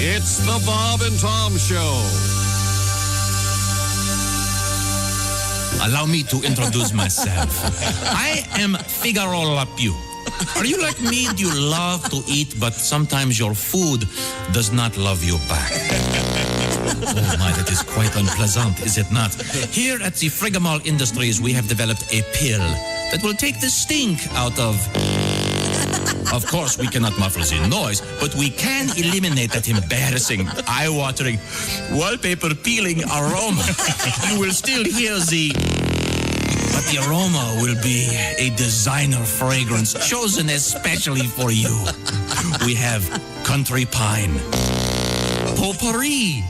It's the Bob and Tom Show. Allow me to introduce myself. I am Figaro Lapiu. Are you like me? Do you love to eat, but sometimes your food does not love you back? Oh my, that is quite unpleasant, is it not? Here at the Frigamall Industries, we have developed a pill that will take the stink out of... Of course, we cannot muffle the noise, but we can eliminate that embarrassing, eye-watering, wallpaper-peeling aroma. You will still hear but the aroma will be a designer fragrance chosen especially for you. We have country pine, potpourri,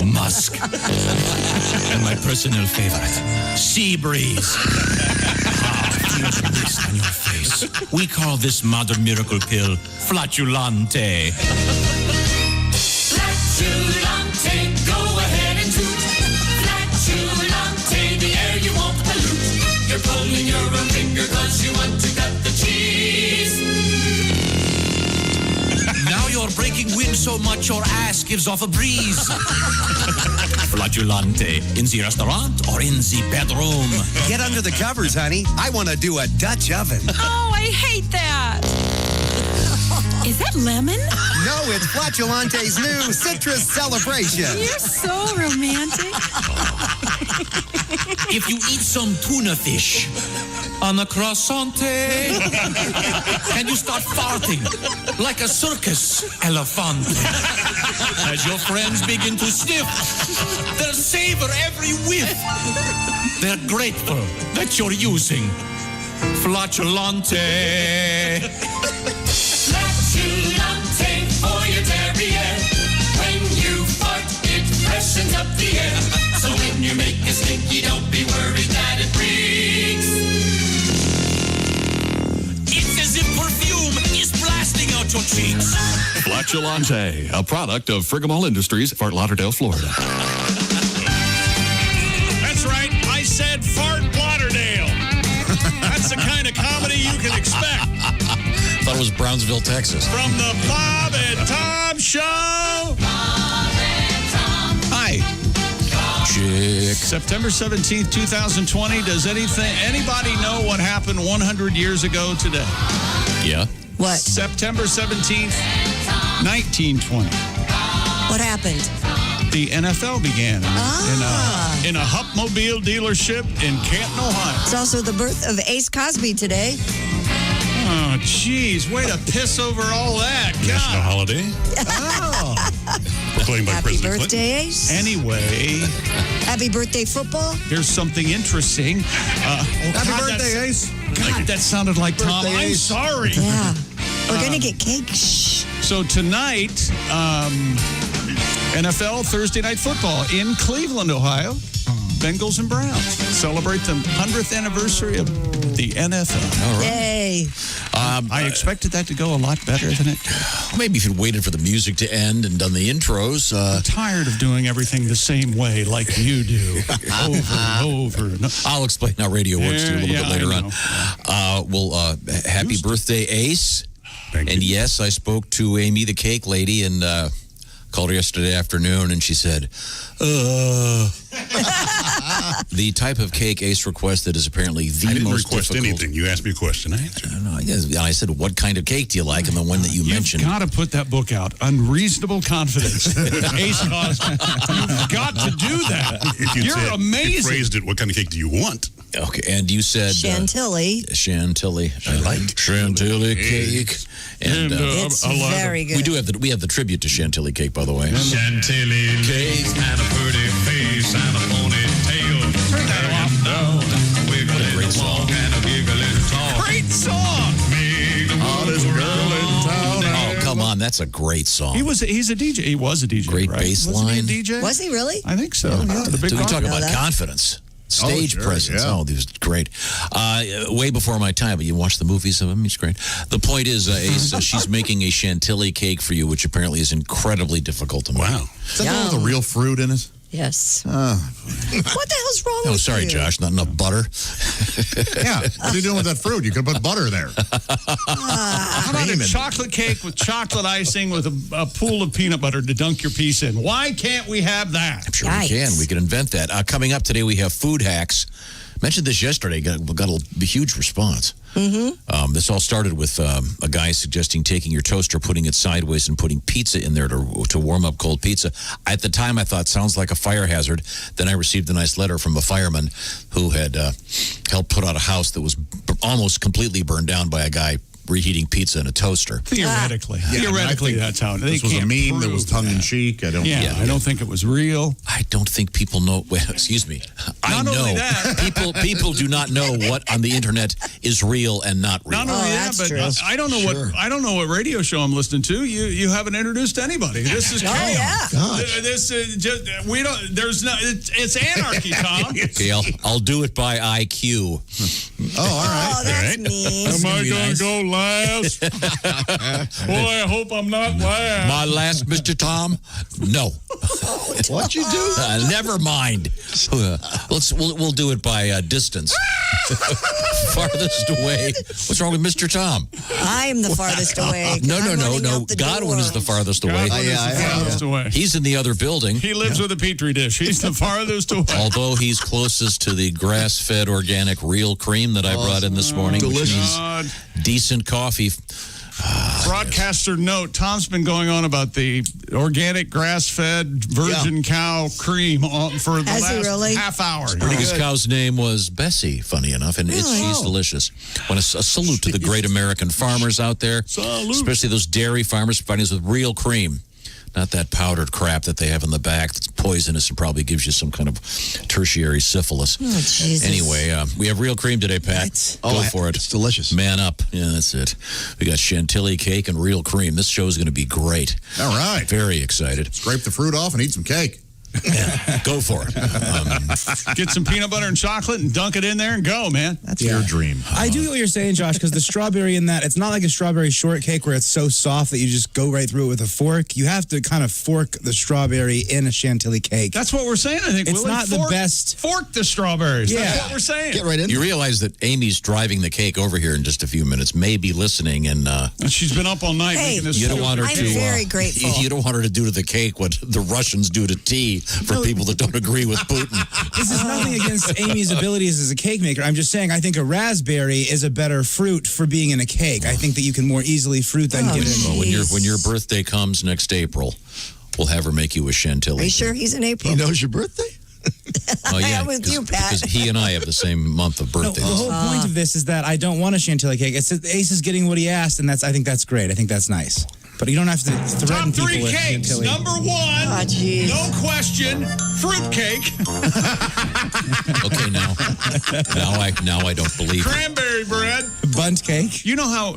musk, and my personal favorite, sea breeze. Feels mist on your face. We call this modern miracle pill flatulante. Flatulante, go ahead and toot. Flatulante, the air you won't pollute. You're pulling your own finger cause you want to cut the cheese. Now you're breaking wind so much your ass gives off a breeze. Flatulante, in the restaurant or in the bedroom? Get under the covers, honey. I want to do a Dutch oven. Oh, I hate that. Is that lemon? No, it's Flatulante's new citrus celebration. You're so romantic. If you eat some tuna fish on a croissante, and you start farting like a circus elephant. As your friends begin to sniff, they'll savor every whiff. They're grateful that you're using Flatulante. Flatulante for your derriere. When you fart, it freshens up the air. So when you make a stinky, don't be worried that it reeks. It's as if perfume is blasting out your cheeks. Flatulante, a product of Frigamall Industries, Fort Lauderdale, Florida. That's right. I said Fort Lauderdale. That's the kind of comedy you can expect. Thought it was Brownsville, Texas. From the Bob and Tom Show. Bob and Tom. Hi. Chick. September 17th, 2020. Does anybody know what happened 100 years ago today? Yeah. What? September 17th, 1920. What happened? The NFL began in a Hupmobile dealership in Canton, Ohio. It's also the birth of Ace Cosby today. Oh, geez. Way to piss over all that. National God. holiday. Oh. Proclaimed by Happy President birthday, Ace. Anyway, Happy birthday, football. here's something interesting. Happy birthday, Ace. God, that sounded like Tom. Birthday, I'm Ace. sorry. Yeah. We're going to get cake. Shh. So tonight, NFL Thursday Night Football in Cleveland, Ohio. Bengals and Browns celebrate the 100th anniversary of the NFL. All right. Yay. I expected that to go a lot better than it did. Maybe if you'd waited for the music to end and done the intros. I'm tired of doing everything the same way like you do. Over and over. And over. I'll explain how radio works to you a little bit later on. Happy birthday, Ace. Thank And you. yes, I spoke to Amy, the cake lady, and called her yesterday afternoon, and she said, the type of cake Ace requested is apparently the I didn't most request difficult. anything. You asked me a question. I answered. I don't know. I said, what kind of cake do you like? And the one that you mentioned. You've got to put that book out, Unreasonable Confidence. Ace Cosby. You've got to do that. You're You amazing. phrased it. What kind of cake do you want? Okay, and you said Chantilly. Chantilly. I like Chantilly cake. And It's very good. we have the tribute to Chantilly cake, by the way. Chantilly cake and a pretty face and a ponytail. Turn that off. Wiggle in the walk and a giggle in the talk. Great song. Hottest girl in town. Oh, come on. That's a great song. He's a DJ. He was a DJ. Great right? bass Wasn't he line. a DJ? Was he really? I think so. Yeah. The big We rock- talk about that. confidence. Stage presence. Yeah. Oh, he was great. Way before my time, but you watch the movies of him. He's great. The point is, Ace, she's making a chantilly cake for you, which apparently is incredibly difficult to make. Wow. Is that the one with the real fruit in it? Yes. What the hell's wrong with sorry, you? Josh. Not enough butter. Yeah. What are you doing with that fruit? You could put butter there. How about a chocolate cake with chocolate icing with a pool of peanut butter to dunk your piece in? Why can't we have that? I'm sure we can. We can invent that. Coming up today, we have food hacks. Mentioned this yesterday. Got a huge response. Mm-hmm. This all started with a guy suggesting taking your toaster, putting it sideways, and putting pizza in there to warm up cold pizza. At the time, I thought, sounds like a fire hazard. Then I received a nice letter from a fireman who had helped put out a house that was almost completely burned down by a guy reheating pizza in a toaster. Theoretically. Theoretically, that's how it is. This was a meme that was tongue-in-cheek. I don't think it was real. I don't think people know. Well, excuse me. I know. Only that. People do not know what on the internet is real and not real. Not only that, but I don't know what radio show I'm listening to. You haven't introduced anybody. This is chaos. This is just we don't. There's no. It's anarchy, Tom. Okay, I'll do it by IQ. All right. Oh, that's mean. Am I going to go last? Boy, I hope I'm not last. My last, Mr. Tom? No. What'd you do? Never mind. We'll do it by distance. Farthest away. What's wrong with Mr. Tom? I am the farthest away. No. The Godwin is the farthest away. Godwin is the farthest away. He's in the other building. He lives with a petri dish. He's the farthest away. Although he's closest to the grass-fed organic real cream that I brought in this morning. Delicious. Which means decent coffee. Broadcaster note, Tom's been going on about the organic grass-fed virgin cow cream for the last half hour. His cow's name was Bessie, funny enough, and she's delicious. Want a salute to the great American farmers out there, especially those dairy farmers providing us with real cream. Not that powdered crap that they have in the back that's poisonous and probably gives you some kind of tertiary syphilis. Oh, Jesus. Anyway, we have real cream today, Pat. Go for it. It's delicious. Man up. Yeah, that's it. We got chantilly cake and real cream. This show is going to be great. All right. Very excited. Scrape the fruit off and eat some cake. Go for it. Get some peanut butter and chocolate and dunk it in there and go, man. That's your dream. I do get what you're saying, Josh, because the strawberry in that, it's not like a strawberry shortcake where it's so soft that you just go right through it with a fork. You have to kind of fork the strawberry in a chantilly cake. That's what we're saying, I think. It's not the best. Fork the strawberries. Yeah. That's what we're saying. Get right in. You realize that Amy's driving the cake over here in just a few minutes, may be listening, and she's been up all night making this. you don't want her I'm to. very grateful. You don't want her to do to the cake what the Russians do to tea for people that don't agree with Putin. This is nothing against Amy's abilities as a cake maker. I'm just saying I think a raspberry is a better fruit for being in a cake. I think that you can more easily fruit than get in. Well, when your birthday comes next April, we'll have her make you a chantilly. Are you sure he's in April? He knows your birthday? Oh, yeah, I'm with you, Pat. because he and I have the same month of No, birthdays. the whole point of this is that I don't want a chantilly cake. It's Ace is getting what he asked, and I think that's great. I think that's nice. But you don't have to threaten Top 3 people with cakes. chantilly. Number 1, no question, fruitcake. Okay, now I don't believe it. Cranberry bread. Bunt cake. You know how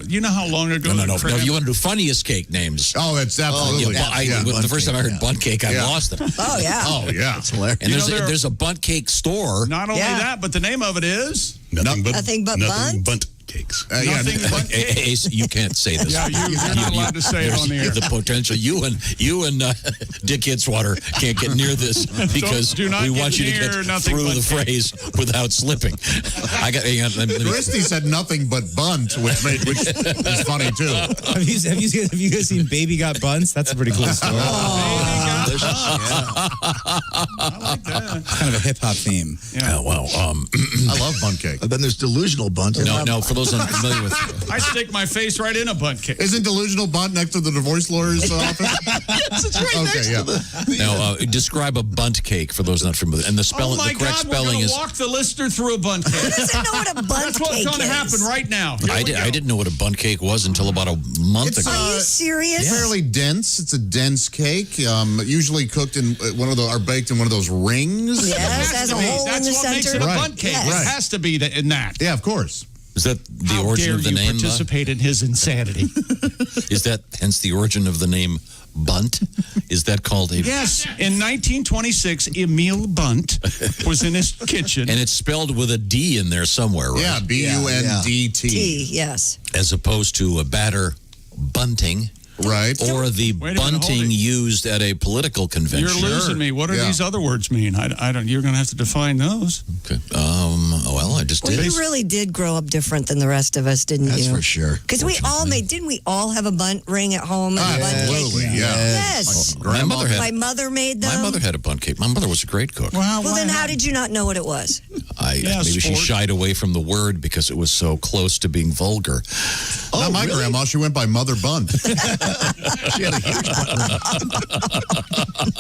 long ago? No. You want to do funniest cake names? Oh, it's absolutely. The first time I heard bunt cake, I lost it. Oh, yeah. Oh, yeah. It's hilarious. And there's a bunt cake store. Not only that, but the name of it is Nothing but bunt cakes. nothing but cake. Ace, you can't say this. Yeah, you're not allowed to say it on the air. The potential you and Dick Hitzwater can't get near this because do not we get want you to near get nothing through but the phrase without slipping. Hang on, let me- Christy said nothing but bunt, which is funny, too. Have you guys seen Baby Got Buns? That's a pretty cool story. I like that. It's kind of a hip hop theme. Oh, wow. I love bunt cake. And then there's delusional bunt. No, for those unfamiliar with... I stick my face right in a bunt cake. Isn't delusional bunt next to the divorce lawyer's office? Yes, it's right next to the... Now, describe a bunt cake for those not familiar. And the correct spelling we're is... walk the listener through a bunt cake. Who doesn't know what a bunt That's what's cake going to happen is? right now. I didn't know what a bunt cake was until about a month ago. Are you serious? Fairly dense. It's a dense cake, usually cooked in baked in one of those rings. Yes, has a hole in That's the what makes center. it a bunt cake. Yes. It has to be in that. Yeah, of course. Is that the How origin dare of the you name? participate in his insanity? Is that hence the origin of the name Bunt? Is that called a... Yes. In 1926, Emil Bunt was in his kitchen. And it's spelled with a D in there somewhere, right? Yeah, B-U-N-D-T. T, yes. As opposed to a batter bunting. Right. Or the Wait a minute, hold bunting it. used at a political convention. You're losing me. What do these other words mean? I don't. You're going to have to define those. Okay. Well, I just Well, did. you really did grow up different than the rest of us, didn't That's you? for sure. Because didn't we all have a bunt ring at home? And a bunt cake? Absolutely, yeah. Yes. My mother had. My mother made them. My mother had a bunt cake. My mother was a great cook. Well, Then how did you not know what it was? Maybe she shied away from the word because it was so close to being vulgar. Not my grandma. She went by Mother Bunt. She had a huge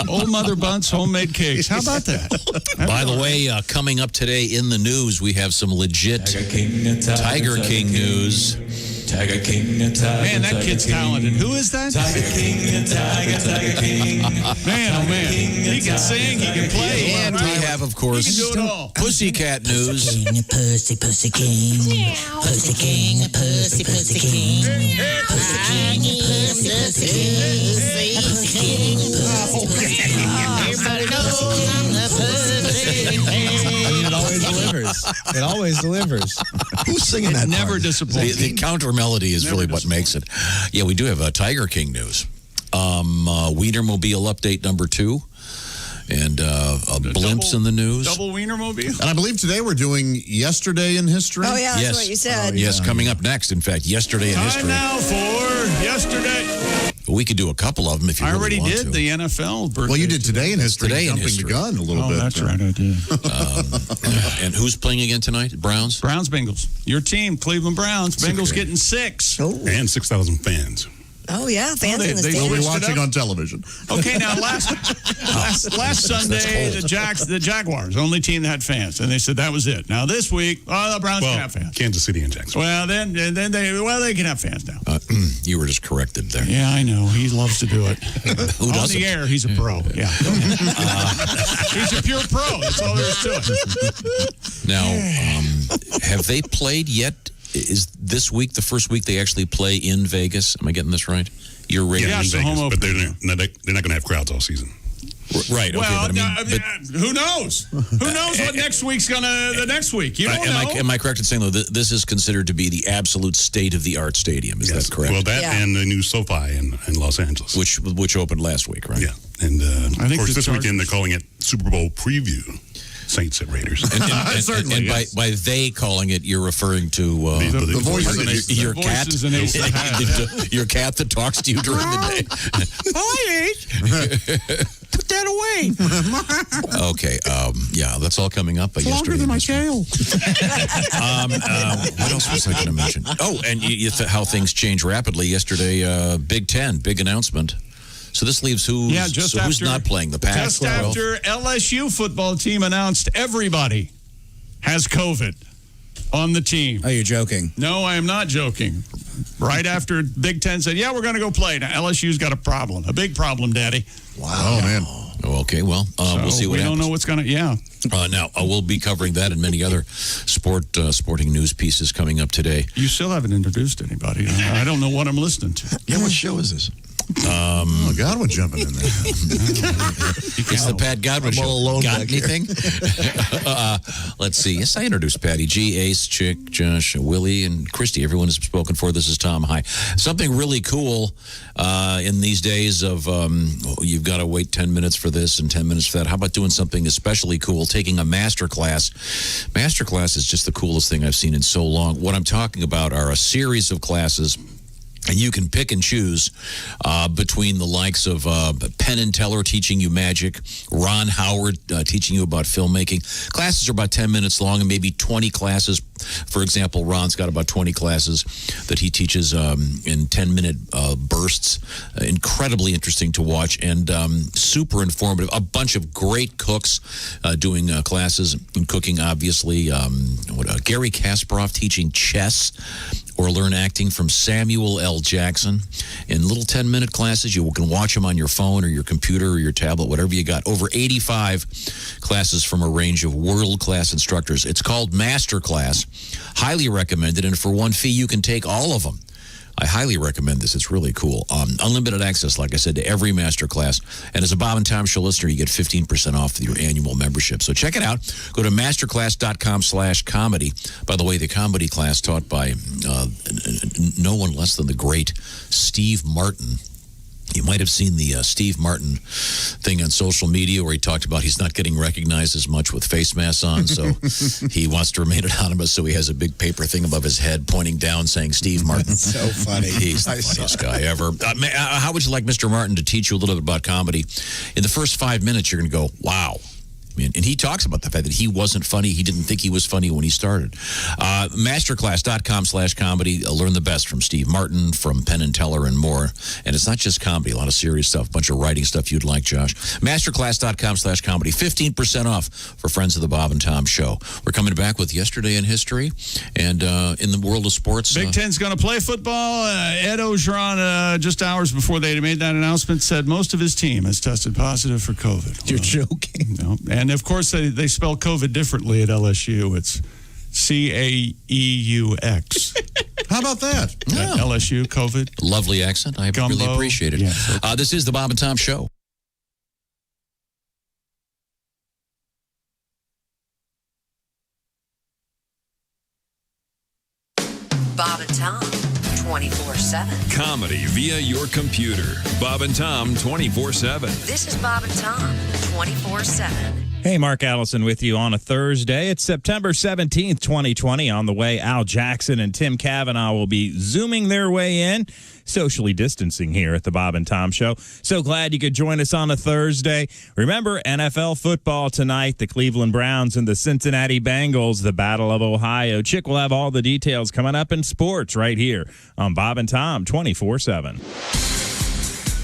Old Mother Bunt's homemade cakes. How about that? By the way, coming up today in the news, we have some legit Tiger King news. Tiger King, Man, that kid's talented. Who is that? Tiger King, Tiger King. Man, oh man. He can sing, he can play. And we have, of course, He can do it all. Pussycat news. Pussy, pussy king. Pussy king, pussy, pussy king. Pussy king, pussy, pussy king. Pussy king, pussy, pussy king. Everybody knows I'm the pussy king. It always delivers. It always delivers. Who's singing that? Never part? disappoints. The counter melody is really what makes it. Yeah, we do have a Tiger King news. Wienermobile update number 2. And blimps in the news. Double Wienermobile. And I believe today we're doing Yesterday in History. Oh, yeah, that's Yes. what you said. Yes, coming up next. In fact, yesterday in Time history. now for yesterday. We could do a couple of them if you I really already want did to. the NFL birthday. Well, you did today in history. Today in jumping history. the gun a little Oh, bit. that's right, I did. And who's playing again tonight? Browns? Browns, Bengals. Your team, Cleveland Browns. Bengals getting 6. And 6,000 fans. Oh, yeah, fans in the they We'll be stands. switched it watching up. on television. Okay, now last Sunday, the Jaguars, only team that had fans, and they said that was it. Now this week, the Browns can Well, have fans. Kansas City and Jacksonville. Well, then they can have fans now. You were just corrected there. Yeah, I know. He loves to do it. Who On doesn't? the air, he's a pro. Yeah, he's a pure pro. That's all there is to it. Now, have they played yet? Is this week the first week they actually play in Vegas? Am I getting this right? You're radio. Yeah, in it's a Vegas, home but opener. they're not going to have crowds all season. Right. Okay. Well, but I mean, who knows? Who knows what next week's the next week? You don't know. am I correct in saying though this is considered to be the absolute state of the art stadium? Is that correct? Well, that Yeah. and the new SoFi in Los Angeles. which opened last week, right? Yeah. And I think of course, the this Chargers- weekend they're calling it Super Bowl preview. Saints at Raiders. Certainly, And yes. by they calling it, you're referring to The voices voices. in it. your The cat, voices in Ace of Hat. your cat that talks to you during the day. Put that away. Okay. Yeah, that's all coming up. Longer than my tail. What else was I going to mention? Oh, and how things change rapidly. Yesterday, Big Ten, big announcement. So this leaves who's not playing the Pac-12? Just after LSU football team announced everybody has COVID on the team. Oh, you're joking. No, I am not joking. Right after Big Ten said, yeah, we're going to go play. Now, LSU's got a big problem, Daddy. Wow. Oh, man. Oh, okay, well, we'll see what we happens. don't know what's going to, yeah. Now, we'll be covering that and many other sporting news pieces coming up today. You still haven't introduced anybody. I don't know what I'm listening to. Yeah, what show is this? Oh, Godwin jumping in there. It's the Pat Godwin I'm Show. all alone Got back here. anything? Let's see. Yes, I introduced Patty G, Ace, Chick, Josh, Willie, and Christy. Everyone has spoken for. This is Tom. Hi. Something really cool in these days of you've got to wait 10 minutes for this and 10 minutes for that. How about doing something especially cool, taking a master class? Master class is just the coolest thing I've seen in so long. What I'm talking about are a series of classes. And you can pick and choose between the likes of Penn and Teller teaching you magic, Ron Howard teaching you about filmmaking. Classes are about 10 minutes long and maybe 20 classes. For example, Ron's got about 20 classes that he teaches in 10-minute bursts. Incredibly interesting to watch and super informative. A bunch of great cooks doing classes in cooking, obviously. Gary Kasparov teaching chess. Or learn acting from Samuel L. Jackson. In little 10-minute classes, you can watch them on your phone or your computer or your tablet, whatever you got. Over 85 classes from a range of world-class instructors. It's called Master Class. Highly recommended, and for one fee, you can take all of them. I highly recommend this. It's really cool. Unlimited access, like I said, to every masterclass. And as a Bob and Tom Show listener, you get 15% off your annual membership. So check it out. Go to masterclass.com/comedy. By the way, the comedy class taught by no one less than the great Steve Martin. You might have seen the Steve Martin thing on social media where he talked about he's not getting recognized as much with face masks on, so he wants to remain anonymous, so he has a big paper thing above his head pointing down saying Steve Martin. So funny. He's the funniest guy ever. How would you like Mr. Martin to teach you a little bit about comedy? In the first 5 minutes, you're going to go, wow. And he talks about the fact that he wasn't funny. He didn't think he was funny when he started. Masterclass.com/comedy. Learn the best from Steve Martin, from Penn and Teller, and more. And it's not just comedy, a lot of serious stuff, a bunch of writing stuff you'd like, Josh. Masterclass.com/comedy. 15% off for friends of the Bob and Tom Show. We're coming back with Yesterday in History. And in the world of sports. Big Ten's going to play football. Ed Ogeron, just hours before they made that announcement, said most of his team has tested positive for COVID. You're joking. No. And, of course, they spell COVID differently at LSU. It's CAEUX. How about that? At LSU, COVID. Lovely accent. I Gumbo. really appreciate it. Yes. This is the Bob and Tom Show. Bob and Tom, 24/7. Comedy via your computer. Bob and Tom 24/7. This is Bob and Tom, 24/7. Hey, Mark Allison with you on a Thursday. It's September 17th, 2020. On the way, Al Jackson and Tim Cavanaugh will be zooming their way in, socially distancing here at the Bob and Tom Show. So glad you could join us on a Thursday. Remember, NFL football tonight, the Cleveland Browns and the Cincinnati Bengals, the Battle of Ohio. Chick will have all the details coming up in sports right here on Bob and Tom 24/7.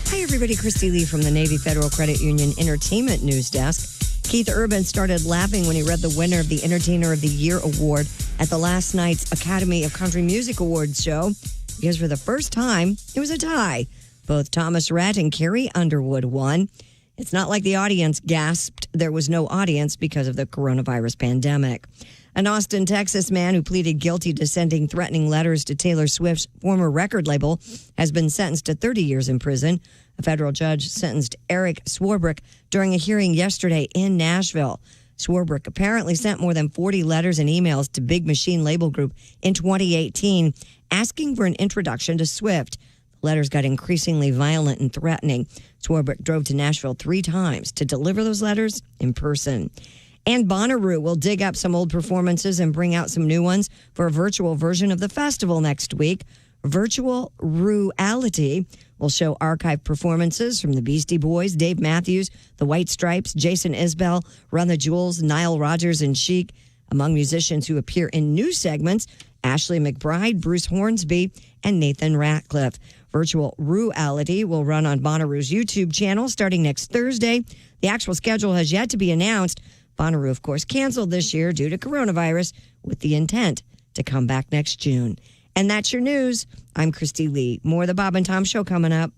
Hi, everybody. Christy Lee from the Navy Federal Credit Union Entertainment News Desk. Keith Urban started laughing when he read the winner of the Entertainer of the Year award at the last night's Academy of Country Music Awards show, because for the first time, it was a tie. Both Thomas Rhett and Carrie Underwood won. It's not like the audience gasped. There was no audience because of the coronavirus pandemic. An Austin, Texas man who pleaded guilty to sending threatening letters to Taylor Swift's former record label has been sentenced to 30 years in prison. A federal judge sentenced Eric Swarbrick during a hearing yesterday in Nashville. Swarbrick apparently sent more than 40 letters and emails to Big Machine Label Group in 2018 asking for an introduction to Swift. The letters got increasingly violent and threatening. Swarbrick drove to Nashville 3 times to deliver those letters in person. And Bonnaroo will dig up some old performances and bring out some new ones for a virtual version of the festival next week. Virtual Reality will show archive performances from the Beastie Boys, Dave Matthews, the White Stripes, Jason Isbell, Run the Jewels, Nile Rodgers, and Chic. Among musicians who appear in new segments, Ashley McBryde, Bruce Hornsby, and Nathan Ratcliffe. Virtual Reality will run on Bonnaroo's YouTube channel starting next Thursday. The actual schedule has yet to be announced. Bonnaroo, of course, canceled this year due to coronavirus with the intent to come back next June. And that's your news. I'm Christy Lee. More of the Bob and Tom Show coming up.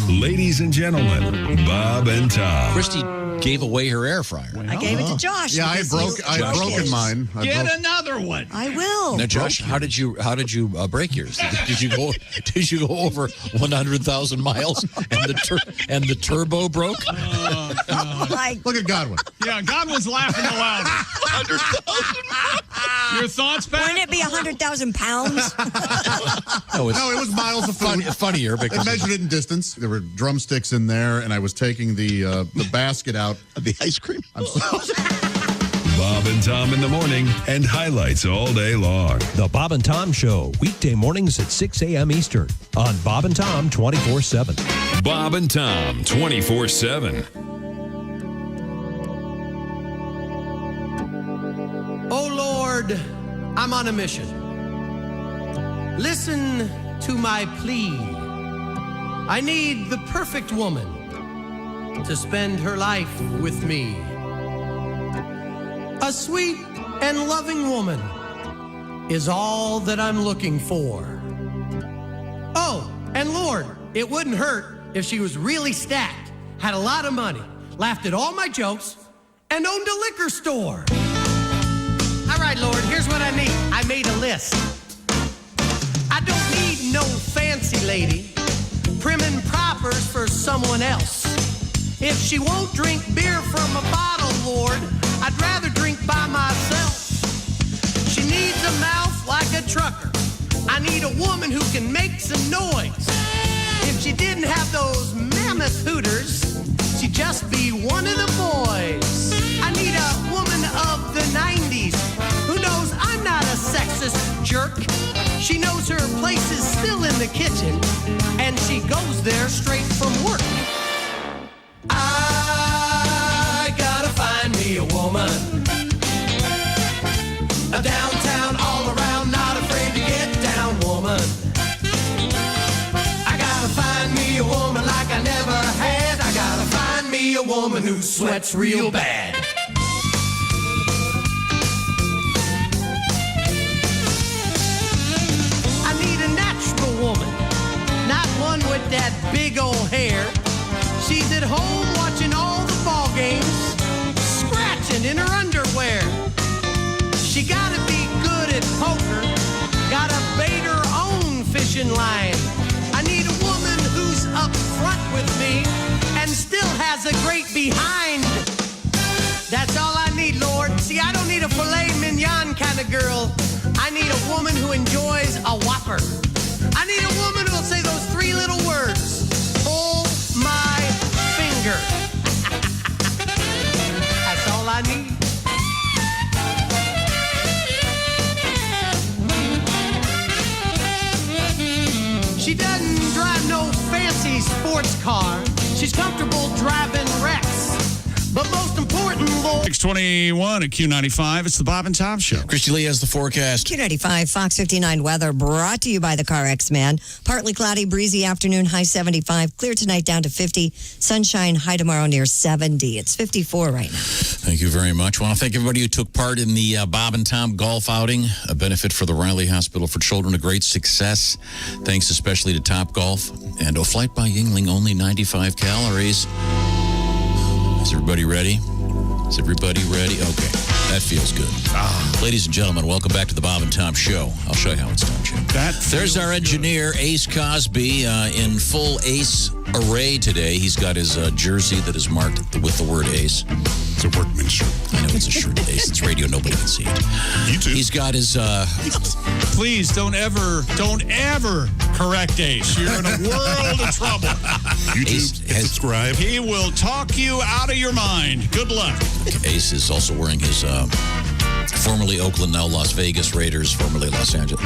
Ladies and gentlemen, Bob and Tom. Christy gave away her air fryer. I gave it to Josh. Yeah, I broke mine. Get another one. I will. Now, Josh, how did you break yours? Did you go over 100,000 miles and the turbo broke? Look at Godwin. Yeah, Godwin's laughing aloud. 100,000. Your thoughts, Pat? Wouldn't it be 100,000 pounds? No, it was miles of food. Funnier because they measured it in distance. There were drumsticks in there, and I was taking the basket out of the ice cream. Bob and Tom in the morning and highlights all day long. The Bob and Tom Show, weekday mornings at 6 a.m. Eastern on Bob and Tom 24/7. Bob and Tom 24/7. Oh Lord, I'm on a mission. Listen to my plea. I need the perfect woman to spend her life with me. A sweet and loving woman is all that I'm looking for. Oh, and Lord, it wouldn't hurt if she was really stacked, had a lot of money, laughed at all my jokes, and owned a liquor store. All right, Lord, here's what I need. I made a list. I don't need no fancy fancy lady, prim and proper's for someone else. If she won't drink beer from a bottle, Lord, I'd rather drink by myself. She needs a mouth like a trucker. I need a woman who can make some noise. If she didn't have those mammoth hooters, she'd just be one of the boys. I need a woman of the 90s who knows I'm not a sexist jerk. She knows her place is still in the kitchen, and she goes there straight from work. I gotta find me a woman, a downtown, all around, not afraid to get down woman. I gotta find me a woman like I never had. I gotta find me a woman who sweats real bad. I need a natural woman, not one with that big old hair. She's at home watching all the ball games, scratching in her underwear. She gotta be good at poker, gotta bait her own fishing line. I need a woman who's up front with me and still has a great behind. That's all I need, Lord. See, I don't need a filet mignon kind of girl. I need a woman who enjoys a Whopper. I need a woman who'll say those three little words: pull my finger. That's all I need. She doesn't drive no fancy sports car. She's comfortable driving Rex. But most important, Lord. 621 at Q95. It's the Bob and Tom Show. Christy Lee has the forecast. Q95, Fox 59 weather brought to you by the CarX Man. Partly cloudy, breezy afternoon, high 75. Clear tonight down to 50. Sunshine, high tomorrow near 70. It's 54 right now. Thank you very much. I want to thank everybody who took part in the Bob and Tom golf outing, a benefit for the Riley Hospital for Children, a great success. Thanks especially to Top Golf. And a flight by Yingling, only 95 calories. Is everybody ready? Is everybody ready? Okay, that feels good. Ladies and gentlemen, welcome back to the Bob and Tom Show. I'll show you how it's done, Jim. There's our engineer, Ace Cosby, in full Ace array today. He's got his jersey that is marked with the word Ace. It's a workman's shirt. I know it's a shirt, Ace. It's radio. Nobody can see it. You too. He's got his... Please don't ever correct Ace. You're in a world of trouble. YouTube, subscribe. He will talk you out of your mind. Good luck. Ace is also wearing his formerly Oakland, now Las Vegas Raiders, formerly Los Angeles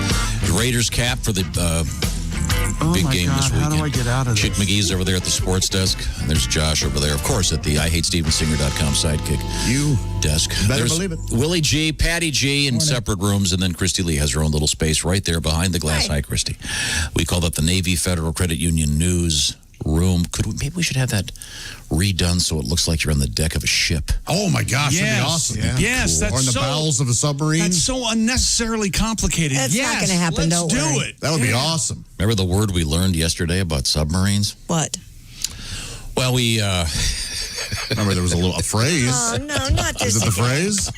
Raiders cap for the big game this weekend. How do I get out of this? Chick McGee's over there at the sports desk. And there's Josh over there, of course, at the IHateStevensinger.com sidekick desk. Better There's believe it. Willie G, Patty G in separate rooms, and then Christy Lee has her own little space right there behind the glass. Hi, Christy. We call that the Navy Federal Credit Union News Room. Maybe we should have that redone so it looks like you're on the deck of a ship. Oh my gosh, that'd be Yes. awesome. Yeah. Yes, that's or in the so- bowels of a submarine. That's so unnecessarily complicated. That's not gonna happen, Let's don't do worry. it. That would be awesome. Remember the word we learned yesterday about submarines? What? Well, we remember there was a phrase. Oh, no, not this. Is it the phrase?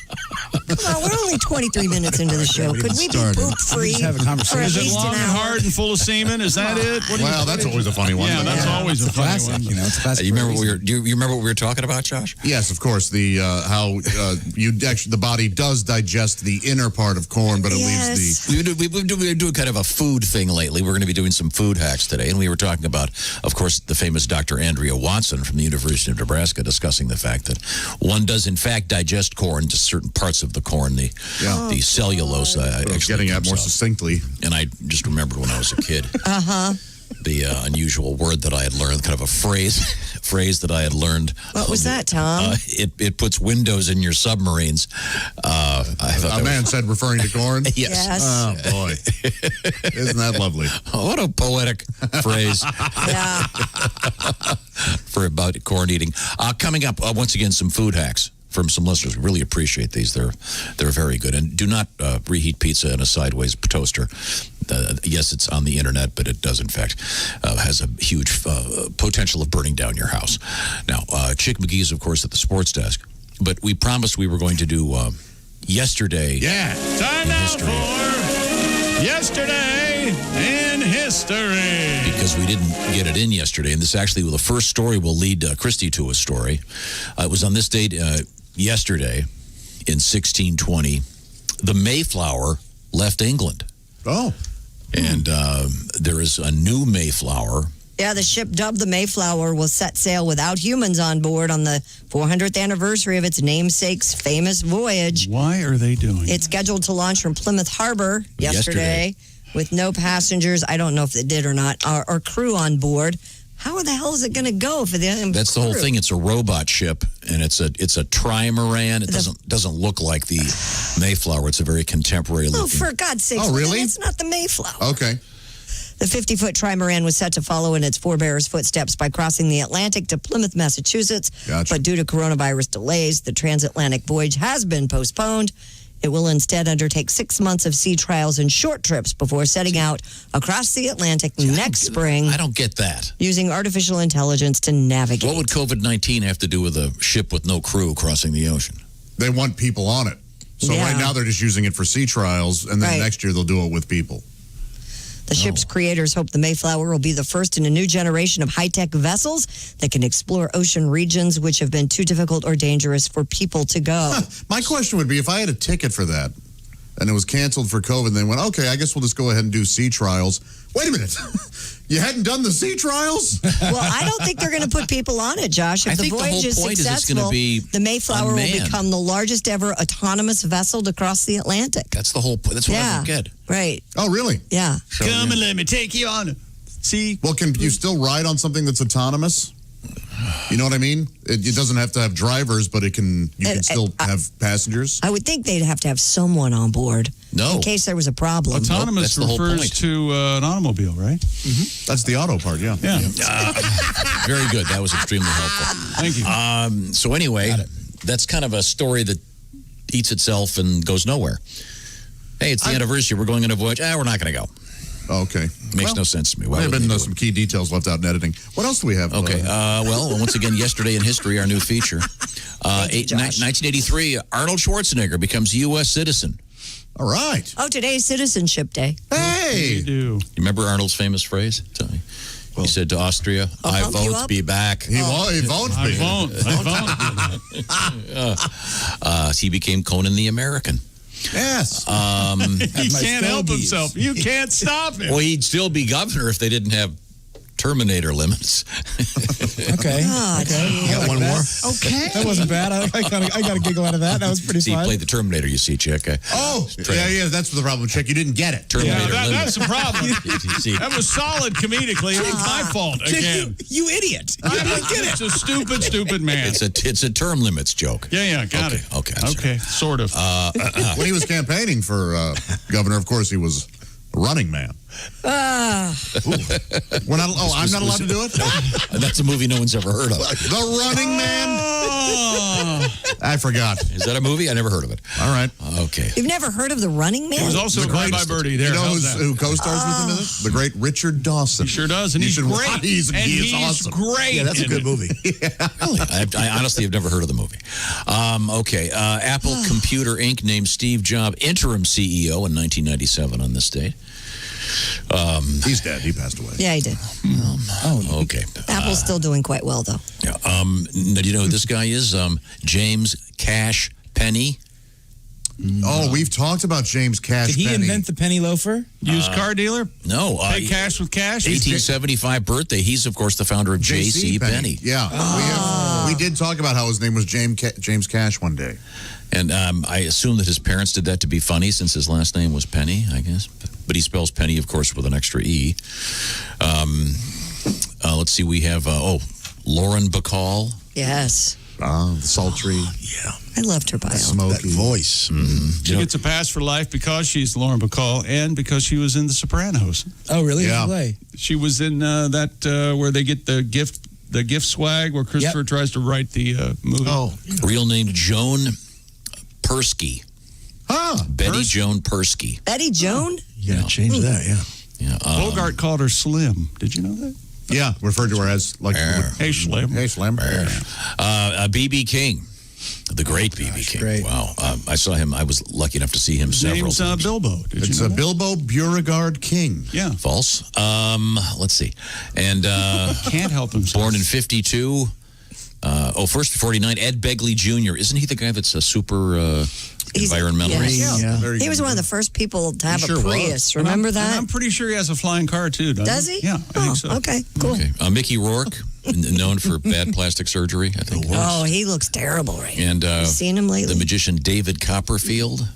Come on, we're only 23 minutes into the show. Could we be poop-free Just have a for conversation. at Is it least long an and hour? hard and full of semen? Is that it? What do you- Well, that's always a funny one. Yeah, that's always a funny Classic, one. you know, it's a classic. you remember for a what we reason. were? Do you remember what we were talking about, Josh? Yes, of course. The how the body does digest the inner part of corn, but it leaves the. We've been doing kind of a food thing lately. We're going to be doing some food hacks today, and we were talking about, of course, the famous Dr. Andrea Watson from the University of Nebraska, discussing the fact that one does in fact digest corn, just certain parts of the corn, the cellulose. Getting at more succinctly. And I just remembered when I was a kid. The unusual word that I had learned, kind of a phrase that I had learned. What was that, Tom? It puts windows in your submarines. I thought A man said referring to corn? Yes. Oh, boy. Isn't that lovely? What a poetic phrase. Yeah. For about corn eating. Coming up, once again, some food hacks from some listeners. We really appreciate these. They're very good. And do not reheat pizza in a sideways toaster. Yes, it's on the internet, but it does, in fact, has a huge potential of burning down your house. Now, Chick McGee's, of course, at the sports desk. But we promised we were going to do yesterday. Yeah. Time now for Yesterday in history. Because we didn't get it in yesterday, and this actually, the first story will lead Christy to a story. It was on this date yesterday in 1620. The Mayflower left England. Oh. And there is a new Mayflower. Yeah, the ship dubbed the Mayflower will set sail without humans on board on the 400th anniversary of its namesake's famous voyage. Why are they doing It's scheduled to launch from Plymouth Harbor yesterday with no passengers. I don't know if it did or not, or crew on board. How the hell is it going to go for the That's the whole thing. It's a robot ship, and it's a trimaran. It doesn't look like the Mayflower. It's a very contemporary looking. Oh, for God's sake! Oh, really? It's not the Mayflower. Okay. The 50-foot trimaran was set to follow in its forebear's footsteps by crossing the Atlantic to Plymouth, Massachusetts. Gotcha. But due to coronavirus delays, the transatlantic voyage has been postponed. It will instead undertake 6 months of sea trials and short trips before setting out across the Atlantic next spring. I don't get that. Using artificial intelligence to navigate. What would COVID-19 have to do with a ship with no crew crossing the ocean? They want people on it. So Yeah. right now they're just using it for sea trials, and then Right. next year they'll do it with people. The ship's creators hope the Mayflower will be the first in a new generation of high-tech vessels that can explore ocean regions which have been too difficult or dangerous for people to go. My question would be, if I had a ticket for that and it was canceled for COVID, and they went, okay, I guess we'll just go ahead and do sea trials. Wait a minute. You hadn't done the sea trials? Well, I don't think they're going to put people on it, Josh. If I the think the voyage whole is point is it's successful, gonna be the Mayflower will unmanned. become the largest ever autonomous vessel to cross the Atlantic. That's the whole point. That's what I don't get. Right. Oh, really? Yeah. Come and let me take you on. See? Well, can you still ride on something that's autonomous? You know what I mean? It doesn't have to have drivers, but you can still have passengers. I would think they'd have to have someone on board. No. In case there was a problem. Autonomous refers to an automobile, right? Mm-hmm. That's the auto part, yeah. Yeah. Very good. That was extremely helpful. Thank you. So anyway, that's kind of a story that eats itself and goes nowhere. Hey, it's the anniversary. We're going on a voyage. We're not going to go. Okay. Makes no sense to me. Why There have would been they do some key details left out in editing. What else do we have? Okay. Well, once again, yesterday in history, our new feature. 1983, Arnold Schwarzenegger becomes a U.S. citizen. All right. Oh, today's Citizenship Day. Hey. You do. You remember Arnold's famous phrase? Tell me. He said to Austria, I hump you won't up." be back. He won't be. I won't. He became Conan the American. Yes. He can't help himself. You can't stop him. Well, he'd still be governor if they didn't have Terminator limits. Okay. God, You got one more? Okay. That wasn't bad. I got a giggle out of that. That was pretty See, he fun. played the Terminator, you see, Chick. Oh, yeah, that's the problem, Chick. You didn't get it. Terminator Yeah, limits. that's the problem. You see. That was solid comedically. It was my fault again. You idiot. I'm just a stupid man. It's a term limits joke. Yeah, got it. Okay, I'm sorry. Okay, sort of. When he was campaigning for governor, of course, he was a running man. We're not, I'm not allowed to do it? That's a movie no one's ever heard of. The Running Man? I forgot. Is that a movie? I never heard of it. All right. Okay. You've never heard of The Running Man? It was also The Bye Bye greatest. Birdie. There, You know how's that? who co-stars with him in it? The great Richard Dawson. He sure does, and You he's should great. watch- He's awesome. Great. Yeah, that's a in good it. movie. Really? I honestly have never heard of the movie. Okay. Apple Computer Inc. named Steve Jobs interim CEO in 1997 on this date. He's dead. He passed away. Yeah, he did. Okay. Apple's still doing quite well, though. Yeah, do you know who this guy is? James Cash Penny. Oh, we've talked about James Cash Did he Penny. invent the penny loafer? Used car dealer? No. Pay cash with cash? 1875 birthday. He's, of course, the founder of J.C. Penney. Yeah. We did talk about how his name was James Cash one day. And I assume that his parents did that to be funny since his last name was Penny, I guess. But he spells Penny, of course, with an extra E. Let's see. We have, Lauren Bacall. Yes. The sultry. Yeah. I loved her bio. Smoky. That voice. She gets a pass for life because she's Lauren Bacall and because she was in The Sopranos. Oh, really? Yeah. Play? She was in that where they get the gift swag where Christopher tries to write the movie. Oh. Real name Joan Persky. Huh. Betty Joan Persky. Betty Joan? You gotta change that, yeah. Yeah. Bogart called her Slim. Did you know that? Yeah, referred to her as like Hey, Slim. Hey, Slim. B.B. King. The great B.B. King. great. Wow. I saw him. I was lucky enough to see him several Name's times. Bilbo. Did It's you know that? Bilbo Beauregard King. Yeah. False. Let's see. And Can't help himself. born in 52. First 49. Ed Begley Jr. Isn't he the guy that's a super environmentalist? Yeah. He was one of the first people to have He sure a Prius. was. Remember And that? I'm pretty sure he has a flying car, too, doesn't Does he? Yeah, I think so. Okay, cool. Okay. Mickey Rourke, known for bad plastic surgery, I think. Oh, he looks terrible right now. And You seen him lately? the magician David Copperfield.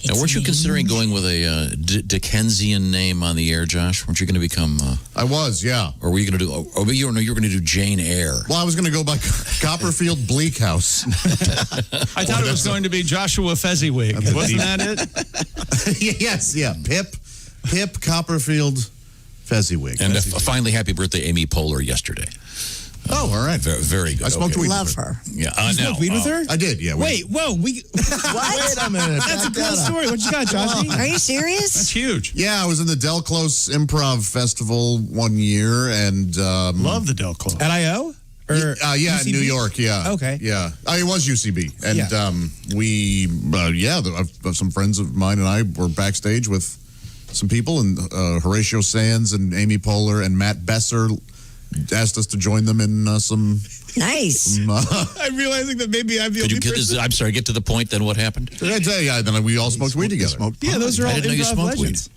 Now, weren't you considering going with a Dickensian name on the air, Josh? Weren't you going to become? I was, yeah. Or were you going to do? Or you were going to do Jane Eyre? Well, I was going to go by Copperfield Bleak House. I thought it was going to be Joshua Fezziwig. Wasn't that it? Yes, yeah. Pip Copperfield Fezziwig. And finally, happy birthday, Amy Poehler, yesterday. Oh, all right. Very, very good. I smoked weed. Love with her. Yeah, You smoked weed with her? I did, yeah. Wait, whoa, What? Wait a minute. that's a cool story. What you got, Joshy? Are you serious? That's huge. Yeah, I was in the Del Close Improv Festival one year, and Love the Del Close. At I.O.? Or yeah, UCB? in New York, yeah. Okay. Yeah. It was UCB. And some friends of mine and I were backstage with some people, and Horatio Sands and Amy Poehler and Matt Besser asked us to join them in some... Nice. I'm realizing that maybe I'm the Could only you get person. this? I'm sorry. Get to the point. Then what happened? Did I tell you? Yeah, then we all smoked weed together. Yeah, those are all I didn't know you improv smoked legends.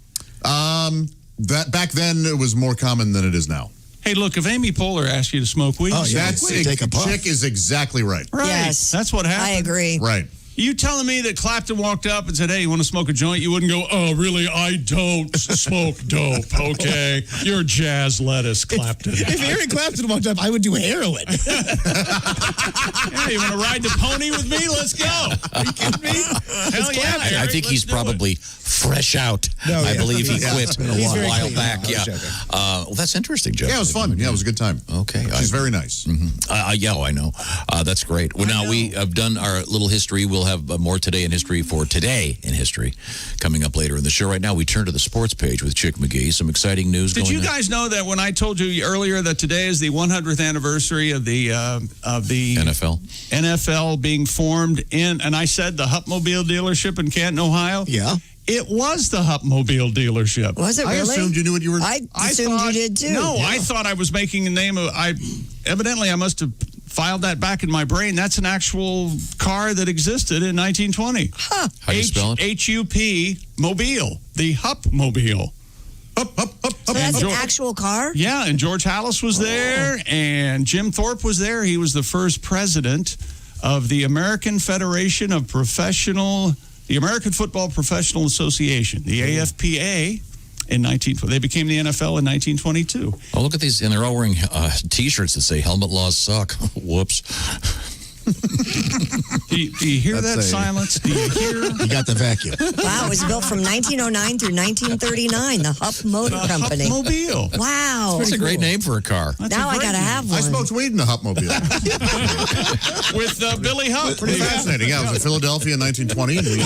That back then it was more common than it is now. Hey, look, if Amy Poehler asked you to smoke weed, Take a puff. Chick is exactly right. Right. Yes. That's what happened. I agree. Right. You telling me that Clapton walked up and said, hey, you want to smoke a joint? You wouldn't go, oh, really? I don't smoke dope, okay? You're jazz lettuce, Clapton. If Eric Clapton walked up, I would do heroin. Yeah, you want to ride the pony with me? Let's go. Are you kidding me? Hell yeah. I Eric, think he's let's do it. probably fresh out. No, I yeah. believe he Yeah. quit It's been a while. while He's very back. clean. Yeah. No, I was joking. Well, that's interesting, Jeff. Yeah, it was fun. Yeah, it was a good time. Okay. She's very nice. Yeah, I know. That's great. Well, now we have done our little history. We'll have more today in history for Today in History coming up later in the show. Right now, we turn to the sports page with Chick McGee. Some exciting news Did going you on. guys know that when I told you earlier that today is the 100th anniversary of the NFL being formed in, and I said the Hupmobile dealership in Canton, Ohio? Yeah. It was the Hupmobile dealership. Was it I really? assumed you knew what you were... I assumed you did too. No, I thought I was making a name of. Evidently I must have filed that back in my brain. That's an actual car that existed in 1920. Huh. How do you spell it? HUP Mobile, the Hupmobile. So that's an actual car? Yeah, and George Hallis was there, and Jim Thorpe was there. He was the first president of the American Federation of the American Football Professional Association, the AFPA. In 1920, they became the NFL in 1922. Oh, look at these. And they're all wearing T-shirts that say helmet laws suck. Whoops. Do you hear that silence? Do you hear? You got the vacuum. Wow, it was built from 1909 through 1939, the Hupp Motor Company. Hupmobile. Wow. That's a great name for a car. Now I got to have one. I smoked weed in the Hupmobile. With Billy Hupp. Pretty fascinating. Yeah, I was in Philadelphia in 1920. And we,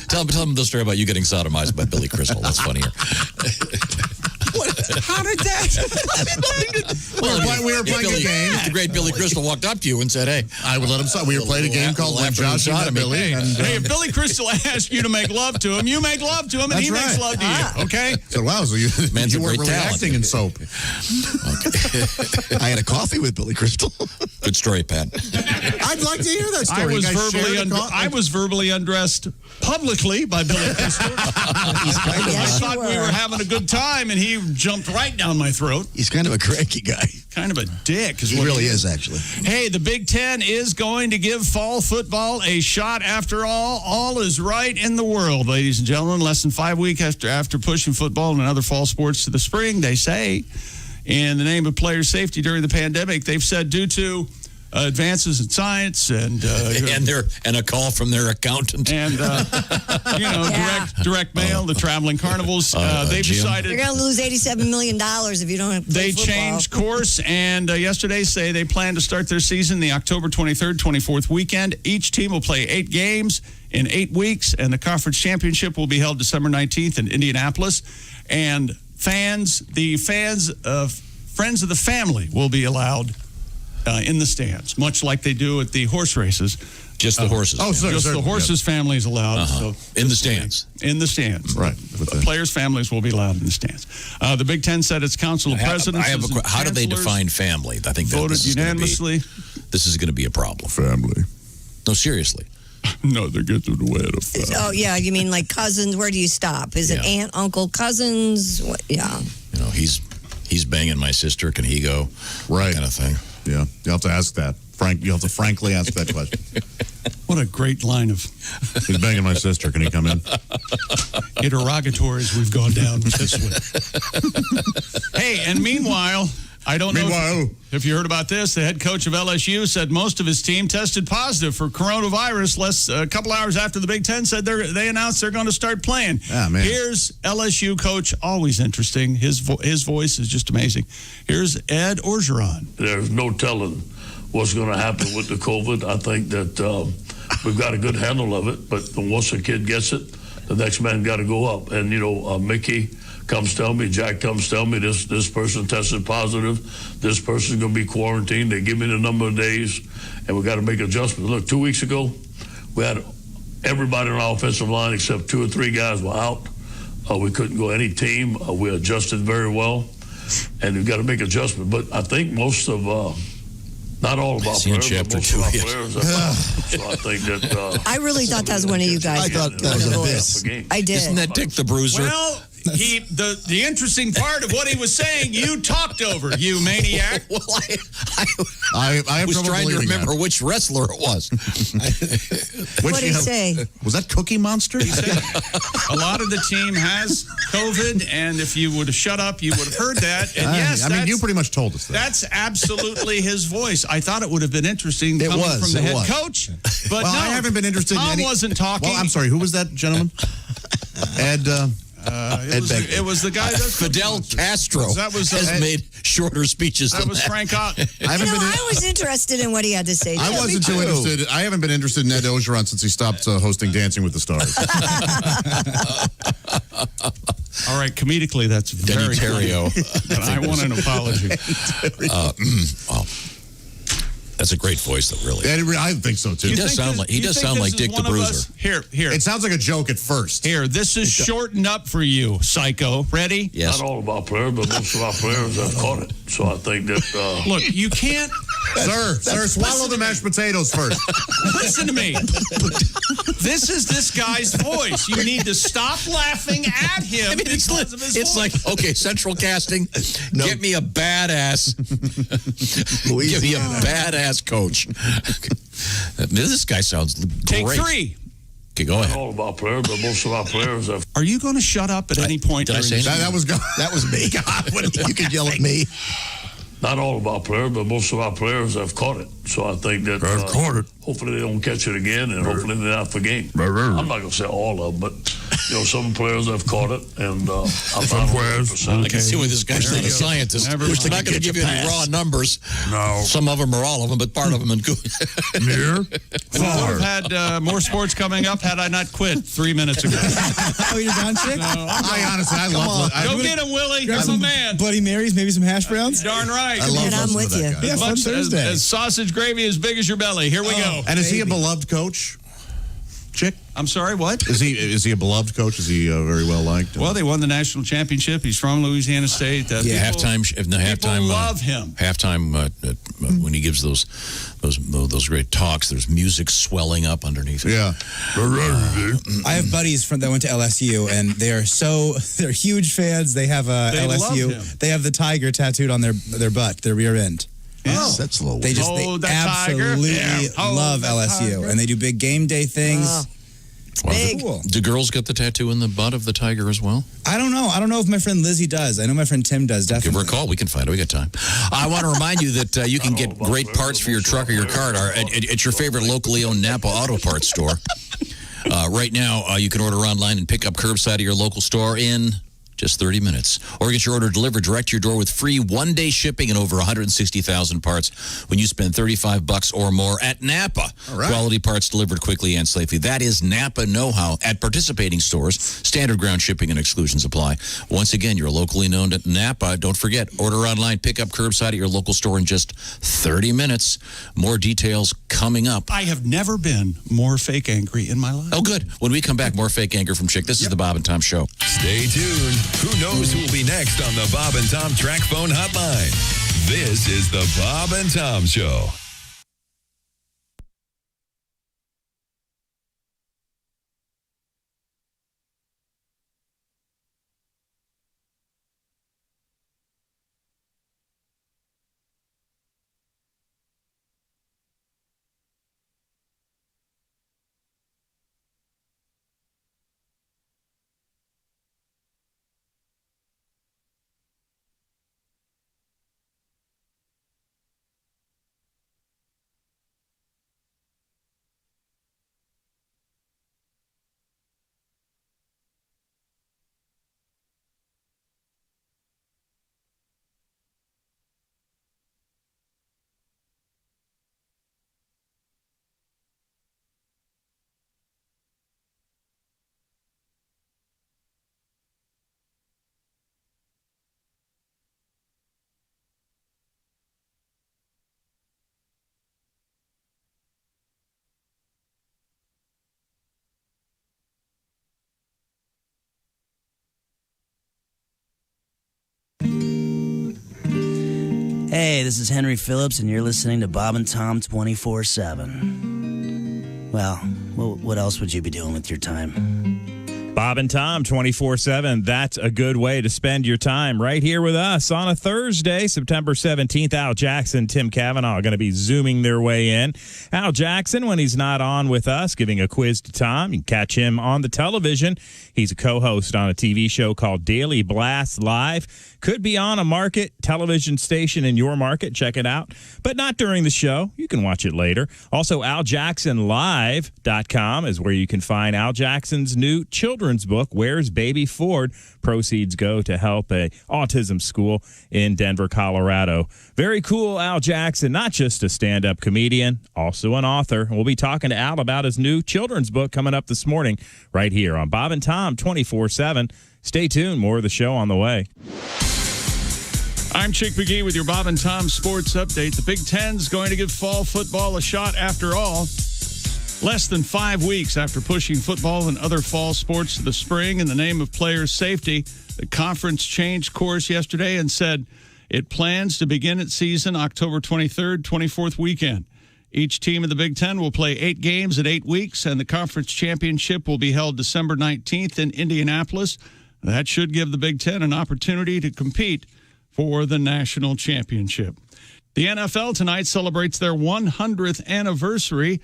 Tell them the story about you getting sodomized by Billy Crystal. That's funnier. How did that? we were playing a game. The great Billy Crystal walked up to you and said, hey. I would let him. We were playing a game called Like Josh and Billy. And, Hey, if Billy Crystal asks you to make love to him, you make love to him, and That's he makes right. love to you. Okay? So, wow, so you Man's a weren't great really talent. acting in soap. I had a coffee with Billy Crystal. Good story, Pat. I'd like to hear that I story. was You guys shared a I was verbally undressed publicly by Billy Crystal. I thought we were having a good time, and he jumped right down my throat. He's kind of a cranky guy. Kind of a dick. He really is, actually. Hey, the Big Ten is going to give fall football a shot after all. All is right in the world, ladies and gentlemen. Less than 5 weeks after pushing football and other fall sports to the spring, they say, in the name of player safety during the pandemic, they've said due to advances in science and a call from their accountant and direct mail, the traveling carnivals. They've decided You're going to lose $87 million if you don't play they football. changed course, and yesterday say they plan to start their season the October 23rd, 24th weekend. Each team will play 8 games in 8 weeks, and the conference championship will be held December 19th in Indianapolis. And friends of the family will be allowed in the stands, much like they do at the horse races. Just the horses. The horses' family is allowed. So in the stands. In the stands. Right. The players' families will be allowed in the stands. The Big Ten said its council of presidents. How do they define family? I think voted unanimously. This is going to be a problem. Family. No, seriously. No, they get to the way of family. Oh, yeah. You mean like cousins? Where do you stop? Is it aunt, uncle, cousins? What? Yeah. You know, he's banging my sister. Can he go? Right. Kind of thing. Yeah. You have to ask that. You have to frankly ask that question. What a great line of... He's banging my sister. Can he come in? Interrogatories we've gone down this way. Hey, and meanwhile, I don't know if you heard about this. The head coach of LSU said most of his team tested positive for coronavirus. A couple hours after the Big Ten said they announced they're going to start playing. Ah, man. Here's LSU coach, always interesting. His voice is just amazing. Here's Ed Orgeron. There's no telling what's going to happen with the COVID. I think that we've got a good handle of it, but once a kid gets it, the next man got to go up. And, Mickey comes tell me, Jack comes tell me this person tested positive, this person's going to be quarantined. They give me the number of days, and we got to make adjustments. Look, 2 weeks ago, we had everybody on our offensive line except 2 or 3 guys were out. We couldn't go any team. We adjusted very well, and we've got to make adjustments. But I think most of... not all of our players, but most of our players. So I think that... I really thought that was one of you guys. I thought that was a bit. I did. Isn't that Dick the Bruiser? Well, the interesting part of what he was saying, you talked over, you maniac. Well, I was trying to remember which wrestler it was. What did he say? Was that Cookie Monster? He said a lot of the team has COVID, and if you would have shut up, you would have heard that. And yes, you pretty much told us that. That's absolutely his voice. I thought it would have been interesting It coming was, from the it head was. coach, but Well, no, I haven't been interested in Tom any... wasn't talking. Well, I'm sorry. Who was that gentleman? Ed... It was the guy that Fidel Castro has made shorter speeches that than was Frank Otten. I was interested in what he had to say. I wasn't too interested. I haven't been interested in Ed Orgeron since he stopped hosting Dancing with the Stars. All right, comedically, that's Denny very Terrio. funny. And I want an apology. Well, that's a great voice, though. Really, I think so too. He does sound like Dick the Bruiser. Here. It sounds like a joke at first. Here, this is shortened up for you, psycho. Ready? Yes. Not all of our players, but most of our players have caught it. So I think that... Look, you can't... Sir, swallow the mashed potatoes first. Listen to me. This is this guy's voice. You need to stop laughing at him because of his it's voice. like, okay, central casting, get me a badass. Give me a badass coach. This guy sounds great. Take 3. Okay, go ahead. Not all of our players, but most of our players have... Are you going to shut up at any point? Did I say that was me. God, you could yell at me. Not all of our players, but most of our players have caught it. So I think that hopefully they don't catch it again, and hopefully they're out for game. I'm not going to say all of them, but some players have caught it, and I'm players. I can see why this guy's not a scientist. They're not going to give you any raw numbers. No. Some of them or all of them, but part of them. Near. We would have had more sports coming up had I not quit 3 minutes ago. Oh, you're gone, Chick? No, I love it. Go get him, Willie. Grab I'm a some man. Bloody Marys, maybe some hash browns? Darn right. I love And I'm with you. Yeah, fun Thursday. As sausage gravy as big as your belly. Here we go. And is he a beloved coach? Chick? I'm sorry, what? Is he a beloved coach? Is he very well liked? Well, they won the national championship. He's from Louisiana State. Halftime. People love him. Halftime when he gives those great talks. There's music swelling up underneath it. Yeah. I have buddies that went to LSU, and they're huge fans. They have They love LSU. him. They have the tiger tattooed on their butt, their rear end. Oh, that's a little They weird. just that tiger. absolutely Yeah. love that LSU, tiger. and they do big game day things. Big. Cool. Do girls get the tattoo in the butt of the tiger as well? I don't know. I don't know if my friend Lizzie does. I know my friend Tim does, definitely. Give her a call. We can find it. We got time. I want to remind you that you can get great parts for your truck or your car at your favorite locally owned Napa Auto Parts store. Right now, you can order online and pick up curbside at your local store in Just 30 minutes. Or get your order delivered direct to your door with free one-day shipping and over 160,000 parts when you spend $35 or more at Napa. All right. Quality parts delivered quickly and safely. That is Napa know-how at participating stores. Standard ground shipping and exclusions apply. Once again, you're locally known at Napa. Don't forget, order online, pick up curbside at your local store in just 30 minutes. More details coming up. I have never been more fake angry in my life. Oh, good. When we come back, more fake anger from Chick. This is the Bob and Tom Show. Stay tuned. Who knows who will be next on the Bob and Tom Track Phone Hotline? This is the Bob and Tom Show. Hey, this is Henry Phillips, and you're listening to Bob and Tom 24/7. Well, what else would you be doing with your time? Bob and Tom 24/7. That's a good way to spend your time right here with us on a Thursday, September 17th. Al Jackson, Tim Cavanaugh are going to be zooming their way in. Al Jackson, when he's not on with us, giving a quiz to Tom. You can catch him on the television. He's a co-host on a TV show called Daily Blast Live. Could be on a market television station in your market. Check it out. But not during the show. You can watch it later. Also, AlJacksonLive.com is where you can find Al Jackson's new children's book, Where's Baby Ford? Proceeds go to help a autism school in Denver, Colorado. Very cool, Al Jackson. Not just a stand-up comedian, also an author. We'll be talking to Al about his new children's book coming up this morning right here on Bob and Tom 24/7. Stay tuned. More of the show on the way. I'm Chick McGee with your Bob and Tom Sports Update. The Big Ten's going to give fall football a shot after all. Less than 5 weeks after pushing football and other fall sports to the spring in the name of players' safety, the conference changed course yesterday and said it plans to begin its season October 23rd, 24th weekend. Each team in the Big Ten will play 8 games in 8 weeks, and the conference championship will be held December 19th in Indianapolis. That should give the Big Ten an opportunity to compete for the national championship. The NFL tonight celebrates their 100th anniversary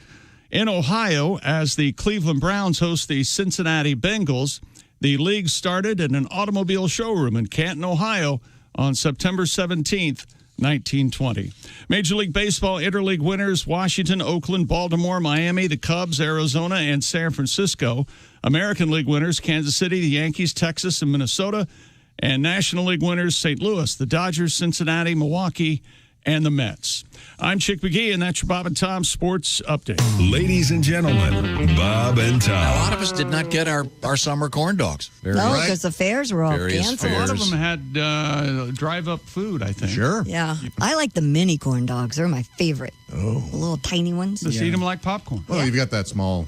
in Ohio as the Cleveland Browns host the Cincinnati Bengals. The league started in an automobile showroom in Canton, Ohio on September 17th, 1920. Major League Baseball interleague winners Washington, Oakland, Baltimore, Miami, the Cubs, Arizona, and San Francisco. American League winners Kansas City, the Yankees, Texas, and Minnesota. And National League winners St. Louis, the Dodgers, Cincinnati, Milwaukee, and the Mets. I'm Chick McGee, and that's your Bob and Tom Sports Update. Ladies and gentlemen, Bob and Tom. A lot of us did not get our summer corn dogs. No, because the fairs were all Various canceled. A lot of them had drive-up food, I think. Sure. Yeah. I like the mini corn dogs. They're my favorite. Oh. The little tiny ones. Just eat them like popcorn. Well, you've got that small,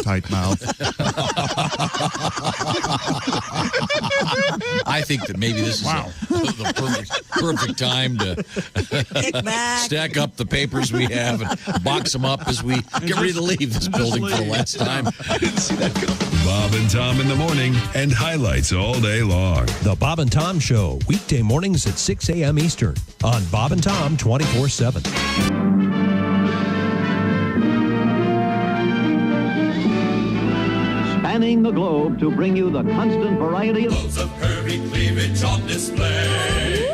tight mouth. I think that maybe this is the perfect time to stack up the papers we have and box them up as we get ready to leave this building for the last time. I didn't see that coming. Bob and Tom in the morning and highlights all day long. The Bob and Tom Show, weekday mornings at 6 a.m. Eastern on Bob and Tom 24/7. Spanning the globe to bring you the constant variety of Loads of curvy cleavage on display.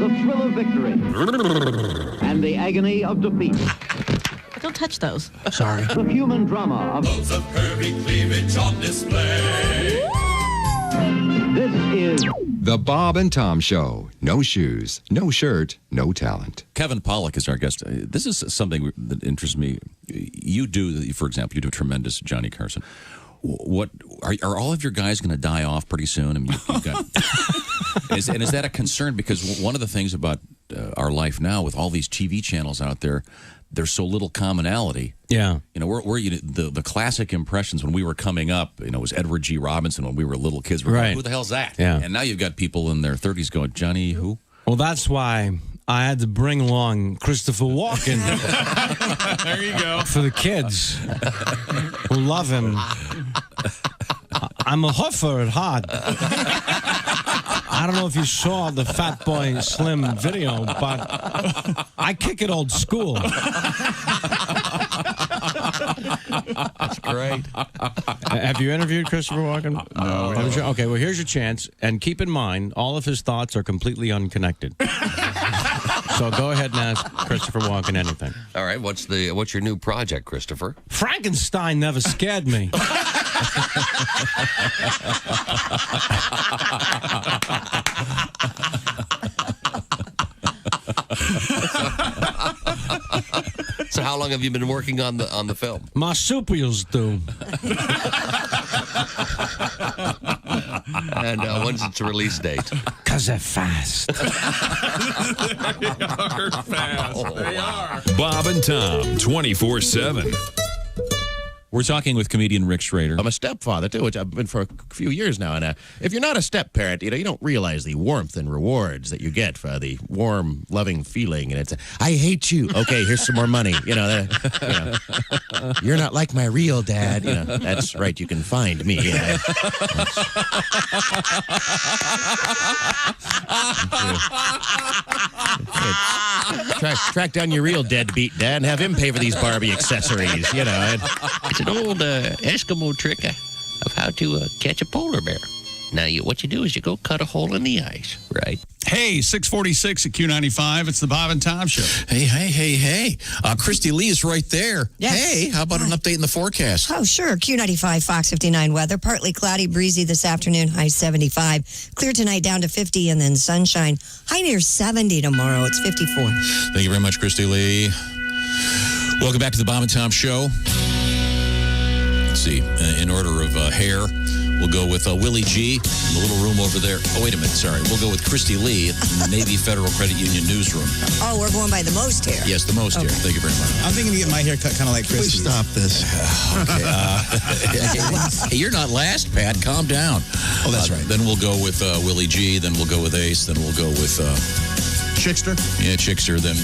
the thrill of victory and the agony of defeat. Don't touch those. Sorry. The human drama of Loads of curvy cleavage on display. this is The Bob and Tom Show. No shoes, no shirt, no talent. Kevin Pollock is our guest. This is something that interests me. You do, for example, you do a tremendous Johnny Carson. What are all of your guys going to die off pretty soon? I mean, you've got, is that a concern? Because one of the things about our life now, with all these TV channels out there, there's so little commonality. Yeah. You know, we're the classic impressions when we were coming up, you know, was Edward G. Robinson when we were little kids. We're Right. going, who the hell's that? Yeah. And now you've got people in their 30s going, Johnny who? Well, that's why I had to bring along Christopher Walken. There you go. For the kids who love him. I'm a hoofer at heart. I don't know if you saw the Fat Boy Slim video, but I kick it old school. That's great. Have you interviewed Christopher Walken? No. Okay, well, here's your chance. And keep in mind, all of his thoughts are completely unconnected. So go ahead and ask Christopher Walken anything. All right, what's your new project, Christopher? Frankenstein never scared me. So how long have you been working on the film? Marsupials do. And when's its release date? Because they're fast. They are fast. They are. Bob and Tom, 24/7. We're talking with comedian Rick Schrader. I'm a stepfather, too, which I've been for a few years now. And if you're not a step-parent, you don't realize the warmth and rewards that you get for the warm, loving feeling. And it's, I hate you. Okay, here's some more money. You're not like my real dad. That's right. You can find me. Track down your real deadbeat dad and have him pay for these Barbie accessories. It's an old Eskimo trick of how to catch a polar bear. Now, what you do is you go cut a hole in the ice, right? Hey, 646 at Q95. It's the Bob and Tom Show. Hey. Christy Lee is right there. Yes. Hey, how about an update in the forecast? Oh, sure. Q95, Fox 59 weather. Partly cloudy, breezy this afternoon, high 75. Clear tonight down to 50, and then sunshine. High near 70 tomorrow. It's 54. Thank you very much, Christy Lee. Welcome back to the Bob and Tom Show. Let's see. In order of hair, we'll go with Willie G in the little room over there. Oh, wait a minute. Sorry. We'll go with Christy Lee at the Navy Federal Credit Union newsroom. Oh, we're going by the most hair. Yes, the most hair. Thank you very much. I'm thinking to get my hair cut kind of like Christy. Please stop this. Hey, you're not last, Pat. Calm down. Oh, that's right. Then we'll go with Willie G. Then we'll go with Ace. Then we'll go with Chickster? Yeah, Chickster. Then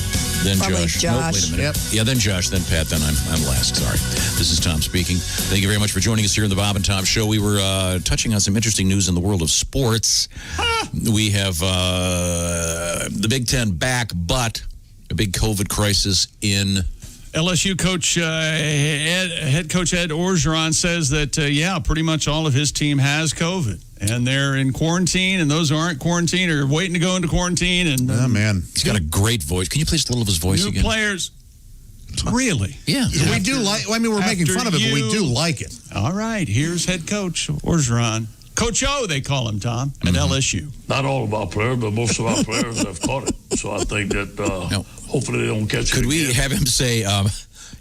Probably Josh. Josh. Nope, wait a minute. Yep. Yeah, then Josh. Then Pat. Then I'm last. Sorry. This is Tom speaking. Thank you very much for joining us here in the Bob and Tom Show. We were touching on some interesting news in the world of sports. We have the Big Ten back, but a big COVID crisis in LSU coach, head coach Ed Orgeron says that, pretty much all of his team has COVID. And they're in quarantine, and those who aren't quarantined are waiting to go into quarantine. And Oh, man. He's got a great voice. Can you play just a little of his voice new again? players. Really? Yeah. We do like, I mean, we're making fun of it, but we do like it. All right. Here's head coach Orgeron. Coach O, they call him, Tom, at LSU. Not all of our players, but most of our players have caught it. So I think that hopefully they don't catch it. Could we again. have him say,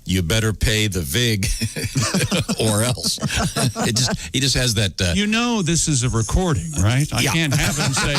you better pay the VIG or else? He just has that. This is a recording, right? I can't have him say.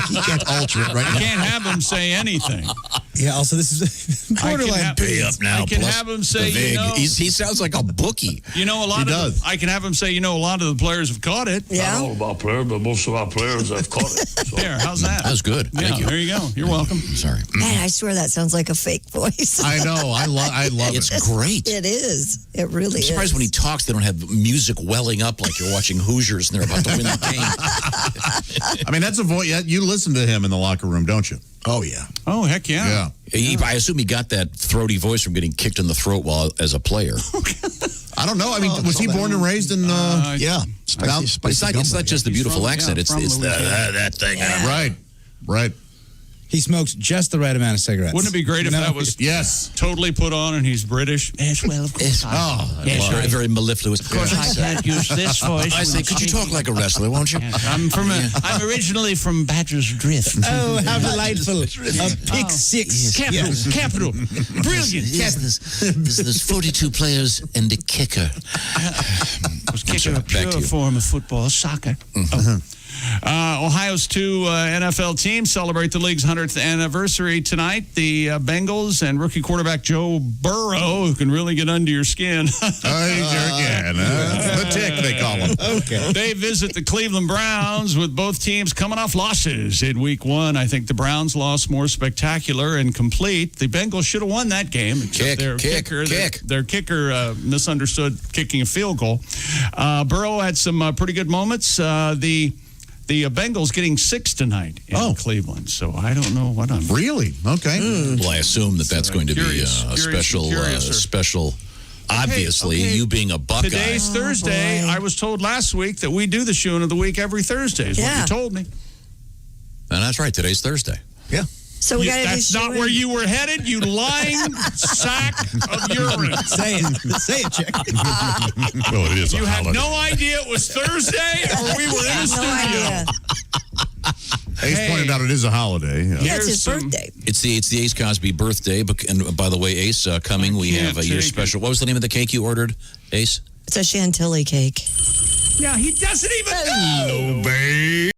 He can't alter it right I now. can't have him say anything. Yeah, also, this is borderline. Pay up now. I can plus have him say, the VIG. He sounds like a bookie. a lot I can have him say, a lot of the players have caught it. Not all of our players, but most of our players have caught it. So. There, how's that? That was good. Thank you. There you go. You're welcome. Sorry. Man, I swear that sounds like a fake voice. I know. I love it. It's great. It is. It really I'm surprised is. when he talks, they don't have music welling up like you're watching Hoosiers and they're about to win the game. I mean, that's a voice. You listen to him in the locker room, don't you? Oh, yeah. Oh, heck yeah. I assume he got that throaty voice from getting kicked in the throat while as a player. I don't know. I mean, was he born and raised in? Yeah. It's not just the beautiful accent. It's that thing. Right. He smokes just the right amount of cigarettes. Wouldn't it be great if that was totally put on and he's British? Yes, well, of course. Yes, very, very mellifluous. Of course, I can't use this voice. I say, could you talk like a wrestler, won't you? I'm originally from Badger's Drift. Oh, how delightful. A pick six. Capital. Brilliant. Yes, there's 42 players and a kicker. Was kicker a pure form of football, soccer. Ohio's two NFL teams celebrate the league's 100th anniversary tonight. The Bengals and rookie quarterback Joe Burrow, who can really get under your skin. The tick, they call him. Okay. They visit the Cleveland Browns with both teams coming off losses in week one. I think the Browns lost more spectacular and complete. The Bengals should have won that game. Their kicker misunderstood kicking a field goal. Burrow had some pretty good moments. The Bengals getting 6 tonight in Cleveland, so I don't know what I'm... Really? Okay. Well, I assume that's going to be a special... Obviously, you being a Buckeye. Today's Thursday. I was told last week that we do the Shoon of the Week every Thursday, is what you told me. And that's right. Today's Thursday. Yeah. So we gotta that's not where you were headed, you lying sack of urine. Say it, Chick. Well, it is You a had holiday. no idea it was Thursday, or we were in the studio. Ace pointed out it is a holiday. Yeah, it's his birthday. It's the Ace Cosby birthday. And by the way, Ace, coming, we have your special... What was the name of the cake you ordered, Ace? It's a chantilly cake. Yeah, he doesn't even know. Hello, babe.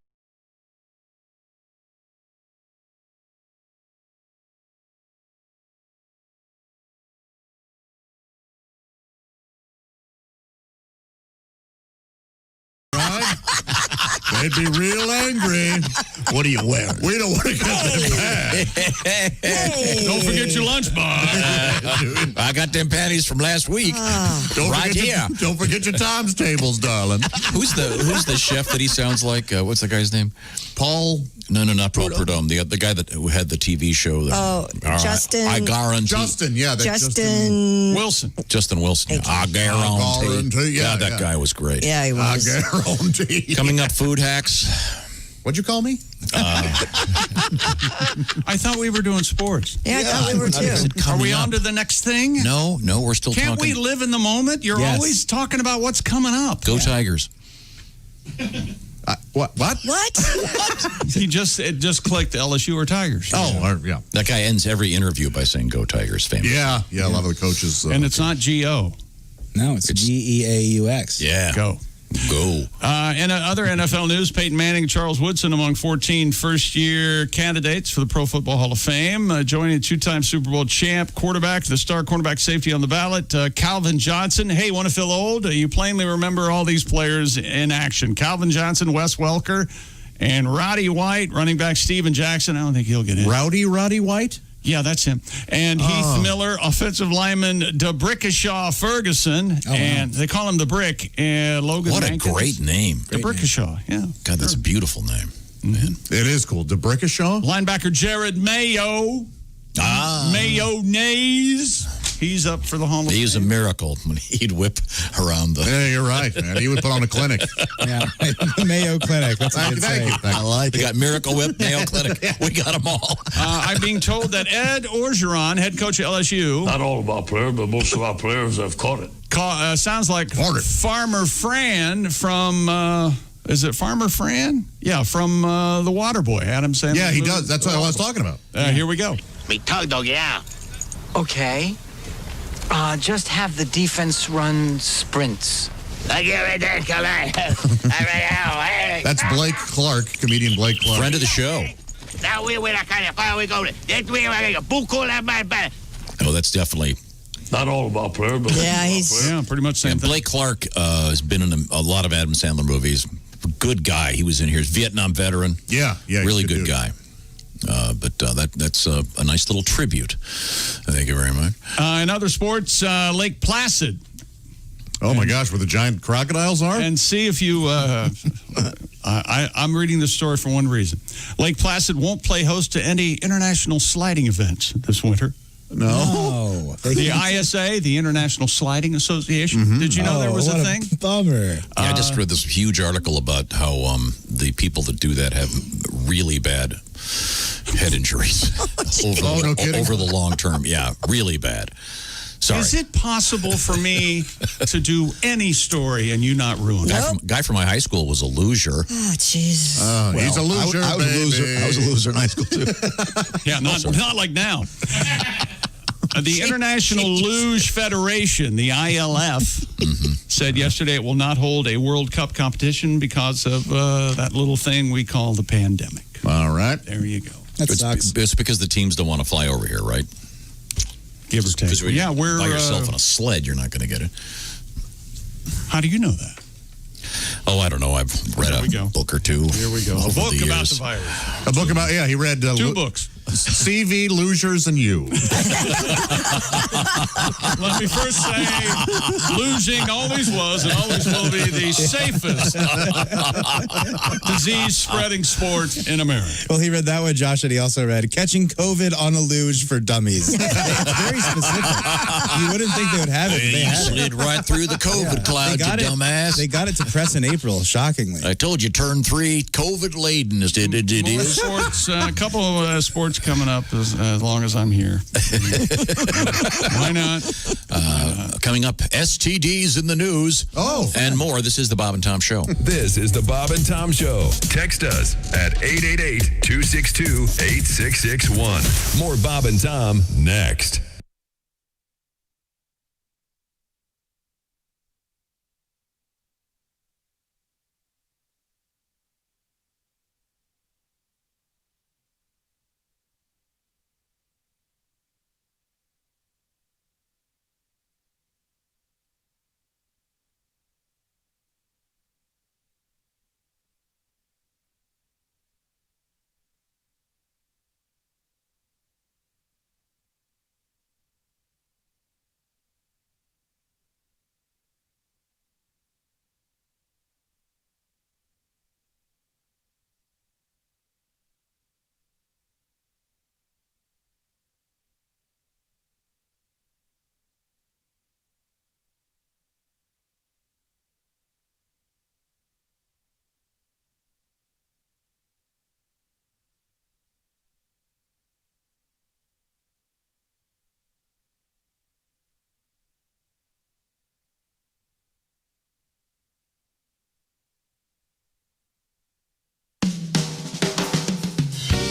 They'd be real angry. What are you wearing? We don't want to get that bad. Hey. Don't forget your lunchbox. I got them panties from last week. Don't forget your times tables, darling. Who's the chef that he sounds like? What's the guy's name? Paul. No, not Paul Prudhomme. The guy who had the TV show. Justin. I guarantee. Justin, yeah. Justin Wilson. Justin Wilson. I guarantee. Yeah, that guy was great. Yeah, he was. I guarantee. Coming up, food hacks. What'd you call me? I thought we were doing sports. Yeah, I thought we were too. Are we on to the next thing? No, we're still Can't talking. we live in the moment? You're always talking about what's coming up. Go Tigers. What? It just clicked LSU or Tigers. Oh, yeah. That guy ends every interview by saying "Go Tigers." Famous. Yeah. A lot of the coaches. And it's not G-O. No, it's Geaux. Yeah. Go. In other NFL news, Peyton Manning and Charles Woodson among 14 first-year candidates for the Pro Football Hall of Fame. Joining two-time Super Bowl champ quarterback, the star cornerback safety on the ballot, Calvin Johnson. Hey, want to feel old? You plainly remember all these players in action. Calvin Johnson, Wes Welker, and Roddy White, running back Steven Jackson. I don't think he'll get in. Roddy White? Yeah, that's him. And Heath Miller, offensive lineman DeBrickashaw Ferguson. And they call him the Brick. And Logan What Rankins. a great name. DeBrickashaw, yeah. God, that's a beautiful name. Man. It is cool. DeBrickashaw? Linebacker Jared Mayo. Mayonnaise. He's up for the Hall of Fame. He's a miracle when he'd whip around the... Yeah, you're right, man. He would put on a clinic. Yeah, the Mayo Clinic. That's what Thank you. I like it. We got Miracle Whip, Mayo Clinic. We got them all. I'm being told that Ed Orgeron, head coach at LSU... Not all of our players, but most of our players have caught it. Sounds like Farmer Fran from... is it Farmer Fran? Yeah, from The Waterboy, Adam Sandler. Yeah, he does. That's what I was talking about. Here we go. Me tug dog, yeah. Okay. Just have the defense run sprints. That's Blake Clark, comedian Blake Clark. Friend of the show. Oh, that's definitely... Not all of our players, but pretty much same thing. Blake Clark has been in a lot of Adam Sandler movies. Good guy. He was in here. He's a Vietnam veteran. Yeah. Really good guy. But that's a nice little tribute. Thank you very much. In other sports, Lake Placid. Oh, my gosh, where the giant crocodiles are? And see if you... I'm reading this story for one reason. Lake Placid won't play host to any international sliding events this winter. No. The ISA, the International Sliding Association. Mm-hmm. Did you know there was a thing? Bummer. Yeah, I just read this huge article about how the people that do that have really bad head injuries over the long term. Yeah, really bad. Sorry. Is it possible for me to do any story and you not ruin it? Guy from my high school was a loser. Oh, jeez. He's a loser. I was a loser in high school too. Yeah, not like now. The International Luge Federation, the ILF, said yesterday it will not hold a World Cup competition because of that little thing we call the pandemic. All right. There you go. That sucks. It's because the teams don't want to fly over here, right? Give or take. Because Yeah, we're by yourself on a sled, you're not going to get it. How do you know that? Oh, I don't know. I've read a book or two. Here we go. A book about the virus. A book about, he read... Two books. CV, Losers, and You. Let me first say, losing always was and always will be the safest disease-spreading sport in America. Well, he read that one, Josh, and he also read Catching COVID on a Luge for Dummies. Very specific. You wouldn't think they would have it, but they had slid right through the COVID cloud, you dumbass. They got it to press in April, shockingly. I told you, turn 3, COVID-laden. It is. Sports, a couple of sports coming up as long as I'm here. Why not? Coming up, STDs in the news. And more. This is the Bob and Tom Show. This is the Bob and Tom Show. Text us at 888-262-8661. More Bob and Tom next.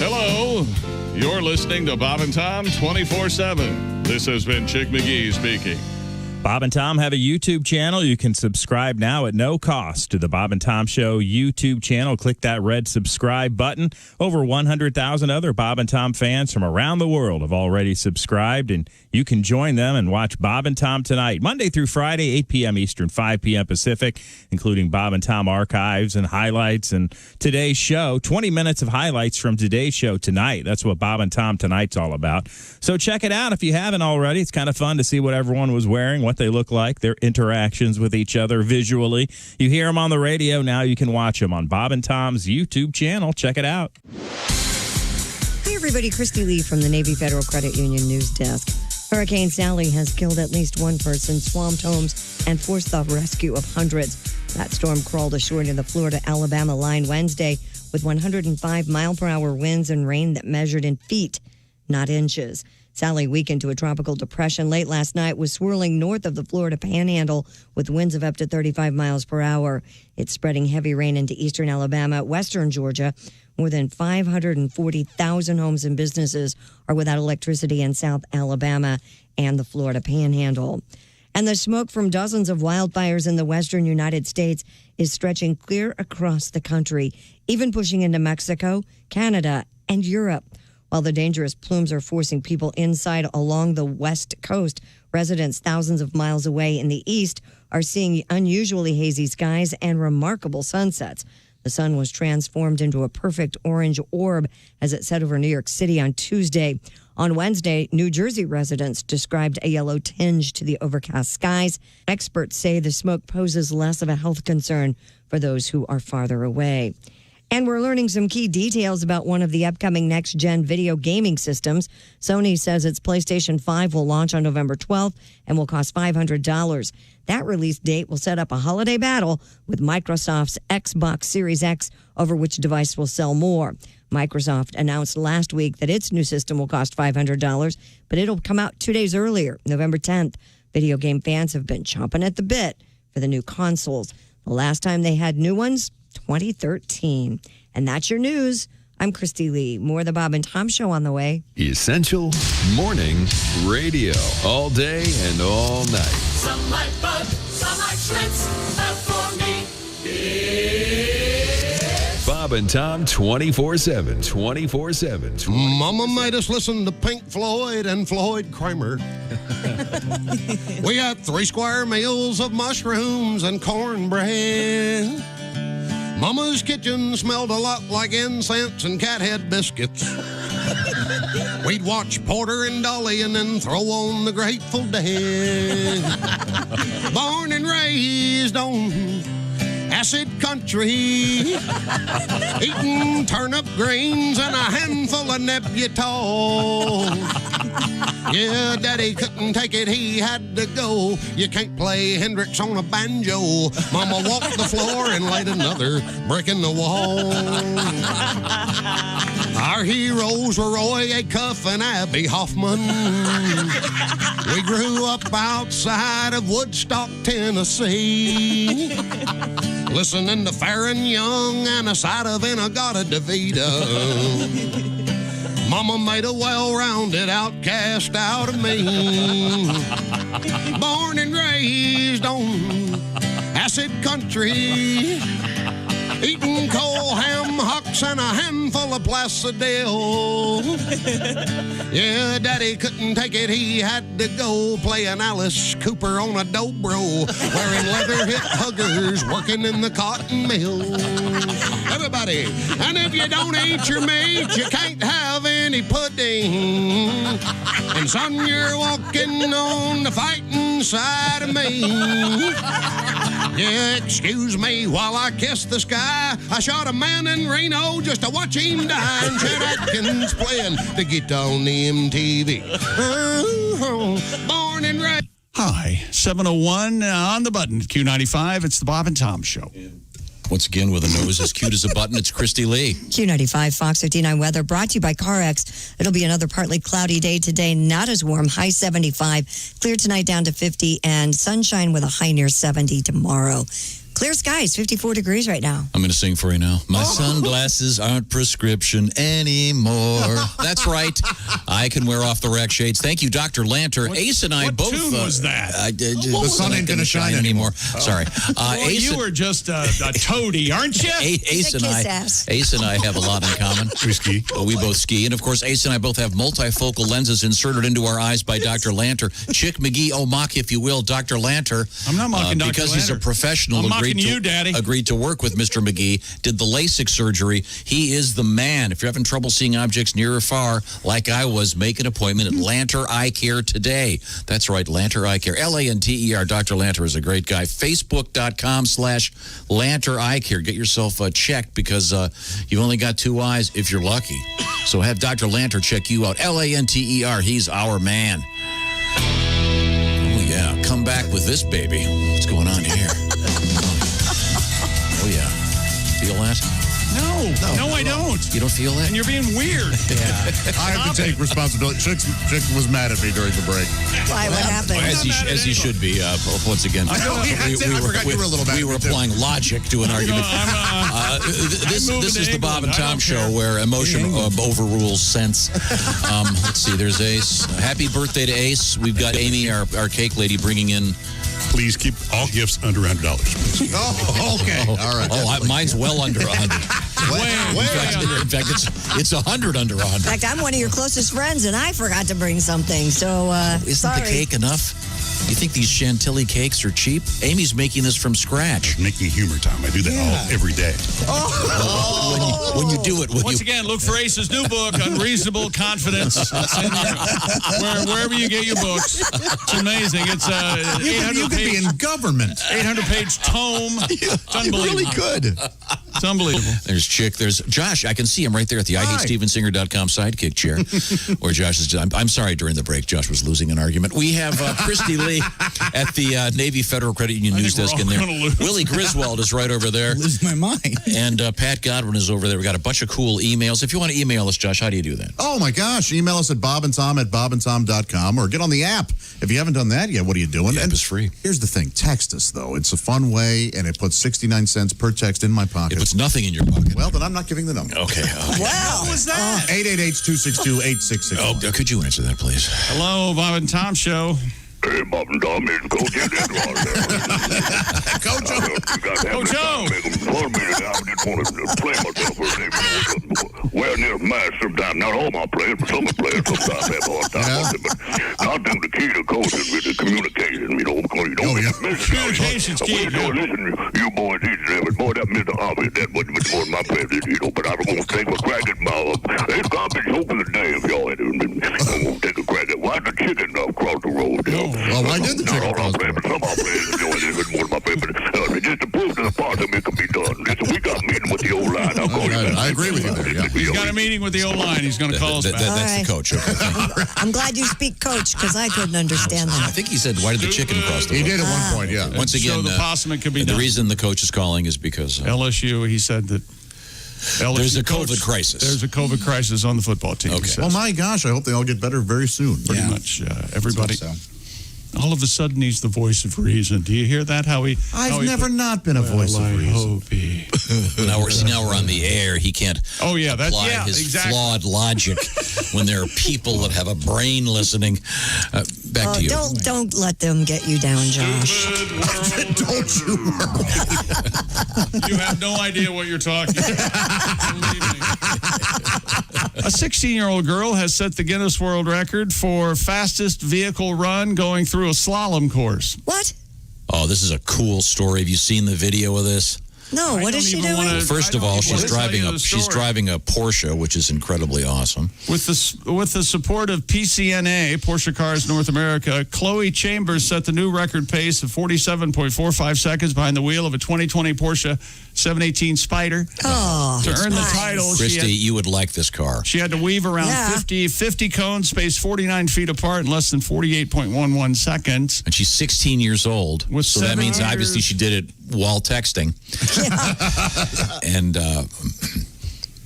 Hello. You're listening to Bob and Tom 24/7. This has been Chick McGee speaking. Bob and Tom have a YouTube channel. You can subscribe now at no cost to the Bob and Tom Show YouTube channel. Click that red subscribe button. Over 100,000 other Bob and Tom fans from around the world have already subscribed, and you can join them and watch Bob and Tom Tonight, Monday through Friday, 8 p.m. Eastern, 5 p.m. Pacific, including Bob and Tom archives and highlights and today's show. 20 minutes of highlights from today's show tonight. That's what Bob and Tom Tonight's all about. So check it out if you haven't already. It's kind of fun to see what everyone was wearing, what they look like, their interactions with each other visually. You hear them on the radio. Now you can watch them on Bob and Tom's YouTube channel. Check it out. Hi, everybody. Christy Lee from the Navy Federal Credit Union News Desk. Hurricane Sally has killed at least one person, swamped homes, and forced the rescue of hundreds. That storm crawled ashore near the Florida-Alabama line Wednesday with 105-mile-per-hour winds and rain that measured in feet, not inches. Sally weakened to a tropical depression late last night, was swirling north of the Florida Panhandle with winds of up to 35 miles per hour. It's spreading heavy rain into eastern Alabama, western Georgia. More than 540,000 homes and businesses are without electricity in South Alabama and the Florida Panhandle. And the smoke from dozens of wildfires in the western United States is stretching clear across the country, even pushing into Mexico, Canada, and Europe. While the dangerous plumes are forcing people inside along the west coast, residents thousands of miles away in the east are seeing unusually hazy skies and remarkable sunsets. The sun was transformed into a perfect orange orb as it set over New York City on Tuesday. On Wednesday, New Jersey residents described a yellow tinge to the overcast skies. Experts say the smoke poses less of a health concern for those who are farther away. And we're learning some key details about one of the upcoming next-gen video gaming systems. Sony says its PlayStation 5 will launch on November 12th and will cost $500. That release date will set up a holiday battle with Microsoft's Xbox Series X over which device will sell more. Microsoft announced last week that its new system will cost $500, but it'll come out 2 days earlier, November 10th. Video game fans have been chomping at the bit for the new consoles. The last time they had new ones, 2013. And that's your news. I'm Christy Lee. More of the Bob and Tom Show on the way. Essential Morning Radio. All day and all night. Some like Bud, some like Schlitz, but for me, it's Bob and Tom 24/7. 24/7. Mama made us listen to Pink Floyd and Floyd Kramer. We had 3 square meals of mushrooms and cornbread. Mama's kitchen smelled a lot like incense and cathead biscuits. We'd watch Porter and Dolly and then throw on the Grateful Dead. Born and raised on acid country, eating turnip greens and a handful of Nebutol. Yeah, Daddy couldn't take it, he had to go. You can't play Hendrix on a banjo. Mama walked the floor and laid another brick in the wall. Our heroes were Roy Acuff and Abby Hoffman. We grew up outside of Woodstock, Tennessee, listening to Farron Young and a side of Inagata DeVito. Mama made a well-rounded outcast out of me. Born and raised on acid country, eating cold ham hocks and a handful of Placidil. Yeah, Daddy couldn't take it, he had to go playing Alice Cooper on a dobro, wearing leather hip huggers, working in the cotton mill. Everybody, and if you don't eat your meat, you can't have any pudding. And son, you're walking on the fighting side of me. Yeah, excuse me while I kiss the sky. I shot a man in Reno just to watch him die. And Chet Atkins playing the guitar on the MTV. Born and raised. Hi, 7:01 on the button at Q95. It's the Bob and Tom Show. Once again, with a nose as cute as a button, it's Christy Lee. Q95 Fox 59 weather brought to you by CarX. It'll be another partly cloudy day today, not as warm, high 75. Clear tonight down to 50, and sunshine with a high near 70 tomorrow. Clear skies, 54 degrees right now. I'm going to sing for you now. My sunglasses aren't prescription anymore. That's right. I can wear off the rack shades. Thank you, Dr. Lanter. Ace and I what both. What tune was that? The sun ain't going to shine anymore. Sorry. Well, you were just a toady, aren't you? Ace and I have a lot in common. We ski. We both ski. And, of course, Ace and I both have multifocal lenses inserted into our eyes by Dr. Lanter. Chick McGee, mock, if you will, Dr. Lanter. I'm not mocking Dr. Lanter. Because he's a professional. Agreed to work with Mr. McGee, did the LASIK surgery. He is the man. If you're having trouble seeing objects near or far, like I was, make an appointment at Lanter Eye Care today. That's right, Lanter Eye Care. Lanter. Dr. Lanter is a great guy. Facebook.com/Lanter Eye Care. Get yourself checked because you've only got 2 eyes if you're lucky. So have Dr. Lanter check you out. Lanter. He's our man. Oh, yeah. Come back with this baby. What's going on here? Oh, yeah. Feel that? No, I don't. You don't feel that? And you're being weird. Yeah. I have to take responsibility. Chick was mad at me during the break. Why? What happened? As he should be, once again. I forgot you were a little mad. We were applying logic to an argument. This is the Bob and Tom Show where emotion overrules sense. Let's see. There's Ace. Happy birthday to Ace. We've got Amy, our cake lady, bringing in. Please keep all gifts under $100. Oh, okay. All right. Mine's well under 100. In fact, it's 100 under 100. In fact, I'm one of your closest friends, and I forgot to bring something. So, isn't the cake enough? You think these Chantilly cakes are cheap? Amy's making this from scratch. Making humor time. I do that every day. When you do it, once again, look for Ace's new book, Unreasonable Confidence. It's in wherever you get your books. It's amazing. It's you could be in government. 800-page tome. It's unbelievable. You really could. It's unbelievable. There's Chick. There's Josh. I can see him right there at the IHateStevensinger.com sidekick chair. Where Josh is. I'm sorry, during the break, Josh was losing an argument. We have Christy Lee at the Navy Federal Credit Union news desk in there. Willie Griswold is right over there. Losing my mind. And Pat Godwin is over there. We got a bunch of cool emails. If you want to email us, Josh, how do you do that? Oh, my gosh. Email us at bobandtom@bobandtom.com or get on the app. If you haven't done that yet, what are you doing? The app is free. Here's the thing. Text us, though. It's a fun way, and it puts 69 cents per text in my pocket. It puts nothing in your pocket. Well, then I'm not giving the number. Okay. Wow. What was that? 888-262-8661. Oh, could you answer that, please? Hello, Bob and Tom Show. Hey, Bob and Tom, it's Coach Coach O. Coach O. For a minute, I just want to play myself for a second. Wearing this mask sometimes, not all my players, but some of the players sometimes have a hard time with it. But I think the key to coaching is the communication, because you don't miss it. Communication's key. Listen, you boys, boy, that Mr. Obvious, that was more than my favorite, but I don't want to take a crack at my, it's garbage open the day if y'all had it. I won't take a crack at, why the chicken across the road there? Well, why did the chicken cross the road? Some of our players enjoy this one more than my favorite. Just to prove to the part of it can be done. Listen, we got a meeting with the O-line. I'll call you back. I agree with you there, yeah. He's got a meeting with the O-line. He's going to call us back. That's the coach. Okay. I'm glad you speak coach because I couldn't understand I that. think he said, why did the chicken cross the road? He did at one point, yeah. Once again, So the possum can be the done. reason the coach is calling is because LSU, he said that there's a COVID crisis. There's a COVID crisis on the football team. Okay. Well, my gosh, I hope they all get better very soon. Pretty much everybody. So. All of a sudden, he's the voice of reason. Do you hear that? I've never not been a voice of reason. now we're on the air. He can't apply his flawed logic when there are people that have a brain listening. Back to you. Don't let them get you down, Josh. Don't you worry. You have no idea what you're talking about. Believe me. A 16-year-old girl has set the Guinness World Record for fastest vehicle run going through a slalom course. What? Oh, this is a cool story. Have you seen the video of this? No, what is she doing? First of all, she's driving a Porsche, which is incredibly awesome. With the support of PCNA, Porsche Cars North America, Chloe Chambers set the new record pace of 47.45 seconds behind the wheel of a 2020 Porsche 718 Spider. Oh, to earn the title, Christy, you would like this car. She had to weave around 50 cones spaced 49 feet apart in less than 48.11 seconds. And she's 16 years old. So that means obviously she did it while texting. And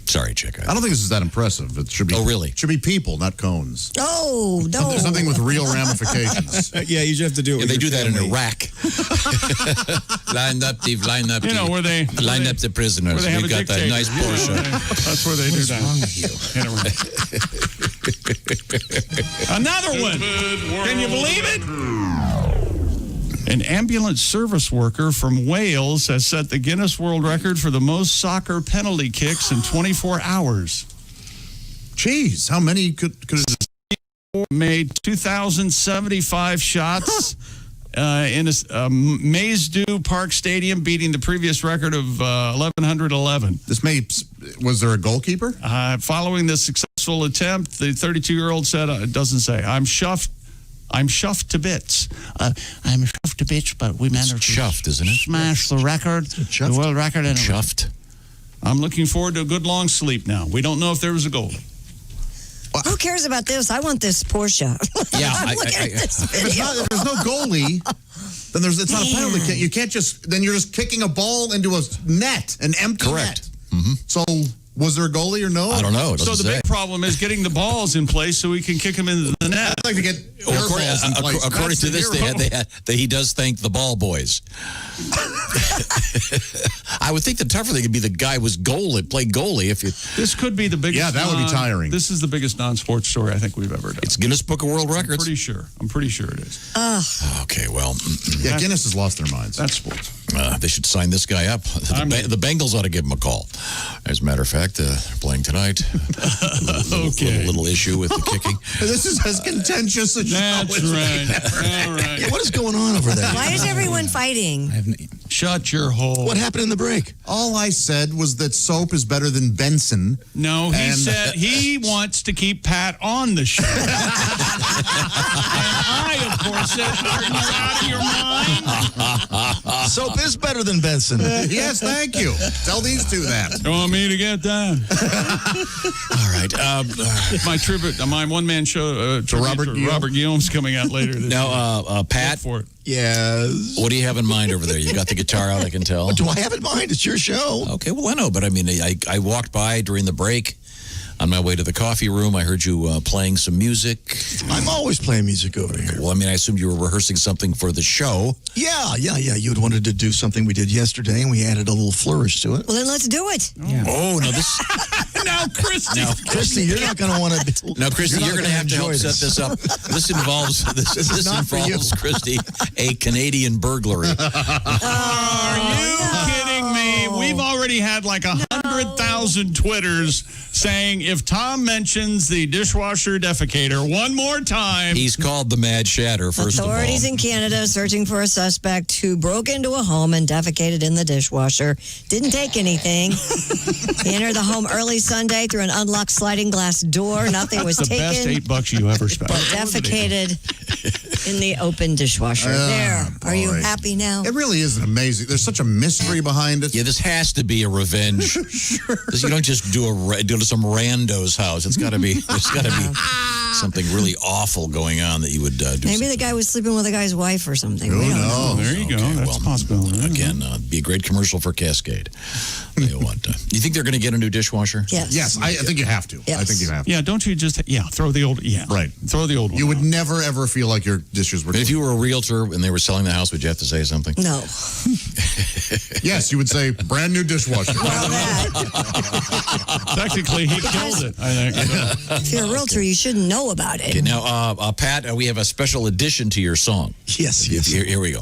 sorry, Chick. I don't think this is that impressive. It should be. Oh, really? It should be people, not cones. Oh, no. There's something with real ramifications. Yeah, you just have to do it. They do that in Iraq. Line up the where they line up the prisoners. Where they We got that dictator. nice Porsche. That's where they do that. Another one. Can you believe it? An ambulance service worker from Wales has set the Guinness World Record for the most soccer penalty kicks in 24 hours. Jeez, how many could made 2,075 shots in a Maysdew Park Stadium, beating the previous record of 1,111. Was there a goalkeeper? Following the successful attempt, the 32-year-old said, it doesn't say, I'm chuffed to bits. I'm chuffed to bits, but we managed chuffed, isn't it? Smash the record, the world record. Anyway. Chuffed. I'm looking forward to a good long sleep now. We don't know if there was a goal. Who cares about this? I want this Porsche. Yeah, I'm looking at this If video. there's no goalie, then it's not a penalty. You can't then you're just kicking a ball into a net, an empty net. Mm-hmm. So was there a goalie or no? I don't know. So the big problem is getting the balls in place so we can kick them into the net. I'd like to get balls in place. According to this, he does thank the ball boys. I would think the tougher thing would be the guy was played goalie. This could be the biggest. Yeah, that would be tiring. This is the biggest non-sports story I think we've ever done. It's Guinness Book of World Records. I'm pretty sure it is. Okay, well, yeah, Guinness has lost their minds. That's sports. They should sign this guy up. The Bengals ought to give him a call. As a matter of fact, they're playing tonight. Little issue with the kicking. This is as contentious as That's right. All right. Yeah, what is going on over there? Why is everyone fighting? Shut your hole. What happened in the break? All I said was that soap is better than Benson. No, he said he wants to keep Pat on the show. And I, of course, said, are you out of your mind? Soap is better than Benson. Yes, thank you. Tell these two that. You want me to get that? All right. My tribute, my one-man show to Robert Guillaume's coming out later this Now, Pat, for it. Yes. What do you have in mind over there? You got the guitar out, I can tell. What do I have in mind? It's your show. Okay, well, I know, but I mean, I walked by during the break on my way to the coffee room. I heard you playing some music. I'm always playing music over here. Well, I mean, I assumed you were rehearsing something for the show. Yeah. You had wanted to do something we did yesterday, and we added a little flourish to it. Well, then let's do it. Oh, no, this... Now, Christy. Christy, you're not going to want to... No, Christy, you're going to have to help set this up. This involves Christy, a Canadian burglary. Are you kidding me? We've already had like 100,000 Twitters saying if Tom mentions the dishwasher defecator one more time... He's called the Mad Shatter, first Authorities of all. in Canada searching for a suspect who broke into a home and defecated in the dishwasher. Didn't take anything. He entered the home early Sunday through an unlocked sliding glass door. Nothing was That's the taken. best $8 you ever spent. But defecated in the open dishwasher. There. Are you boy. happy now? It really is amazing. There's such a mystery behind it. Yeah, this has to be a revenge. This, you don't just do to some rando's house. There's got to be something really awful going on that you would do. Maybe the guy was sleeping with a guy's wife or something. Who We don't know. knows? There you go. That's possible. Again, be a great commercial for Cascade. You think they're going to get a new dishwasher? Yes. Yes, I think you have to. Yes. I think you have to. Yeah, don't you just, throw the old, Right. Throw the old one. You would out. never, ever feel like your dishes were... If you were a realtor and they were selling the house, would you have to say something? No. Yes, you would say, brand new dishwasher. Technically, he killed it, I think. If you're a realtor, you shouldn't know about it. Okay, now, Pat, we have a special addition to your song. Yes. Here we go.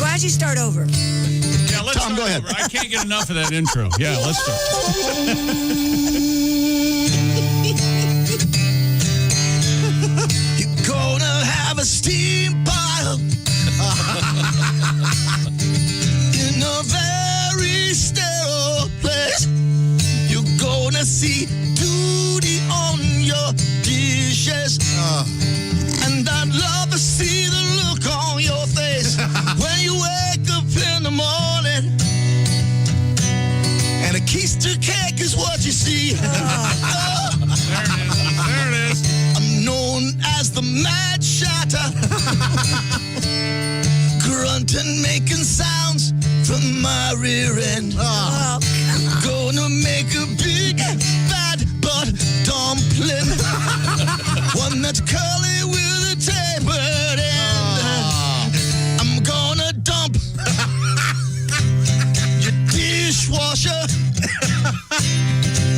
Why don't you start over? Yeah, let's Tom, start go ahead. over. I can't get enough of that intro. Yeah, let's start. You're gonna have a steam pile in a very sterile place. You're gonna see duty on your dishes. And I'd love to see the look on your face when you wake up in the morning. And a keister cake is what you see. There it is. I'm known as the Mad Shatter. Grunting, making sounds from my rear end. Gonna make a big, bad butt dumpling. One that's curly with a tapered end. I'm gonna dump your dishwasher.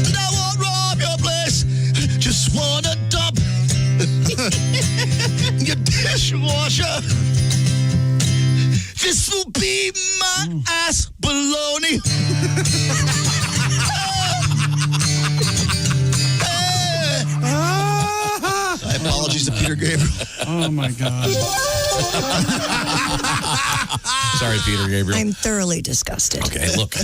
And I won't rob your place. Just wanna dump your dishwasher. This will be my ass baloney. My apologies to Peter Gabriel. Oh, my God. Sorry, Peter Gabriel. I'm thoroughly disgusted. Okay, look,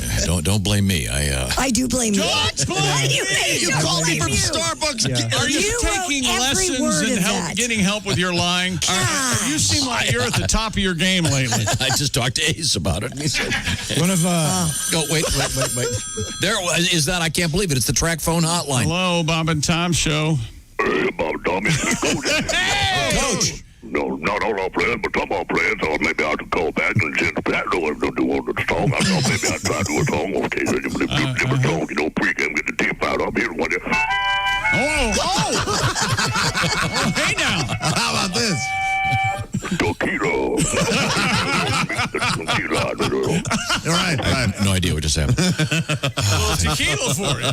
don't blame me. I do blame you. Don't blame you. You Don't called me blame from you. Starbucks. Are you, You taking wrote every lessons word and of that. getting help with your lying? You seem like you're at the top of your game lately. I just talked to Ace about it. And he said, One of Oh, wait. There is that. I can't believe it. It's the track phone hotline. Hello, Bob and Tom Show. Hey, Bob, Tom, it's Coach. Coach. No, not all our players, but some of our players. So maybe I should call back and send Pat do a song. I thought maybe I'd try to do a song. Okay, different song. You know, pregame, get the tip out up here. Oh, hey now. How about this? Tequila. Right. I have no idea what just happened. Tequila for you.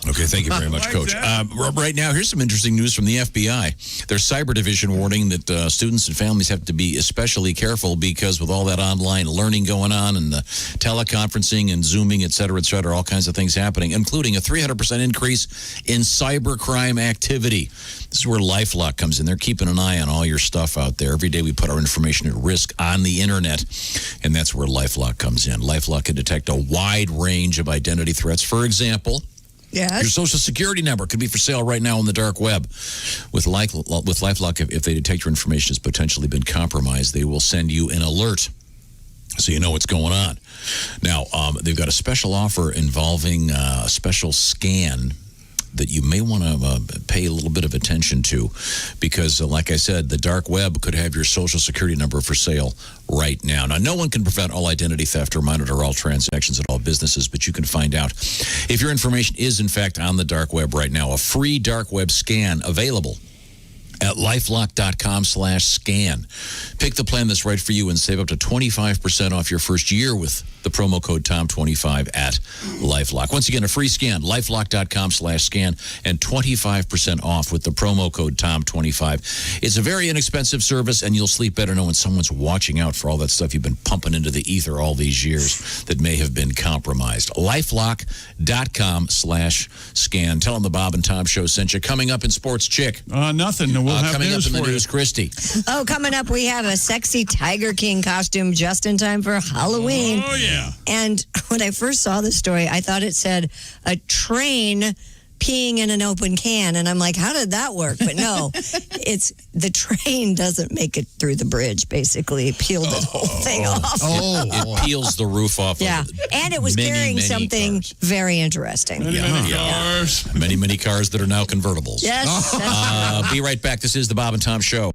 Okay, thank you very much, Coach. Right now, here's some interesting news from the FBI. Their cyber division warning that students and families have to be especially careful because with all that online learning going on and the teleconferencing and Zooming, et cetera, all kinds of things happening, including a 300% increase in cybercrime activity. This is where LifeLock comes in. They're keeping an eye on all your stuff out there. Every day we put our information at risk on the internet, and that's where LifeLock comes in. LifeLock can detect a wide range of identity threats. For example, your social security number could be for sale right now on the dark web. With LifeLock, if they detect your information has potentially been compromised, they will send you an alert so you know what's going on. Now, they've got a special offer involving a special scan that you may want to pay a little bit of attention to because, like I said, the dark web could have your social security number for sale right now. Now, no one can prevent all identity theft or monitor all transactions at all businesses, but you can find out if your information is, in fact, on the dark web right now. A free dark web scan available at lifelock.com/scan. Pick the plan that's right for you and save up to 25% off your first year with the promo code TOM25 at LifeLock. Once again, a free scan, lifelock.com/scan, and 25% off with the promo code TOM25. It's a very inexpensive service, and you'll sleep better knowing someone's watching out for all that stuff you've been pumping into the ether all these years that may have been compromised. lifelock.com/scan. Tell them the Bob and Tom Show sent you. Coming up in Sports Chick. Nothing. We'll have coming news up in the for news, you. Christy. Oh, coming up, we have a sexy Tiger King costume just in time for Halloween. Oh, yeah. And when I first saw the story, I thought it said a train peeing in an open can. And I'm like, how did that work? But no, it's the train doesn't make it through the bridge, basically. It peeled the whole thing off. It peels the roof off. Yeah. Of And it was carrying something very interesting. Many cars. Many cars that are now convertibles. Yes. That's Be right back. This is the Bob and Tom Show.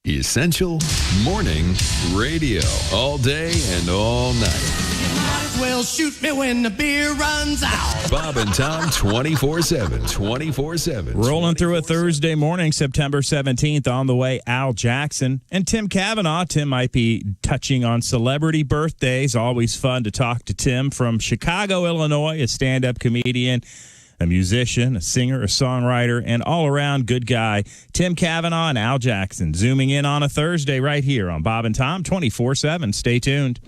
Essential Morning Radio. All day and all night. Might as well shoot me when the beer runs out. Bob and Tom 24/7. 24/7. Rolling through a Thursday morning, September 17th. On the way, Al Jackson and Tim Kavanaugh. Tim might be touching on celebrity birthdays. Always fun to talk to Tim from Chicago, Illinois, a stand-up comedian, a musician, a singer, a songwriter, and all-around good guy. Tim Kavanaugh and Al Jackson zooming in on a Thursday right here on Bob and Tom 24/7. Stay tuned.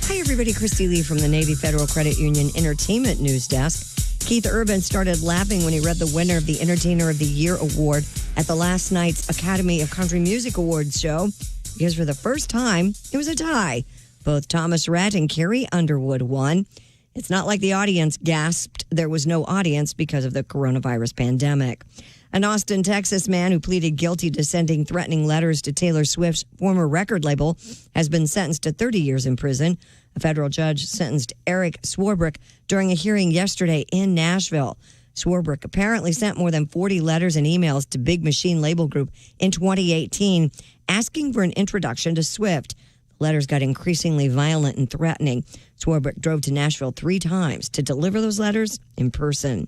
Hi, everybody. Christy Lee from the Navy Federal Credit Union Entertainment News Desk. Keith Urban started laughing when he read the winner of the Entertainer of the Year award at the last night's Academy of Country Music Awards show because for the first time, it was a tie. Both Thomas Rhett and Carrie Underwood won. It's not like the audience gasped. There was no audience because of the coronavirus pandemic. An Austin, Texas man who pleaded guilty to sending threatening letters to Taylor Swift's former record label has been sentenced to 30 years in prison. A federal judge sentenced Eric Swarbrick during a hearing yesterday in Nashville. Swarbrick apparently sent more than 40 letters and emails to Big Machine Label Group in 2018 asking for an introduction to Swift. Letters got increasingly violent and threatening. Swarbrick drove to Nashville 3 times to deliver those letters in person.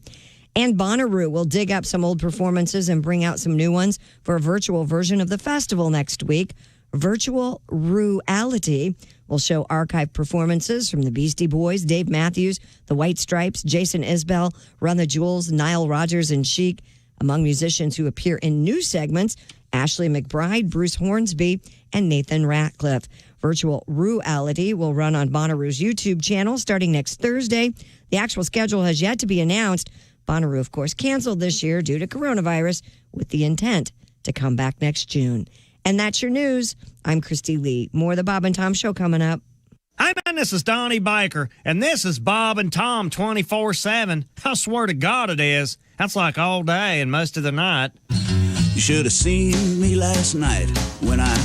And Bonnaroo will dig up some old performances and bring out some new ones for a virtual version of the festival next week. Virtual Reality will show archived performances from the Beastie Boys, Dave Matthews, the White Stripes, Jason Isbell, Run the Jewels, Nile Rodgers, and Chic. Among musicians who appear in new segments, Ashley McBride, Bruce Hornsby, and Nathan Ratcliffe. Virtual Reality will run on Bonnaroo's YouTube channel starting next Thursday. The actual schedule has yet to be announced. Bonnaroo, of course, canceled this year due to coronavirus with the intent to come back next June. And that's your news. I'm Christy Lee. More of the Bob and Tom Show coming up. Hey, man, this is Donnie Baker, and this is Bob and Tom 24/7. I swear to God it is. That's like all day and most of the night. You should have seen me last night when I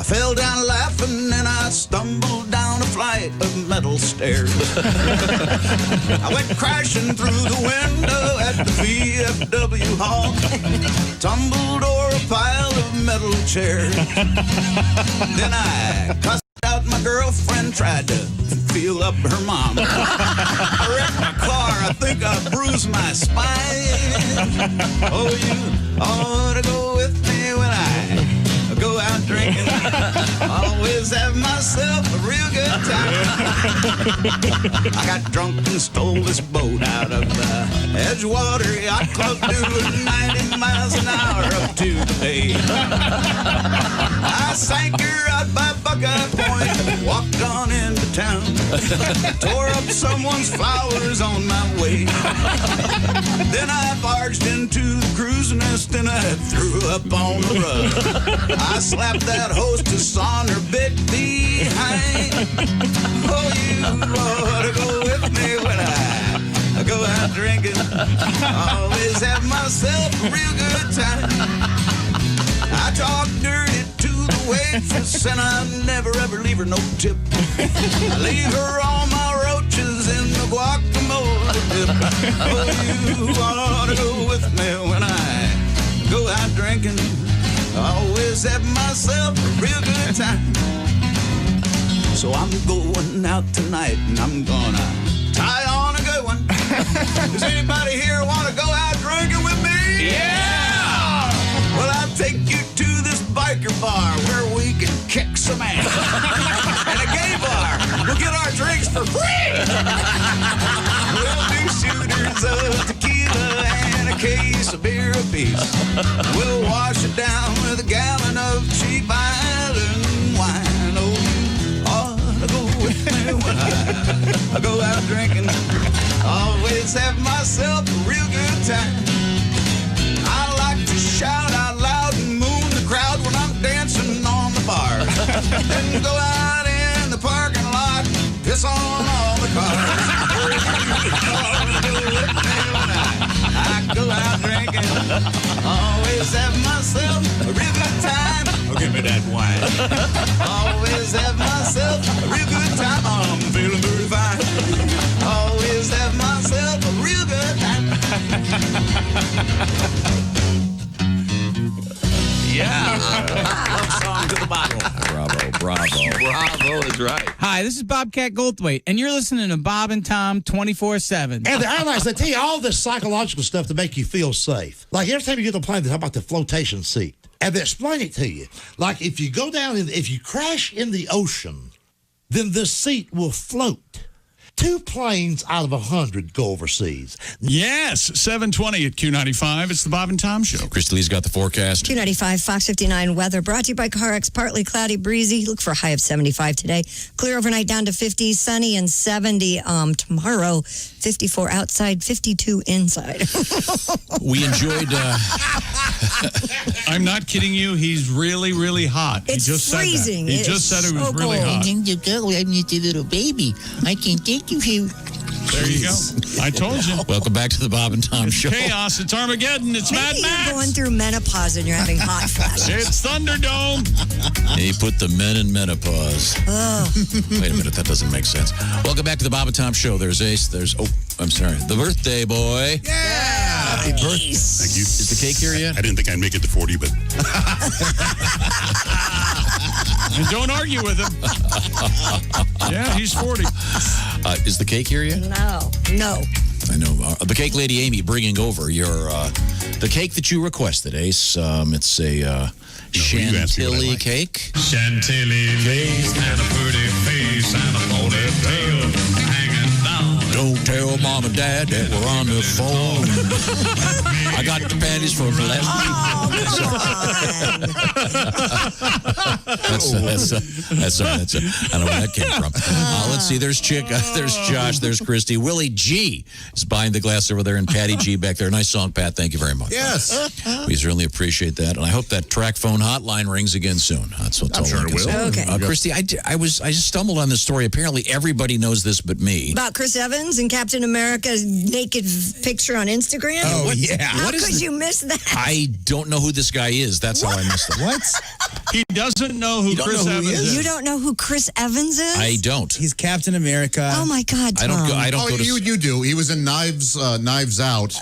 fell down laughing and I stumbled down a flight of metal stairs. I went crashing through the window at the VFW hall, tumbled over a pile of metal chairs. Then I cussed out my my girlfriend tried to feel up her mom. I wrecked my car, I think I bruised my spine. Oh, you ought to go with me when I go out drinking. Always have myself a real good time. I got drunk and stole this boat out of Edgewater Yacht Club doing 90 miles an hour up to the bay. I sank her out by Buckeye Point, walked on into town, tore up someone's flowers on my way. Then I barged into the cruise nest and I threw up on the rug. I slapped that hostess on her big behind. Oh, you ought to go with me when I go out drinking. Always have myself a real good time. I talk dirty to the waitress and I never ever leave her no tip. I leave her all my roaches in the guacamole dip. Oh, you ought to go with me when I go out drinking. Always have myself a real good time. So I'm going out tonight and I'm gonna tie on a good one. Does anybody here want to go out drinking with me? Yeah! Well, I'll take you to this biker bar where we can kick some ass. And a gay bar. We'll get our drinks for free. We'll do shooters of tequila and a case of beer apiece. We'll wash it down with a gallon of cheap island wine. Oh, you ought to go with me when I go out drinking. Always have myself a real good time. I like to shout out loud and moon the crowd when I'm dancing on the bar. Then go out in the parking lot, piss on all the cars. I go out drinking, always have myself a real good time. Oh, give me that wine. Always have myself a real good time. I'm feeling very fine. Always have myself a real good time. Yeah. Love song to the bottle. Bravo, bravo. Bravo is right. Hi, this is Bobcat Goldthwait, and you're listening to Bob and Tom 24/7. And the airlines, they tell you all this psychological stuff to make you feel safe. Like every time you get on a plane, they talk about the flotation seat. And they explain it to you. Like if you go down, if you crash in the ocean, then this seat will float. 2 planes out of 100 go overseas. Yes, 7:20 at Q95. It's the Bob and Tom Show. Christy Lee's got the forecast. Q95, Fox 59 weather brought to you by CarX. Partly cloudy, breezy. Look for a high of 75 today. Clear overnight down to 50, sunny and 70 tomorrow. 54 outside, 52 inside. We enjoyed. I'm not kidding you. He's really, really hot. It's he just freezing. Said that. He just said it was so really cold. hot. I'm just a little baby. I can take you here. There you go. I told you. Welcome back to the Bob and Tom Show. Chaos. It's Armageddon. It's Mad Maybe Max. you're going through menopause and you're having hot flashes. It's Thunderdome. He put the men in menopause. Oh. Wait a minute, that doesn't make sense. Welcome back to the Bob and Tom Show. There's Ace. There's I'm sorry, the birthday boy. Yeah. Happy birthday. Thank you. Is the cake here yet? I didn't think I'd make it to 40, but And don't argue with him. Yeah, he's 40. Is the cake here yet? No. I know. The cake lady Amy bringing over your the cake that you requested, Ace. It's a chantilly cake. Chantilly lace and a pretty face and a ponytail hanging down. Don't tell mom and dad that we're on the phone. I got the panties from last week. That's I don't know where that came from. Let's see. There's Chick. There's Josh. There's Christy. Willie G is behind the glass over there, and Patty G back there. Nice song, Pat. Thank you very much. Yes. We certainly appreciate that, and I hope that track phone hotline rings again soon. That's what's I'm all sure I it can will. say. Okay. Christy, I just stumbled on this story. Apparently, everybody knows this but me. About Chris Evans and Captain America's naked picture on Instagram? Oh, yeah. How could you miss that? I don't know who this guy is. That's how I missed it. What? He doesn't know who Chris Evans is. You don't know who Chris Evans is? I don't. He's Captain America. Oh my God, Tom. I don't go to. You do. He was in Knives Out,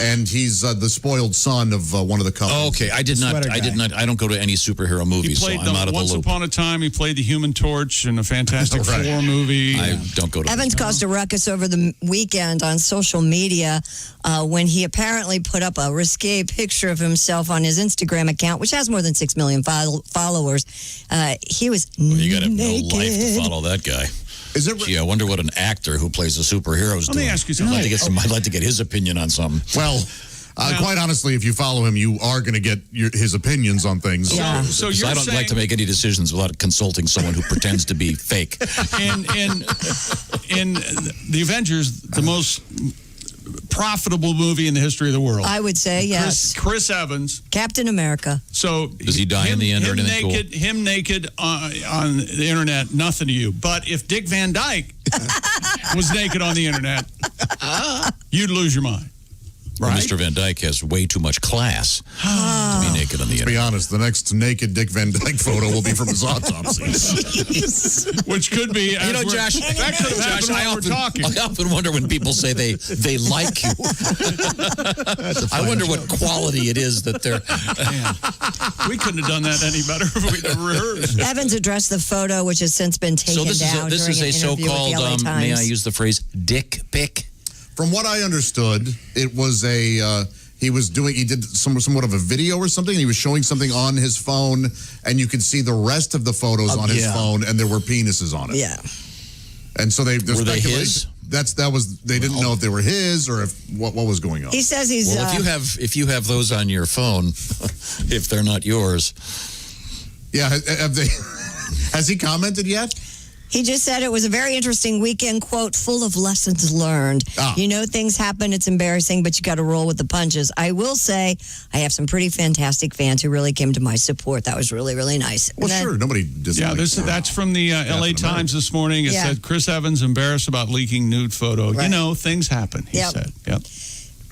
and he's the spoiled son of one of the couples. Oh, okay, I did not. I don't go to any superhero He movies, so played I'm out of the Once loop. Upon a Time, he played the Human Torch in a Fantastic Four movie. I don't go to. Evans caused a ruckus over the weekend on social media when he apparently put up a risque picture of himself on his Instagram account, which has more than 6 million followers. He was You got to have no naked. life to follow that guy. Is it? Gee, I wonder what an actor who plays the superheroes Let me doing. ask you something. I'd like to get his opinion on something. Well, quite honestly, if you follow him, you are going to get his opinions on things. Yeah. So Because you're I don't like to make any decisions without consulting someone who pretends to be fake. in the Avengers, the most profitable movie in the history of the world. I would say yes. Chris Evans, Captain America. So does he die in the end or anything naked, cool? Him naked on the internet, nothing to you. But if Dick Van Dyke was naked on the internet, you'd lose your mind. Well, Right? Mr. Van Dyke has way too much class to be naked on the To be internet. honest, the next naked Dick Van Dyke photo will be from his autopsy. Which could be, You know, Josh, that could have happened while we're talking. I often wonder when people say they like you. I wonder what quality it is that they're. We couldn't have done that any better if we'd have rehearsed. Evans addressed the photo, which has since been taken So this down is during a an interview with so-called. the LA Times. May I use the phrase dick pic? From what I understood, it was he did somewhat of a video or something, and he was showing something on his phone, and you could see the rest of the photos on his phone, and there were penises on it. Yeah. And so they're Were they speculating- his? They didn't know if they were his or if what was going on. He says he's. Well, if you have those on your phone, if they're not yours, yeah, have they? Has he commented yet? He just said it was a very interesting weekend, quote, full of lessons learned. You know, things happen, it's embarrassing, but you got to roll with the punches. I will say I have some pretty fantastic fans who really came to my support. That was really, really nice. Well, sure. Nobody dislikes That's from the LA Times this morning. It Yeah. said Chris Evans embarrassed about leaking nude photo. Right. You know, things happen, he Yep. said. Yep.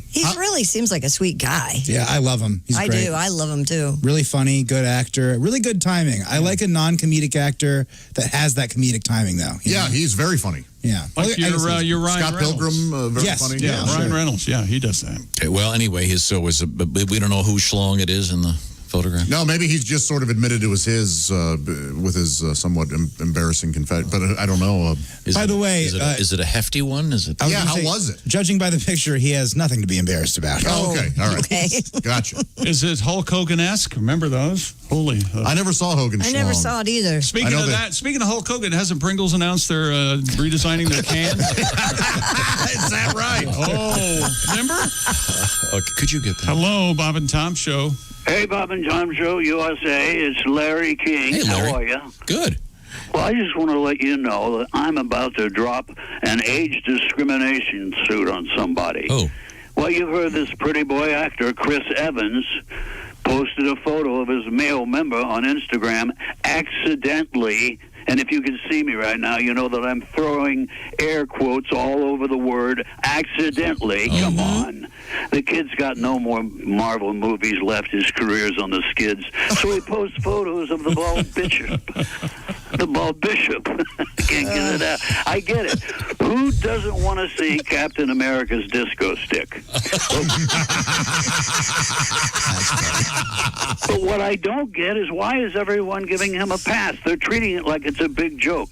He really seems like a sweet guy. Yeah, I love him. He's I great. do. I love him too. Really funny, good actor, really good timing. I like a non-comedic actor that has that comedic timing, though. You know? he's very funny. Yeah. Like your Ryan Scott Reynolds. Pilgrim, very Yes. funny. Yeah, Ryan Reynolds. Yeah, he does that. okay, well, anyway, we don't know who schlong it is in the photograph. No, maybe he's just sort of admitted it was his with his somewhat embarrassing confession, but I don't know. By the way, is it a hefty one? Is it? How was it? Judging by the picture, he has nothing to be embarrassed about. Oh, okay. All right. Okay. Gotcha. Is it Hulk Hogan-esque? Remember those? Holy. I never saw Hogan I never schlong. saw it either. Speaking of that, speaking of Hulk Hogan, hasn't Pringles announced they're redesigning their cans? Is that right? Oh, remember? Okay, could you get that? Hello, Bob and Tom Show. Hey, Bob and Tom Show, USA. It's Larry King. Hey, Larry. How are you? Good. Well, I just want to let you know that I'm about to drop an age discrimination suit on somebody. Oh. Well, you've heard this pretty boy actor, Chris Evans, posted a photo of his male member on Instagram accidentally. And if you can see me right now, you know that I'm throwing air quotes all over the word accidentally. Come on. The kid's got no more Marvel movies left. His career's on the skids. So he posts photos of the bald bishop. The bald bishop. Can't get it out. I get it. Who doesn't want to see Captain America's disco stick? But what I don't get is why is everyone giving him a pass? They're treating it like it's a big joke.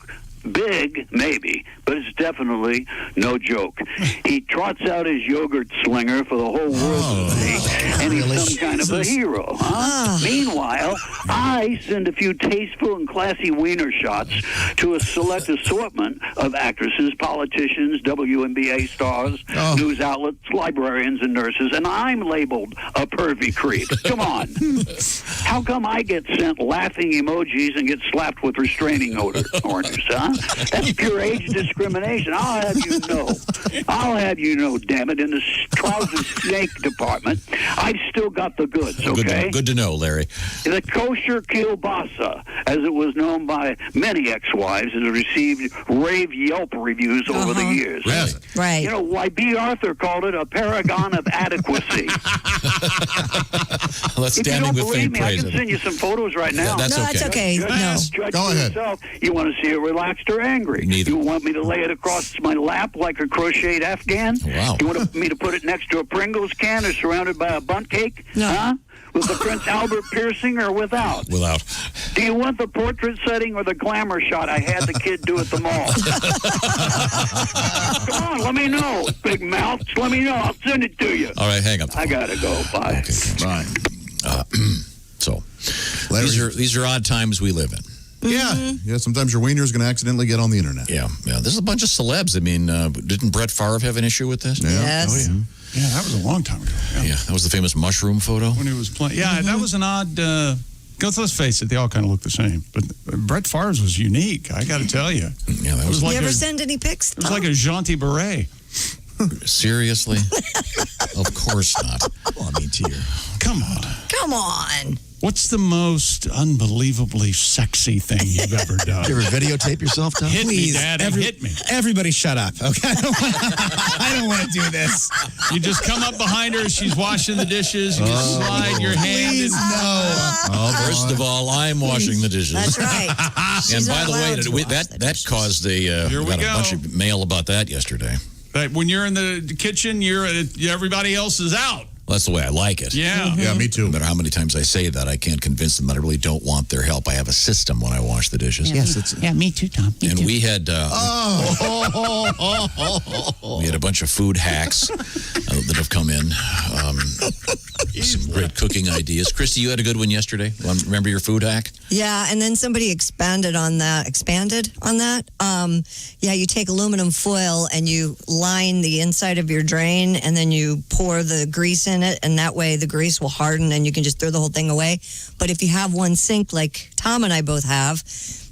Big, maybe, but it's definitely no joke. He trots out his yogurt slinger for the whole world to see, and he's some kind of a hero, huh? Meanwhile, I send a few tasteful and classy wiener shots to a select assortment of actresses, politicians, WNBA stars, news outlets, librarians, and nurses, and I'm labeled a pervy creep. Come on. How come I get sent laughing emojis and get slapped with restraining orders, huh? That's pure age discrimination. I'll have you know, damn it, in the trouser snake department, I've still got the goods, okay? Good to know, Larry. The kosher kielbasa, as it was known by many ex-wives, has received rave Yelp reviews over the years. Right. You know, why B. Arthur called it a paragon of adequacy. That's If you standing don't with believe faint me, I praise. can send you some photos right now. That's No, that's okay. Judge Go for ahead. yourself. You want to see it relaxed or angry? Neither. You want me to lay it across my lap like a crocheted Afghan? Wow. You want me to put it next to a Pringles can or surrounded by a bundt cake? No. Huh? With the Prince Albert piercing or without? Without. Do you want the portrait setting or the glamour shot I had the kid do at the mall? Come on, let me know, big mouth. Let me know. I'll send it to you. All right, hang up. I gotta go. Bye. Okay, Bye. So, these are odd times we live in. Yeah. Sometimes your wiener's going to accidentally get on the internet. Yeah. This is a bunch of celebs. I mean, didn't Brett Favre have an issue with this? Yeah. Yes. Oh, yeah. Yeah, that was a long time ago. Yeah, that was the famous mushroom photo. When he was playing. Yeah, that was an odd. Because let's face it, they all kind of look the same. But Brett Favre's was unique. I got to tell you. Yeah, that was You like ever send any pics? It was like a jaunty beret. seriously. Of course not. Well, I mean, tear. Come on. Come on. What's the most unbelievably sexy thing you've ever done? You ever videotape yourself, Tom? Hit Please, me, Daddy. Hit me. Everybody shut up, okay? I don't want to do this. You just come up behind her. She's washing the dishes. You just slide your hand in. Please, no. First of all, I'm washing the dishes. That's right. And She's by not the way, allowed to wash that caused a Here we got a go. bunch of mail about that yesterday. That when you're in the kitchen, everybody else is out. Well, that's the way I like it. Yeah. Yeah, me too. No matter how many times I say that, I can't convince them that I really don't want their help. I have a system when I wash the dishes. Yeah, me too, Tom. Me And too. we had we had a bunch of food hacks that have come in. Some great cooking ideas. Christy, you had a good one yesterday. Remember your food hack? Yeah, and then somebody expanded on that. Yeah, you take aluminum foil and you line the inside of your drain, and then you pour the grease in it, and that way the grease will harden and you can just throw the whole thing away. But if you have one sink like Tom and I both have,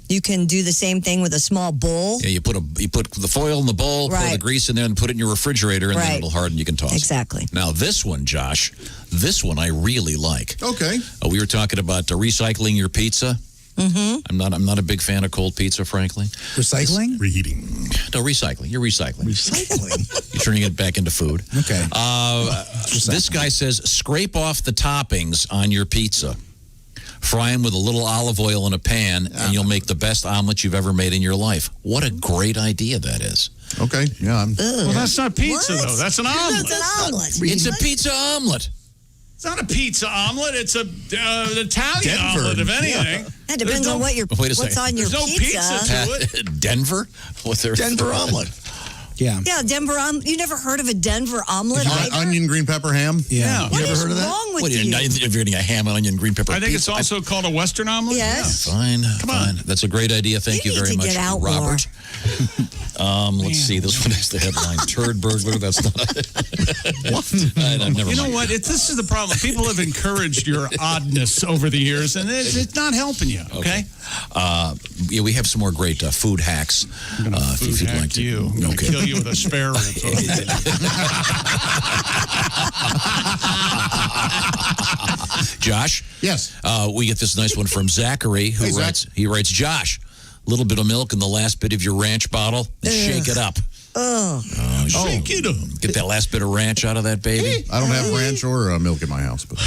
you can do the same thing with a small bowl. Yeah, you put the foil in the bowl, pour the grease in there, and put it in your refrigerator, and then it'll harden. You can toss it. Exactly. Now this one, Josh, I really like. Okay. We were talking about recycling your pizza. Mm-hmm. I'm not a big fan of cold pizza, frankly. Recycling? Reheating. No, recycling. You're recycling. Recycling. You're turning it back into food. Okay. This guy says scrape off the toppings on your pizza. Fry them with a little olive oil in a pan, and you'll make the best omelet you've ever made in your life. What a great idea that is. Okay, yeah. Well, that's not pizza, though. That's an omelet. That's an omelet. It's a pizza omelet. It's not a pizza omelet. It's an Italian omelet, if anything. That depends on what what's on your There's no pizza to it. Denver? What's their Denver omelet. Yeah. Yeah, Denver omelet. You never heard of a Denver omelet either? Onion, green pepper, ham? Yeah. What You ever is heard of that? wrong with What, you? if you're getting a ham, onion, green pepper I think it's pizza, also called a Western omelet. Yes. Fine. Come on. That's a great idea. Thank You you need very to much, get out Robert. Let's see. This one has the headline Turd Burglar. That's not never You know mind. what? This is the problem. People have encouraged your oddness over the years, and it's not helping you, okay? Yeah, we have some more great food hacks. I'm going to if food you'd hack like to. you. I'm going to kill you with a spare rib. Josh? Yes. We get this nice one from Zachary, who Hey, Zach. writes, he writes, Josh, a little bit of milk in the last bit of your ranch bottle, and shake it up. Shake it up. Get that last bit of ranch out of that baby. I don't have ranch or milk in my house. But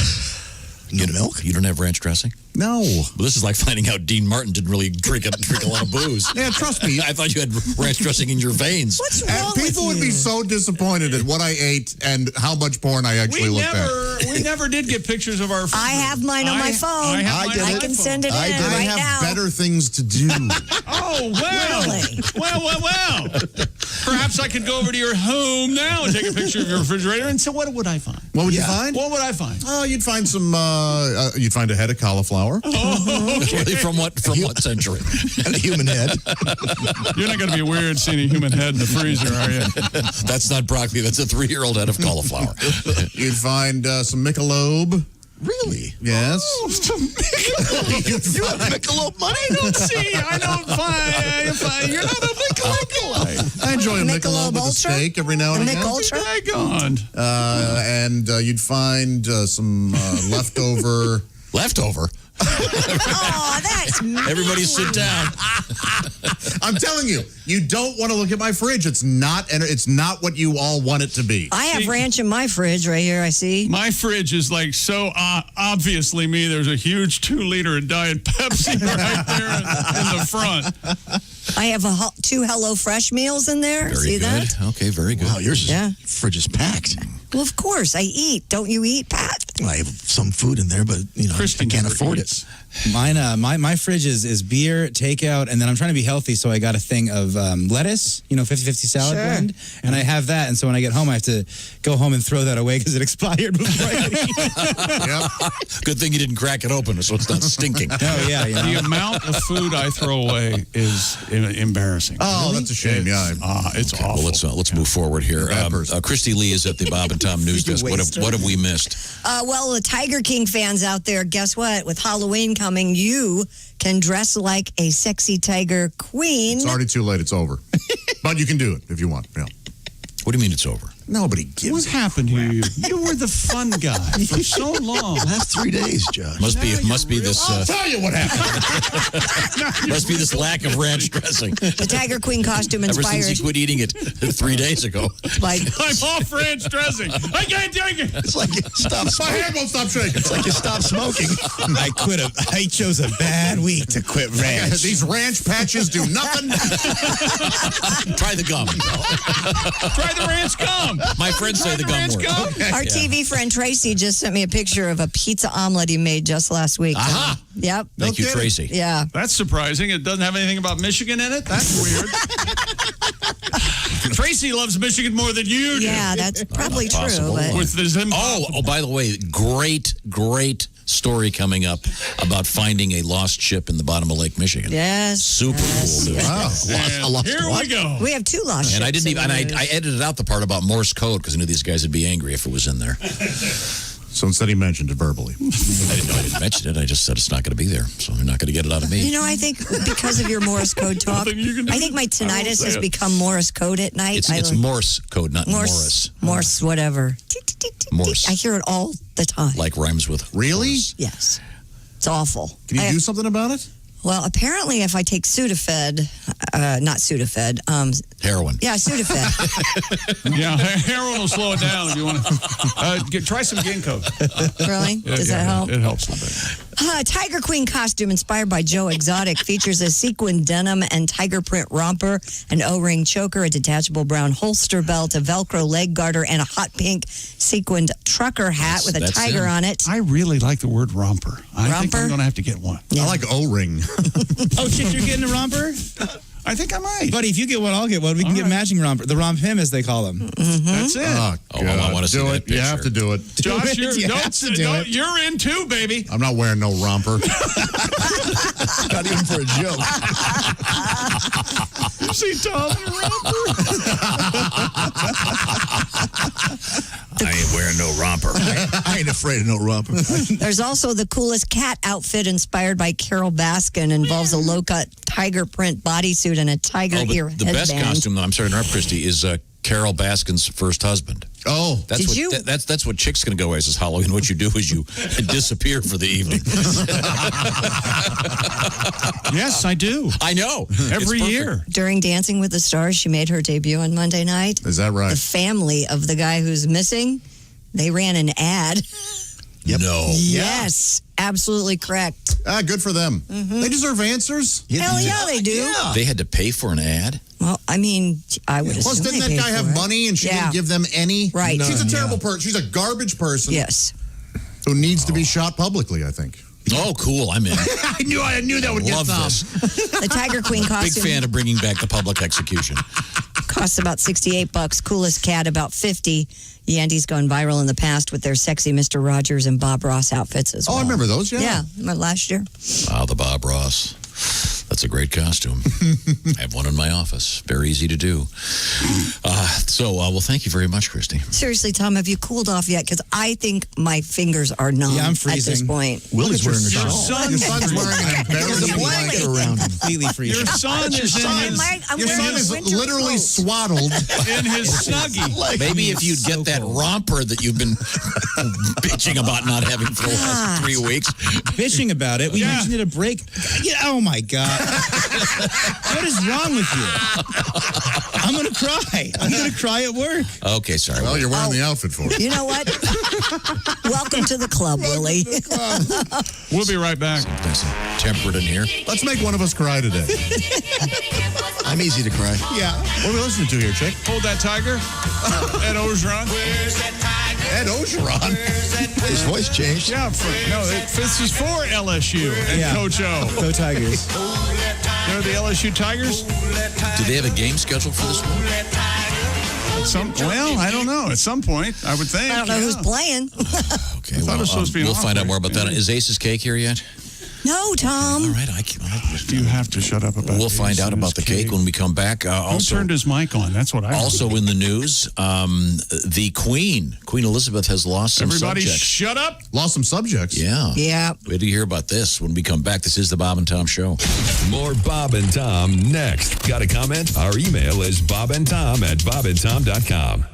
No milk? You don't have ranch dressing? no. Well, this is like finding out Dean Martin didn't really drink a lot of booze. Yeah, trust me. I thought you had ranch dressing in your veins. What's And wrong with people would be you? so disappointed at what I ate and how much porn I actually looked at. We never did get pictures of our food. I have mine on my phone. I have mine on I my can phone. send it in I right have now. better things to do. Oh, well. Really? Well. Perhaps I could go over to your home now and take a picture of your refrigerator and say, what would I find? What would you find? What would I find? Oh, you'd find some. You'd find a head of cauliflower. Really, from what century? And a human head. You're not going to be weird seeing a human head in the freezer, are you? That's not broccoli. That's a 3-year-old head of cauliflower. You'd find some Michelob. Really? Yes. You have Michelob money? I don't see. I don't find. You're not a Michelob. I enjoy a Michelob with a Ultra? steak every now and again. Mick Ultra? Daggone. And you'd find some leftover. Leftover? Oh, that's mean. Everybody sit down. I'm telling you, you don't want to look at my fridge. It's not what you all want it to be. I have ranch in my fridge right here, I see. My fridge is like so obviously me. There's a huge 2-liter of Diet Pepsi right there in the front. I have 2 Hello Fresh meals in there. Very see good. that? Okay, very good. Wow, yours fridge is packed. Well, of course, I eat. Don't you eat, Pat? I have some food in there, but I can't afford it. Mine, my fridge is beer, takeout, and then I'm trying to be healthy, so I got a thing of lettuce, 50-50 salad blend, and I have that, and so when I get home, I have to go home and throw that away because it expired before I eat. Yep. Good thing you didn't crack it open, so it's not stinking. Oh, yeah. The amount of food I throw away is embarrassing. Oh, that's a shame. It's awful. Well, let's move forward here. Christy Lee is at the Bob and Tom News Desk. What have we missed? Well, the Tiger King fans out there, guess what? With Halloween coming, you can dress like a sexy tiger queen. It's already too late. It's over. But you can do it if you want. Yeah. What do you mean it's over? Nobody gives. What happened to you? You were the fun guy for so long. Last 3 days, Josh. Must be this. I'll tell you what happened. Must be this lack of ranch dressing. The Tiger Queen costume Ever inspired. since he quit eating it 3 days ago. Like, I'm off ranch dressing. I can't take it. It's like you stop My hand won't stop shaking. It's like you stop smoking. I chose a bad week to quit ranch. These ranch patches do nothing. Try the gum. Try the ranch gum. My friends say the gum works. Our TV friend Tracy just sent me a picture of a pizza omelet he made just last week. Aha. Yep. Thank you, Tracy. Yeah. That's surprising. It doesn't have anything about Michigan in it. That's weird. Tracy loves Michigan more than you do. Yeah, that's probably true. possible. But With the Oh, by the way, great story coming up about finding a lost ship in the bottom of Lake Michigan. yes. Super cool. Dude. Wow. here we go. We have 2 lost And I ships didn't in even. the I news. edited out the part about Morse code because I knew these guys would be angry if it was in there. So instead he mentioned it verbally. I didn't mention it. I just said it's not going to be there, so they're not going to get it out of me. You know, I think because of your Morse code talk, Nothing you can do. I think my tinnitus has become Morse code at night. It's Morse code, not Morris. Morse, whatever. Morse. I hear it all the time. Like rhymes with Really? Morris. Yes. It's awful. Can you do something about it? Well, apparently if I take Sudafed, not Sudafed, Heroin. yeah, Sudafed. Yeah, heroin will slow it down if you want to. Try some ginkgo. Really? Does that help? It helps a bit. Tiger Queen costume inspired by Joe Exotic features a sequin denim and tiger print romper, an O-ring choker, a detachable brown holster belt, a Velcro leg garter, and a hot pink sequined trucker hat with a That's tiger him. on it. I really like the word romper. I think Romper? I'm going to have to get one. Yeah. I like O-ring. Oh, shit, you're getting a romper? I think I might. Buddy, if you get one, I'll get one. We can get matching romper. The romp him, as they call them. That's it. Oh, I want to see do that it. You have to do it. Josh, You have to do it. you're in too, baby. I'm not wearing no romper. Not even for a joke. You see Tom in a romper? I ain't wearing no romper. I ain't afraid of no romper. There's also the coolest cat outfit inspired by Carol Baskin. Involves a low-cut tiger print bodysuit and a tiger Oh, ear but the headband. best costume, though, I'm sorry to interrupt, Christy, is Carol Baskin's first husband. Oh, That's Did what you- that's what chick's going to go as is Halloween. What you do is you disappear for the evening. Yes, I do. I know. Every It's year. During Dancing with the Stars, she made her debut on Monday night. is that right? The family of the guy who's missing, they ran an ad. Yep. No. Yes, absolutely correct. Good for them. They deserve answers. Hell yeah, they do. They had to pay for an ad? Well, I mean, I would Plus, assume didn't they that paid guy for have it. money and she Yeah. didn't give them any? Right. She's a None, terrible person. She's a garbage person. Yes. Who needs to be shot publicly, I think. Oh, cool. I'm in. I knew that would get Love some. this. The Tiger Queen Big costume fan of bringing back the public execution. costs about $68. Coolest cat about $50. Yandy's gone viral in the past with their sexy Mr. Rogers and Bob Ross outfits as well. Oh, I remember those, yeah. Yeah, last year. Wow, the Bob Ross. That's a great costume. I have one in my office. Very easy to do. Well, thank you very much, Christy. Seriously, Tom, have you cooled off yet? Because I think my fingers are numb Yeah, I'm at freezing. this point. Willie's wearing a Your shawl. son, Your son's wearing an embarrassing blanket around him. Completely freezing. your son is I'm Your wearing son a is winter literally coat. swaddled. in his snuggie. Maybe if you'd get that romper that you've been bitching about not having for the last 3 weeks. Bitching about it. We mentioned it a break. Yeah, oh my God. What is wrong with you? I'm going to cry. I'm going to cry at work. Okay, sorry. Well, you're wearing the outfit for it. You know what? Welcome to the club, Willie. We'll be right back. Nice and temperate in here. Let's make one of us cry today. I'm easy to cry. Yeah. What are we listening to here, Chick? Hold that tiger. Ed Ogeron. Ed Ogeron. His voice changed. Yeah, this is for LSU and Coach O. Go Tigers. They're the LSU Tigers? Do they have a game scheduled for this one? I don't know. At some point, I would think. I don't know who's playing. Okay, I thought it was supposed to be we'll an find out off more about that. Is Ace's Cake here yet? No, Tom. All right, You have to shut up about We'll find out about the cake when we come back. Who turned his mic on? That's what I Also in the news, the Queen Elizabeth, has lost some Everybody subjects. shut up. Lost some subjects. Yeah. Yeah. Wait to hear about this when we come back. This is the Bob and Tom Show. More Bob and Tom next. Got a comment? Our email is bobandtom@bobandtom.com.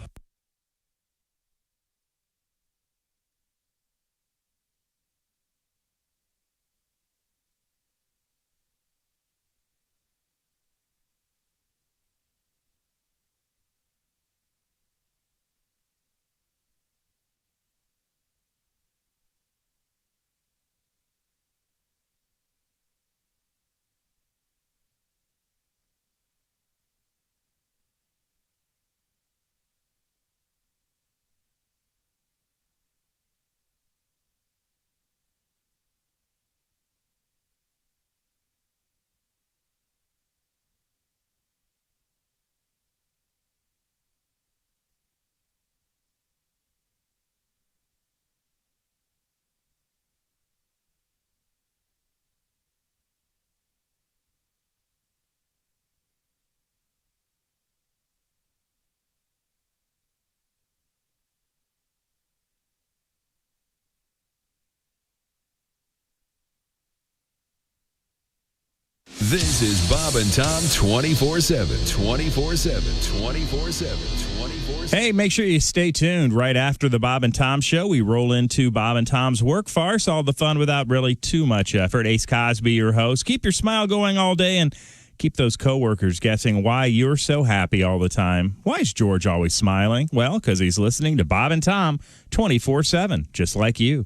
This is Bob and Tom 24/7. 24/7. 24/7. 24/7. Hey, make sure you stay tuned. Right after the Bob and Tom Show, we roll into Bob and Tom's Work Farce. All the fun without really too much effort. Ace Cosby, your host. Keep your smile going all day and keep those coworkers guessing why you're so happy all the time. Why is George always smiling? Well, because he's listening to Bob and Tom 24/7, just like you.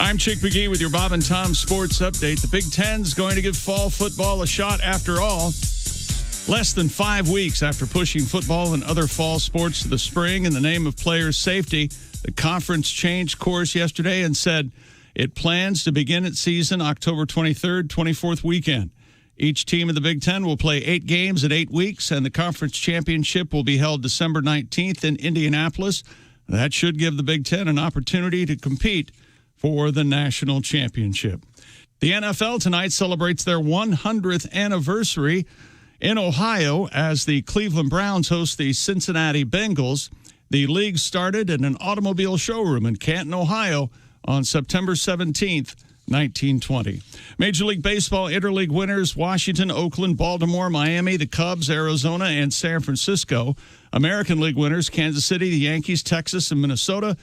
I'm Chick McGee with your Bob and Tom Sports Update. The Big Ten's going to give fall football a shot after all. Less than 5 weeks after pushing football and other fall sports to the spring in the name of players' safety, the conference changed course yesterday and said it plans to begin its season October 23rd, 24th weekend. Each team in the Big Ten will play 8 games in 8 weeks, and the conference championship will be held December 19th in Indianapolis. That should give the Big Ten an opportunity to compete for the national championship. The NFL tonight celebrates their 100th anniversary in Ohio as the Cleveland Browns host the Cincinnati Bengals. The league started in an automobile showroom in Canton, Ohio on September 17th, 1920. Major League Baseball interleague winners Washington, Oakland, Baltimore, Miami, the Cubs, Arizona, and San Francisco. American League winners Kansas City, the Yankees, Texas, and Minnesota.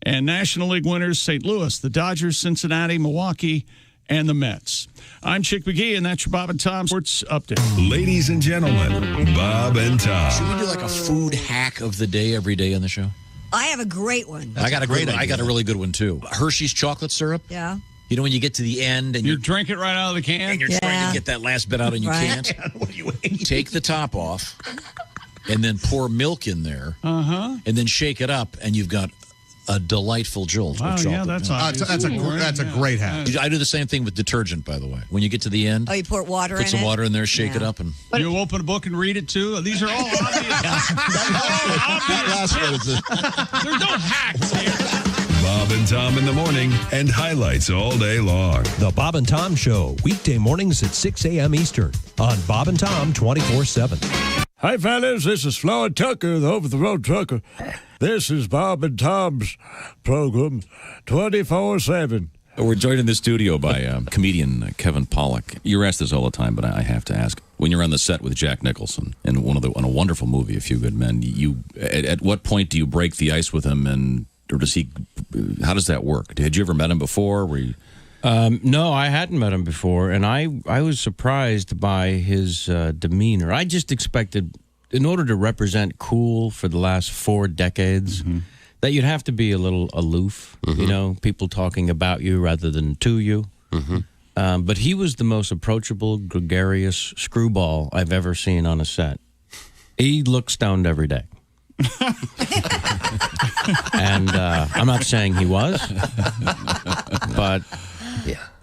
And National League winners St. Louis, the Dodgers, Cincinnati, Milwaukee, and the Mets. I'm Chick McGee, and that's your Bob and Tom Sports Update. Ladies and gentlemen, Bob and Tom. Should we do like a food hack of the day every day on the show? I have a great one. I got a really good one, too. Hershey's chocolate syrup. Yeah. You know when you get to the end and you drink it right out of the can? And you're trying to get that last bit out and you can't? What are you eating? Take the top off and then pour milk in there. Uh-huh. And then shake it up, and you've got a delightful jolt wow, of chocolate. Yeah, that's a great hack. I do the same thing with detergent, by the way. When you get to the end, you pour water put some water in there, shake it up, and you open a book and read it too. These are all obvious. That last one is There's no hacks here. Bob and Tom in the morning and highlights all day long. The Bob and Tom Show, weekday mornings at 6 a.m. Eastern on Bob and Tom 24/7. Hi, fellas. This is Floyd Tucker, the over-the-road trucker. This is Bob and Tom's program 24/7. We're joined in the studio by comedian Kevin Pollock. You're asked this all the time, but I have to ask. When you're on the set with Jack Nicholson in on a wonderful movie, A Few Good Men, at what point do you break the ice with him, or does he? How does that work? Had you ever met him before? Were you? No, I hadn't met him before, and I was surprised by his demeanor. I just expected, in order to represent cool for the last 4 decades, that you'd have to be a little aloof, people talking about you rather than to you. But he was the most approachable, gregarious screwball I've ever seen on a set. He looked stoned every day. And I'm not saying he was, but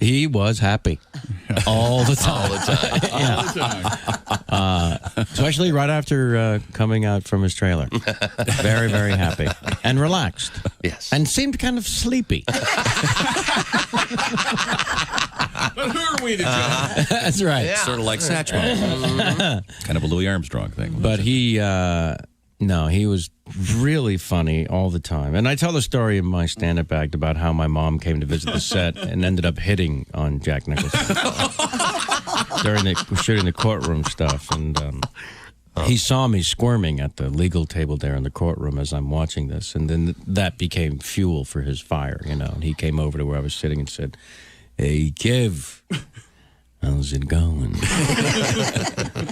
he was happy all the time. Especially right after coming out from his trailer. Very, very happy and relaxed. Yes. And seemed kind of sleepy. But who are we to judge? That's right. Yeah. Sort of like Satchmo. Kind of a Louis Armstrong thing. But he was really funny all the time. And I tell the story in my stand-up act about how my mom came to visit the set and ended up hitting on Jack Nicholson during shooting the courtroom stuff. And he saw me squirming at the legal table there in the courtroom as I'm watching this. And then that became fuel for his fire, And he came over to where I was sitting and said, "Hey, Kev, how's it going?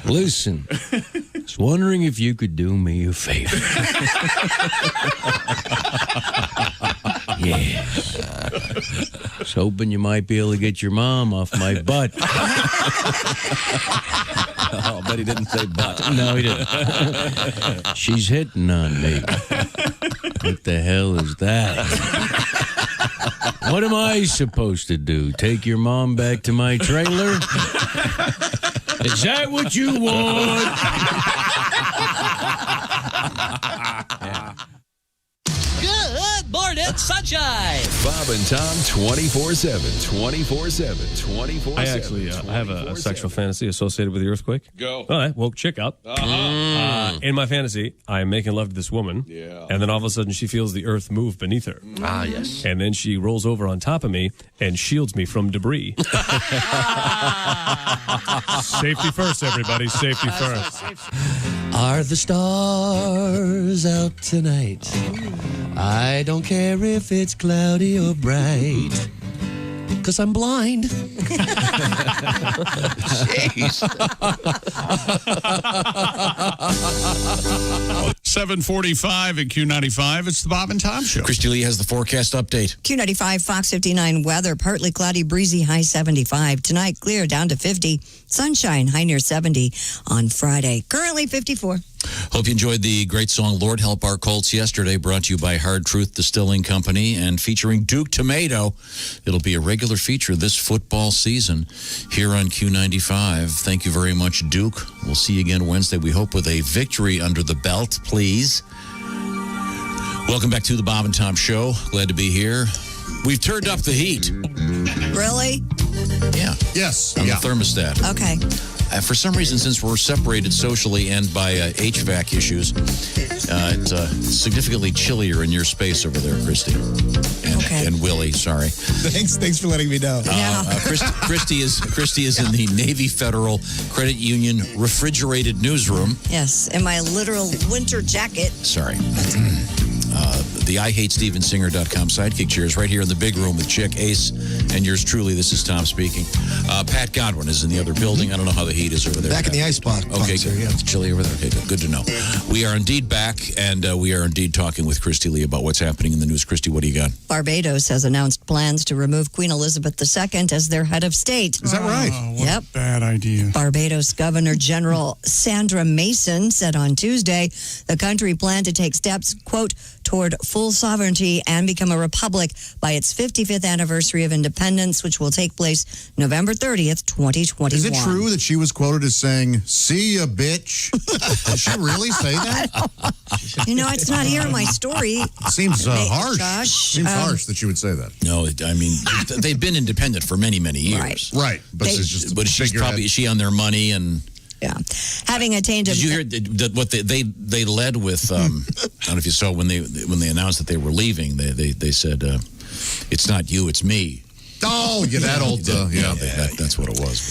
Listen, I was wondering if you could do me a favor." Yes. I was hoping you might be able to get your mom off my butt. Oh, but he didn't say butt. No, he didn't. She's hitting on me. What the hell is that? What am I supposed to do? Take your mom back to my trailer? Is that what you want? Good morning, sunshine. Bob and Tom 24/7. 24/7. 24/7. I actually have a sexual fantasy associated with the earthquake. Go. Well, I woke chick up. In my fantasy, I'm making love to this woman. Yeah. And then all of a sudden, she feels the earth move beneath her. Ah, yes. And then she rolls over on top of me and shields me from debris. Safety first, everybody. Safety first. Are the stars out tonight? I don't care if it's cloudy or bright, 'cause I'm blind. Jeez. 7:45 at Q95. It's the Bob and Tom Show. Christy Lee has the forecast update. Q95, Fox 59 weather, partly cloudy, breezy, high 75. Tonight, clear, down to 50. Sunshine, high near 70 on Friday. Currently 54. Hope you enjoyed the great song Lord Help Our Colts yesterday, brought to you by Hard Truth Distilling Company and featuring Duke Tomato. It'll be a regular feature this football season here on Q95. Thank you very much, Duke. We'll see you again Wednesday, we hope, with a victory under the belt, please. Welcome back to the Bob and Tom Show. Glad to be here. We've turned up the heat. Really? Yeah. Yes. On the thermostat. Okay. For some reason, since we're separated socially and by HVAC issues, it's significantly chillier in your space over there, Christy. And Willie, sorry. Thanks for letting me know. Christy is in the Navy Federal Credit Union refrigerated newsroom. Yes, in my literal winter jacket. Sorry. The IHateStevenSinger.com sidekick chair is right here in the big room with Chick, Ace, and yours truly. This is Tom speaking. Pat Godwin is in the other building. I don't know how the heat is over there. Back in the ice box. Okay, good. It's chilly over there. Okay, good to know. We are indeed back, and we are indeed talking with Christy Lee about what's happening in the news. Christy, what do you got? Barbados has announced plans to remove Queen Elizabeth II as their head of state. Is that right? Yep. Bad idea. Barbados Governor General Sandra Mason said on Tuesday the country planned to take steps, quote, toward full full sovereignty and become a republic by its 55th anniversary of independence, which will take place November 30th, 2021. Is it true that she was quoted as saying, "See ya, bitch"? Did she really say that? You know, it's not here in my story. Seems harsh. Josh, Seems harsh that she would say that. No, I mean, they've been independent for many, many years. Right. But it's just she's probably, is she on their money and... Yeah, having attained. Did you hear what they led with? I don't know if you saw when they announced that they were leaving. They said, "It's not you, it's me." Oh, yeah, that old. That's what it was.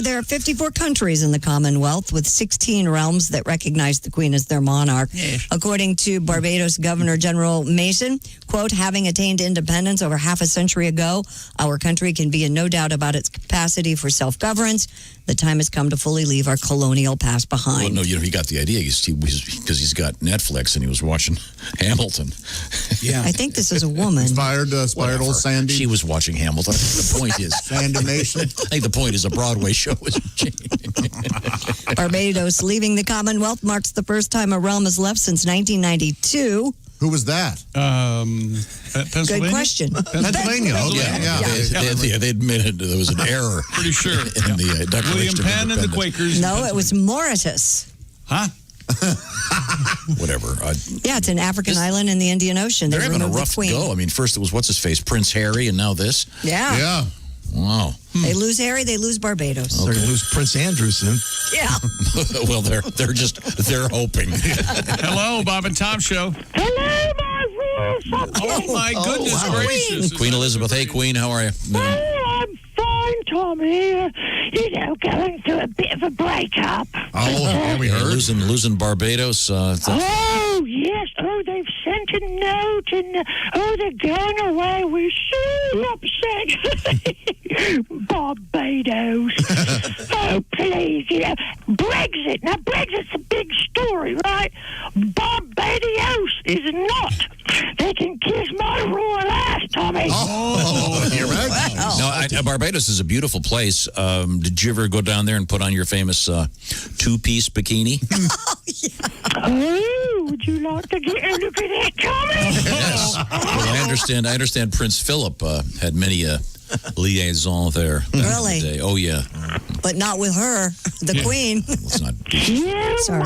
There are 54 countries in the Commonwealth with 16 realms that recognize the Queen as their monarch. Yes. According to Barbados Governor General Mason, quote, having attained independence over half a century ago, our country can be in no doubt about its capacity for self-governance. The time has come to fully leave our colonial past behind. Well, no, he got the idea because he's got Netflix and he was watching Hamilton. Yeah, I think this is a woman. Inspired old Sandy. She was watching Hamilton. The point is, Sandymation. I think the point is a Broadway show was Barbados leaving the Commonwealth marks the first time a realm has left since 1992. Who was that? Pennsylvania? Good question. Pennsylvania. Yeah. They admitted there was an error. Pretty sure. In the William Declaration of Penn and the Independence. Quakers. No, it was Mauritius. Huh? Whatever. Yeah, it's an African island in the Indian Ocean. They're having a removed the rough Queen. go. I mean, first it was what's his face, Prince Harry, and now this. Yeah. Yeah. Wow. They lose Harry, they lose Barbados. They're going to lose Prince Andrew soon. Yeah. Well, they're hoping. Hello, Bob and Tom Show. Hello, my rules. Oh my goodness gracious! Queen Elizabeth. Hey, Queen, how are you? Oh, I'm fine, Tommy. Going through a bit of a breakup. Oh, we heard. Losing Barbados. Oh, yes. Oh, they've sent a note, and they're going away. We're so upset. Barbados. Oh, please, Brexit. Now, Brexit's a big story, right? Barbados is not. They can kiss my royal ass, Tommy. Oh, you're right. Wow. No, Barbados is a beautiful place. Did you ever go down there and put on your famous two-piece bikini? Oh, would you like to get a look at that, Tommy? Yes. Well, I understand Prince Philip had many liaison there. Really? The oh, yeah. But not with her, the Queen. Let's not. Sorry.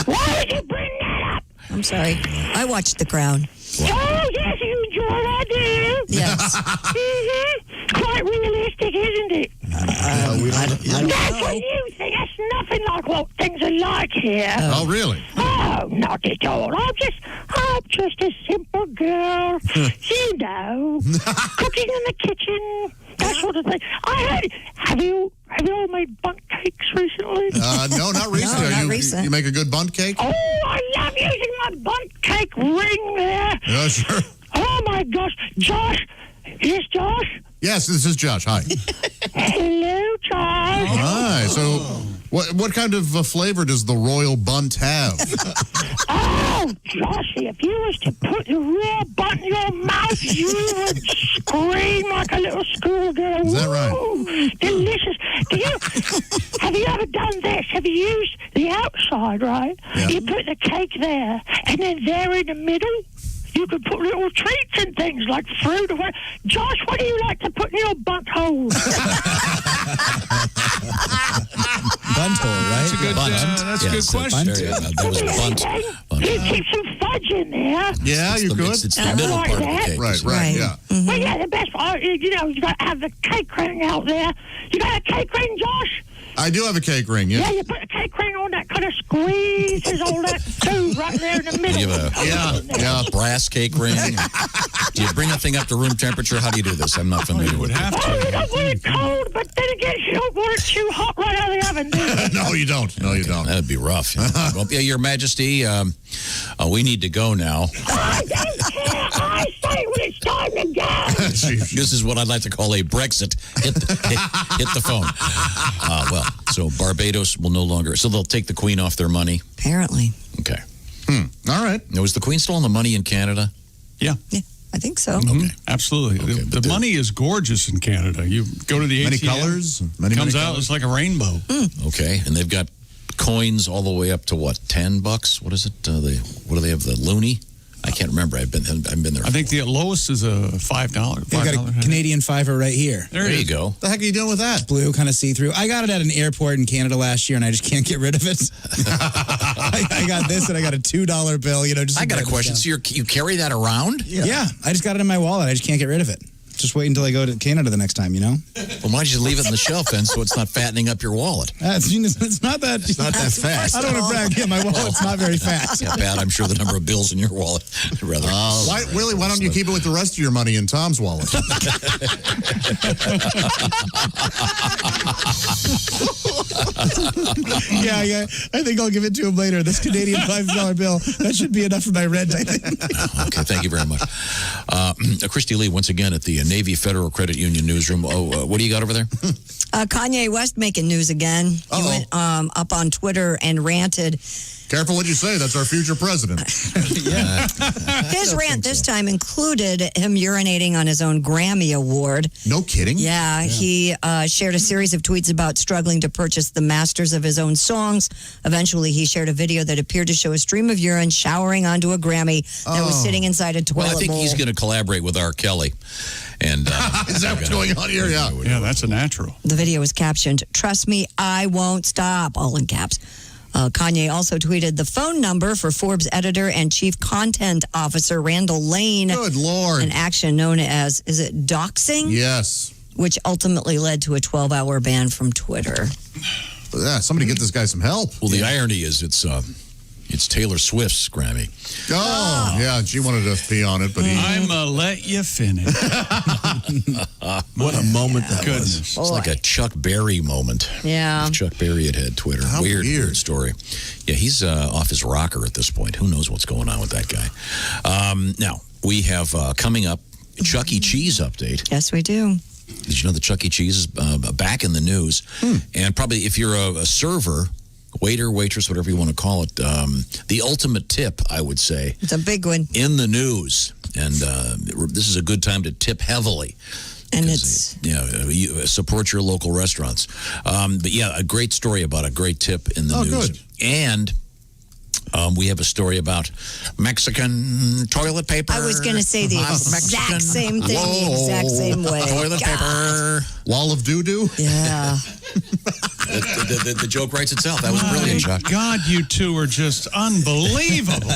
Why did you bring that up? I'm sorry. I watched The Crown. Oh, yes, you enjoy that, do you? Yes. Quite realistic, isn't it? I don't That's know. what you think. That's nothing like what things are like here. Oh, really? Oh, not at all. I'm just a simple girl. You know, cooking in the kitchen, that sort of thing. I heard. Have you all made bundt cakes recently? No, not recently. No, not recent. You make a good bundt cake? Oh, I love using my bundt cake ring there. Yeah, sure. Oh my gosh, Josh. Yes, Josh. Yes, this is Josh. Hi. Hello, Josh. Hi. So, what kind of flavor does the royal bundt have? Oh, Joshy, if you was to put the raw bunt in your mouth, you would scream like a little schoolgirl. Is that right? Ooh, delicious. Have you ever done this? Have you used the outside, right? Yeah. You put the cake there, and then there in the middle, you could put little treats and things like fruit or what. Josh, what do you like to put in your butt hole? Bunt hole, right? That's a good, that's a good question. That was bunt. You keep some fudge in there. Yeah, you could. It's the middle like part of that. the cake. Right, yeah. Mm-hmm. Well, yeah, the best part, you got to have the cake ring out there. You got a cake ring, Josh? I do have a cake ring, Yeah, yeah. you put a cake ring on that, kind of squeezes all that food right there in the middle. You have a brass cake ring. Do you bring that thing up to room temperature? How do you do this? I'm not familiar with it. Oh, you don't want it cold, but then again, you don't want it too hot right out of the oven, do you? No, you don't. No, you don't. That'd be rough. Well, yeah, Your Majesty, we need to go now. I don't care. I say when it's time to go. This is what I'd like to call a Brexit. Hit the phone. Well, so Barbados will no longer. So they'll take the Queen off their money. Apparently. Okay. All right. Now, is the Queen still on the money in Canada? Yeah. Yeah, I think so. Okay. Absolutely. Okay, the money is gorgeous in Canada. You go to the Many ATM, colors. Many comes out, colors. it's like a rainbow. Okay, and they've got coins all the way up to what, $10? What is it? What do they have? The loonie? I can't remember. I've been there. I think the lowest is a $5. They've got a Canadian $5 right here. There you go. What the heck are you doing with that? Blue, kind of see-through. I got it at an airport in Canada last year, and I just can't get rid of it. I got this, and I got a $2 bill. Just I got a question. So you carry that around? Yeah, I just got it in my wallet. I just can't get rid of it. Just wait until I go to Canada the next time, Well, why don't you leave it on the shelf then so it's not fattening up your wallet? It's not that fast. I don't want to brag. Yeah, my wallet's not very fast. Yeah, Pat, I'm sure the number of bills in your wallet rather. Why don't you keep it with the rest of your money in Tom's wallet? Yeah. I think I'll give it to him later. This Canadian $5 bill, that should be enough for my rent, I think. Okay, thank you very much. Christy Lee, once again, at the Navy Federal Credit Union newsroom. What do you got over there? Kanye West making news again. He went up on Twitter and ranted. Careful what you say. That's our future president. His rant this time included him urinating on his own Grammy Award. No kidding? Yeah. He shared a series of tweets about struggling to purchase the masters of his own songs. Eventually, he shared a video that appeared to show a stream of urine showering onto a Grammy that was sitting inside a toilet bowl. I think he's going to collaborate with R. Kelly. And is that what's going on here? Yeah, that's a natural. The video was captioned, "Trust me, I won't stop," all in caps. Kanye also tweeted the phone number for Forbes editor and chief content officer Randall Lane. Good Lord. An action known as, is it doxing? Yes. Which ultimately led to a 12-hour ban from Twitter. Yeah, somebody get this guy some help. Well, the irony is it's Taylor Swift's Grammy. Oh, yeah, she wanted to pee on it, but I'ma let you finish. What a moment that was. It's like a Chuck Berry moment. Yeah. If Chuck Berry had today. How weird story. Yeah, he's off his rocker at this point. Who knows what's going on with that guy? Now, we have coming up Chuck E. Cheese update. Yes, we do. Did you know that Chuck E. Cheese is back in the news? And probably if you're a server, waiter, waitress, whatever you want to call it, the ultimate tip, I would say. It's a big one. In the news. And this is a good time to tip heavily. And it's... you support your local restaurants. But yeah, a great story about a great tip in the news. Good. And... we have a story about Mexican toilet paper. I was going to say the exact same thing, the exact same way. Toilet paper. Wall of doo-doo? Yeah. The joke writes itself. That was brilliant, Chuck. God, you two are just unbelievable.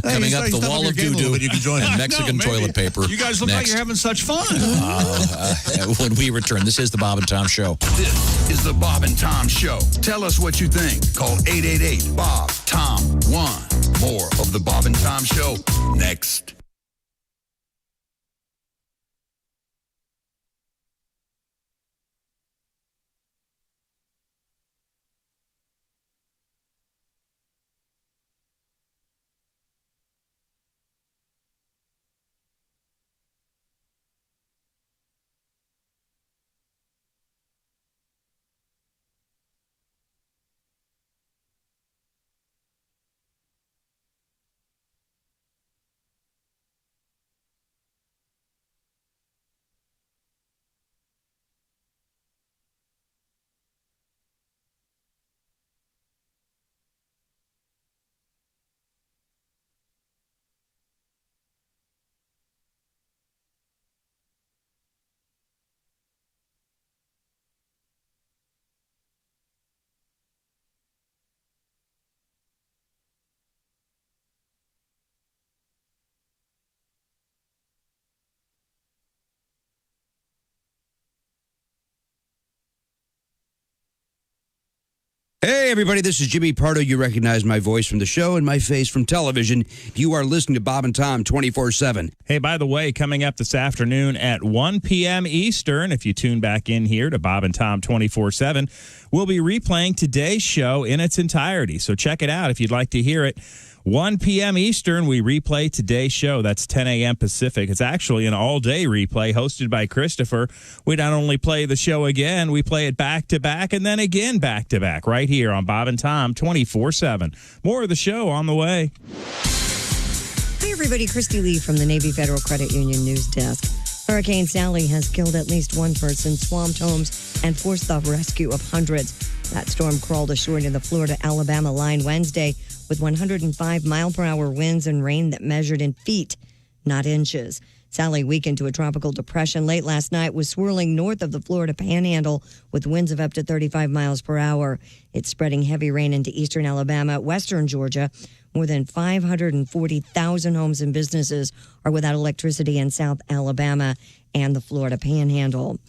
Coming up, the wall of doo-doo and Mexican toilet paper. You guys look like you're having such fun. When we return, this is the Bob and Tom Show. This is the Bob and Tom Show. Tell us what you think. Call 888-BOB-TOM-1. More of the Bob and Tom Show next. Hey, everybody, this is Jimmy Pardo. You recognize my voice from the show and my face from television. You are listening to Bob and Tom 24/7. Hey, by the way, coming up this afternoon at 1 p.m. Eastern, if you tune back in here to Bob and Tom 24/7, we'll be replaying today's show in its entirety. So check it out if you'd like to hear it. 1 p.m. Eastern, we replay today's show. That's 10 a.m. Pacific. It's actually an all-day replay hosted by Christopher. We not only play the show again, we play it back-to-back and then again back-to-back right here on Bob and Tom 24/7. More of the show on the way. Hi, everybody. Christy Lee from the Navy Federal Credit Union News Desk. Hurricane Sally has killed at least one person, swamped homes, and forced the rescue of hundreds. That storm crawled ashore near the Florida-Alabama line Wednesday with 105-mile-per-hour winds and rain that measured in feet, not inches. Sally weakened to a tropical depression late last night, was swirling north of the Florida Panhandle with winds of up to 35 miles per hour. It's spreading heavy rain into eastern Alabama, western Georgia. More than 540,000 homes and businesses are without electricity in South Alabama and the Florida Panhandle.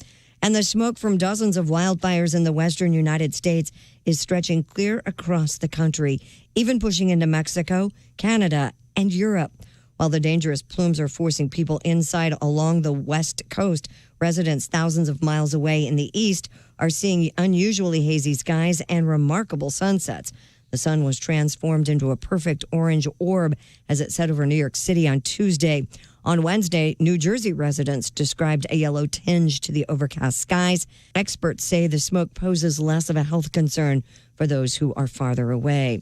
And the smoke from dozens of wildfires in the western United States is stretching clear across the country, even pushing into Mexico, Canada, and Europe. While the dangerous plumes are forcing people inside along the west coast, residents thousands of miles away in the east are seeing unusually hazy skies and remarkable sunsets. The sun was transformed into a perfect orange orb as it set over New York City on Tuesday. On Wednesday, New Jersey residents described a yellow tinge to the overcast skies. Experts say the smoke poses less of a health concern for those who are farther away.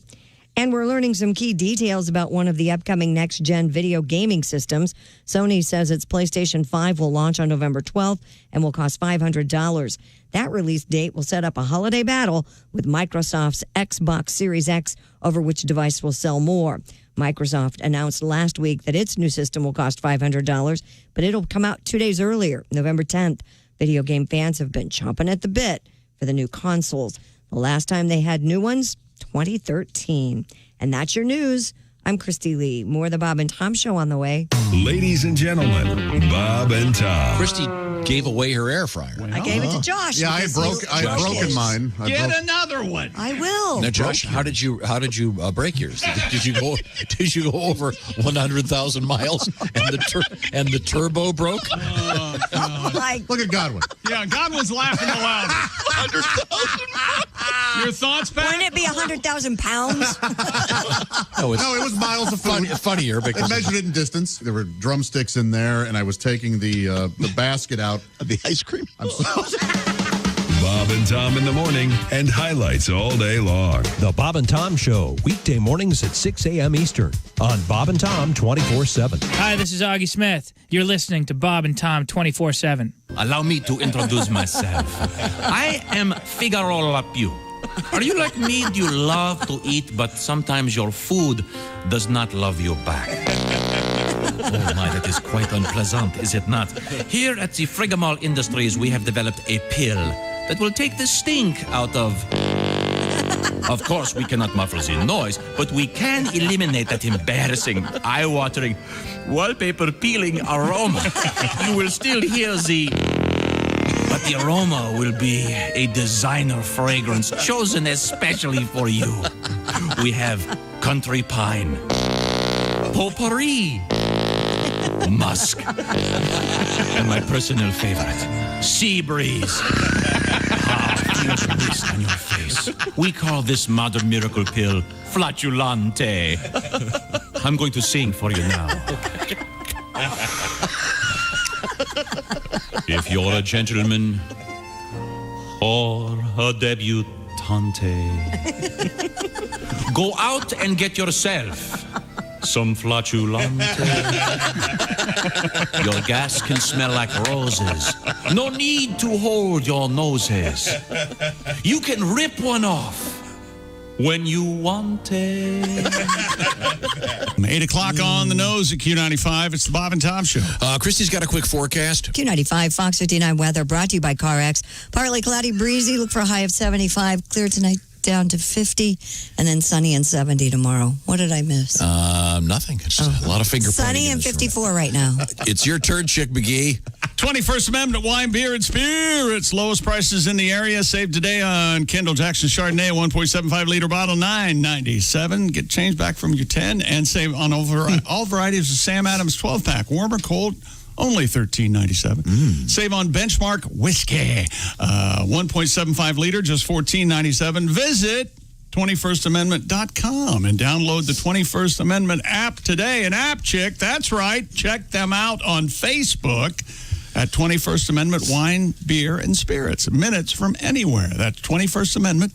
And we're learning some key details about one of the upcoming next-gen video gaming systems. Sony says its PlayStation 5 will launch on November 12th and will cost $500. That release date will set up a holiday battle with Microsoft's Xbox Series X over which device will sell more. Microsoft announced last week that its new system will cost $500, but it'll come out 2 days earlier, November 10th. Video game fans have been chomping at the bit for the new consoles. The last time they had new ones, 2013. And that's your news. I'm Christy Lee. More of the Bob and Tom Show on the way. Ladies and gentlemen, Bob and Tom. Christy gave away her air fryer. I gave it to Josh. Yeah, I had broken mine. Get another one. I will. Now, Josh, how did you break yours? Did you go over 100,000 miles and the turbo broke? Oh, God. Look at Godwin. Yeah, Godwin's laughing aloud. 100,000. Your thoughts, Pat? Wouldn't it be 100,000 pounds? No, it was miles of food. Funnier because I measured it in distance. There were drumsticks in there, and I was taking the basket out. The ice cream. Bob and Tom in the morning and highlights all day long. The Bob and Tom Show, weekday mornings at 6 a.m. Eastern on Bob and Tom 24/7. Hi, this is Augie Smith. You're listening to Bob and Tom 24/7. Allow me to introduce myself. I am Figaro Lapiu. Are you like me? Do you love to eat, but sometimes your food does not love you back? Oh my, that is quite unpleasant, is it not? Here at the Frigamall Industries, we have developed a pill that will take the stink out of... Of course, we cannot muffle the noise, but we can eliminate that embarrassing, eye-watering, wallpaper-peeling aroma. You will still hear but the aroma will be a designer fragrance chosen especially for you. We have country pine, potpourri, musk, and my personal favorite, sea breeze. Feel the mist on your face. We call this modern miracle pill flatulante. I'm going to sing for you now. If you're a gentleman or a debutante, go out and get yourself some flatulante. Your gas can smell like roses. No need to hold your noses. You can rip one off when you want it. 8 o'clock on the nose at Q95. It's the Bob and Tom Show. Christy's got a quick forecast. Q95, Fox 59 weather brought to you by CarX. Partly cloudy, breezy. Look for a high of 75. Clear tonight down to 50. And then sunny and 70 tomorrow. What did I miss? Nothing. It's a lot of finger pointing. Sunny and 54 right now. It's your turn, Chick McGee. 21st Amendment wine, beer, and spirits. Lowest prices in the area. Save today on Kendall Jackson Chardonnay, 1.75 liter bottle, $9.97. Get change back from your 10 and save on all varieties of Sam Adams 12 pack. Warm or cold, only $13.97. Save on Benchmark whiskey, 1.75 liter, just $14.97. Visit 21stamendment.com and download the 21st Amendment app today. An app chick, that's right. Check them out on Facebook. at 21st Amendment Wine, Beer, and Spirits. Minutes from anywhere. That's 21st Amendment,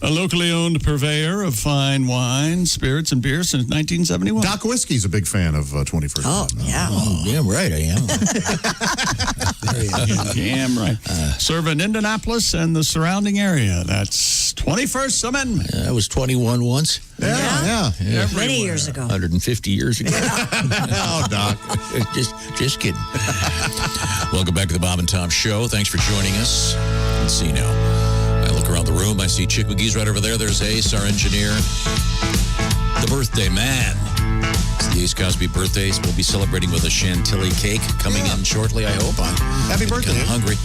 a locally owned purveyor of fine wine, spirits, and beer since 1971. Doc Whiskey's a big fan of 21st Amendment. Yeah. Oh, damn right I am. Damn right. Serve in Indianapolis and the surrounding area. That's 21st Amendment. I was 21 once. Yeah. Many years ago. 150 years ago. Oh, Doc. Just kidding. Welcome back to the Bob and Tom Show. Thanks for joining us. Let's see now. I look around the room. I see Chick McGee's right over there. There's Ace, our engineer. The birthday man. It's the Ace Cosby birthdays. We'll be celebrating with a chantilly cake coming in shortly, I hope. Happy birthday. I'm hungry.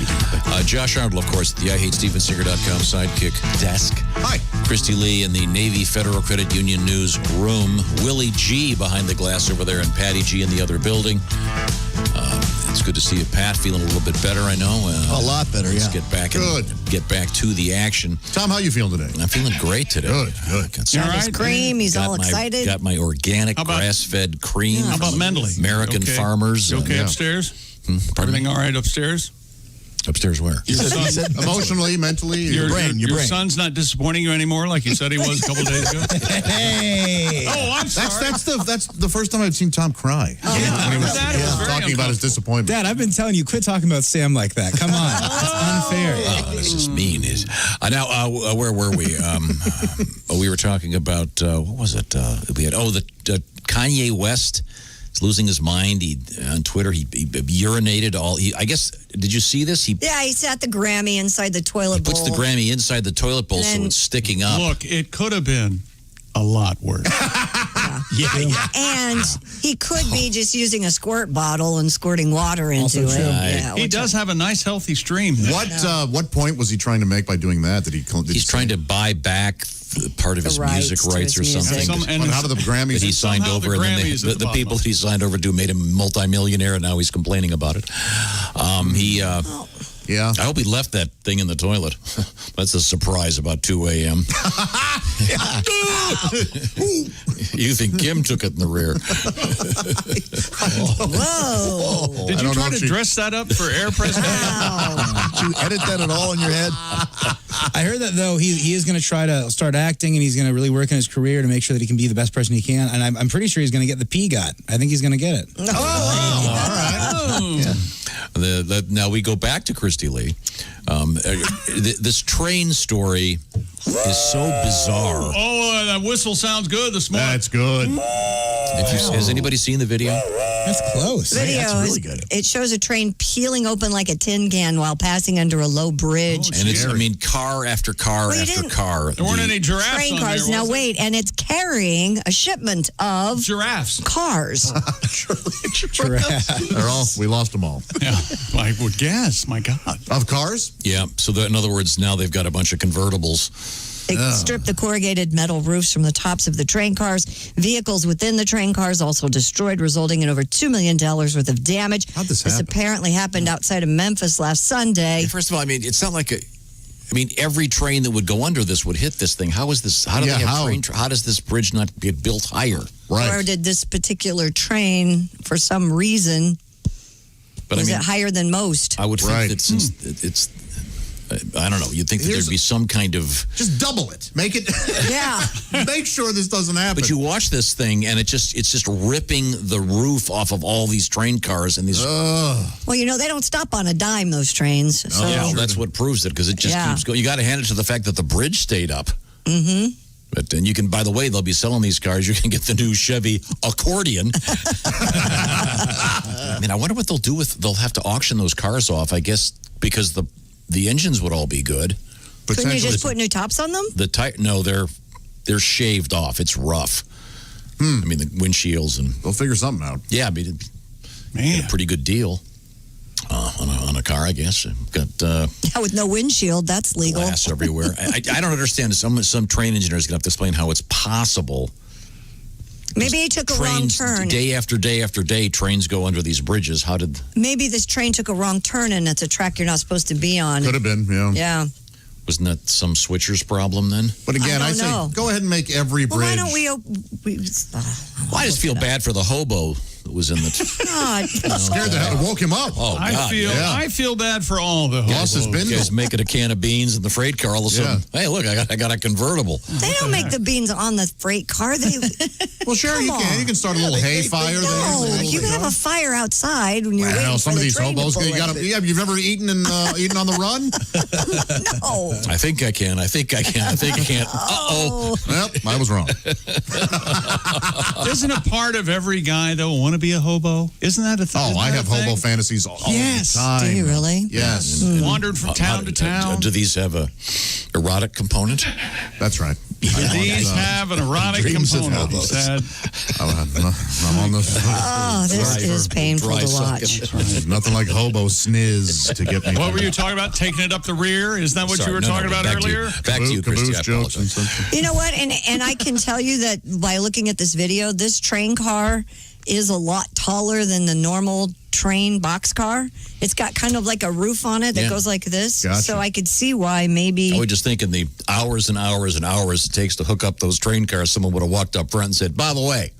Josh Arnold, of course, at the IHateStevensinger.com sidekick desk. Hi. Christy Lee in the Navy Federal Credit Union news room. Willie G behind the glass over there, and Patty G in the other building. It's good to see you, Pat. Feeling a little bit better, I know. A lot better, let's yeah. get back to the action. Tom, how you feeling today? I'm feeling great today. Good. Got his cream. He's all excited. Got my organic grass-fed cream. How about mentally? American farmers. You okay upstairs? Everything all right upstairs? Upstairs where? Emotionally, mentally, your brain. Your son's not disappointing you anymore, like you said he was a couple days ago. Hey! Oh, I'm sorry. That's the first time I've seen Tom cry. When he was talking about his disappointment. Dad, I've been telling you, quit talking about Sam like that. Come on, it's unfair. Oh, this is mean. Now, where were we? We were talking about what was it? We had the Kanye West. He's losing his mind. On Twitter, he urinated all. I guess. Did you see this? He sat the Grammy inside the toilet bowl. Puts the Grammy inside the toilet bowl so it's sticking up. Look, it could have been a lot worse. Yeah. And he could be just using a squirt bottle and squirting water into it. Yeah, he does have a nice, healthy stream. What point was he trying to make by doing that? He's trying to buy back part of his music rights or something. And how did the Grammys? That he signed over, and then the people that he signed over to made him multimillionaire, and now he's complaining about it. Yeah. I hope he left that thing in the toilet. That's a surprise about 2 a.m. You think Kim took it in the rear. Whoa. Did you try to dress that up for air president? Did you edit that at all in your head? I heard that, though, he is going to try to start acting, and he's going to really work in his career to make sure that he can be the best person he can. And I'm pretty sure he's going to get the PGOT. I think he's going to get it. All right. Yeah. Now we go back to Christy Lee. This train story is so bizarre. Oh, that whistle sounds good this morning. That's good. Has anybody seen the video? That's close. Video that's really good. It shows a train peeling open like a tin can while passing under a low bridge. And it's, car after car after car. There weren't any giraffes train on cars. there, now was wait, and it's carrying a shipment of giraffes. Cars. We lost them all. Yeah, I would guess. My God. Of cars? Yeah. So in other words, now they've got a bunch of convertibles. They stripped the corrugated metal roofs from the tops of the train cars. Vehicles within the train cars also destroyed, resulting in over $2 million worth of damage. How'd this happen? This apparently happened outside of Memphis last Sunday. First of all, it's not like every train that would go under this would hit this thing. How is this? How do they have how does this bridge not get built higher? Right. Or did this particular train, for some reason, was it higher than most? I would think that since it's, I don't know, you'd think that there'd be some kind of... Just double it. Make it... Yeah. Make sure this doesn't happen. But you watch this thing, and it's just ripping the roof off of all these train cars and these... Well, they don't stop on a dime, those trains. So. That's what proves it, because it just keeps going. You got to hand it to the fact that the bridge stayed up. Mm-hmm. But and you can, by the way, they'll be selling these cars. You can get the new Chevy Accordion. I wonder what they'll do with. They'll have to auction those cars off, I guess, because the engines would all be good. Couldn't you just put new tops on them? No, they're shaved off. It's rough. The windshields and they'll figure something out. Yeah, a pretty good deal on a car, I guess. Got with no windshield, that's legal. Glass everywhere. I don't understand. Some train engineers going to have to explain how it's possible. Maybe he took a wrong turn. Day after day after day, trains go under these bridges. How did... Maybe this train took a wrong turn and it's a track you're not supposed to be on. Could have been, yeah. Yeah. Wasn't that some switcher's problem then? But again, I say go ahead and make every bridge. Well, why don't we... I just feel bad for the hobo that was in the. Scared the hell. It woke him up. Oh, God. I feel bad for all the Lost his bindle. Guys making a can of beans in the freight car. All of a sudden, hey, look, I got a convertible. They don't make the beans on the freight car. They well, sure you can. You can start a little hay fire there. No, you can have a fire outside when you're waiting for some of the these train to hobos. pull in. You've ever eaten on the run? No. I think I can. I think I can. I think I can't. Uh-oh. Yep, I was wrong. Isn't a part of every guy, though, want to be a hobo? Isn't that a thing? Oh, I have hobo fantasies all the time. Do you really? Yes. Wandered from town to town. Do these have a erotic component? That's right. These have an erotic component, he said. I'm on the... Oh, this is painful to watch. Nothing like hobo sniz to get me. What were you talking about? Taking it up the rear? Is that what you were talking about earlier? Back to you, Christy. I apologize. You know what? And I can tell you that by looking at this video, this train car is a lot taller than the normal train boxcar. It's got kind of like a roof on it that goes like this. Gotcha. So I could see why maybe... I was just thinking the hours and hours and hours it takes to hook up those train cars. Someone would have walked up front and said, by the way,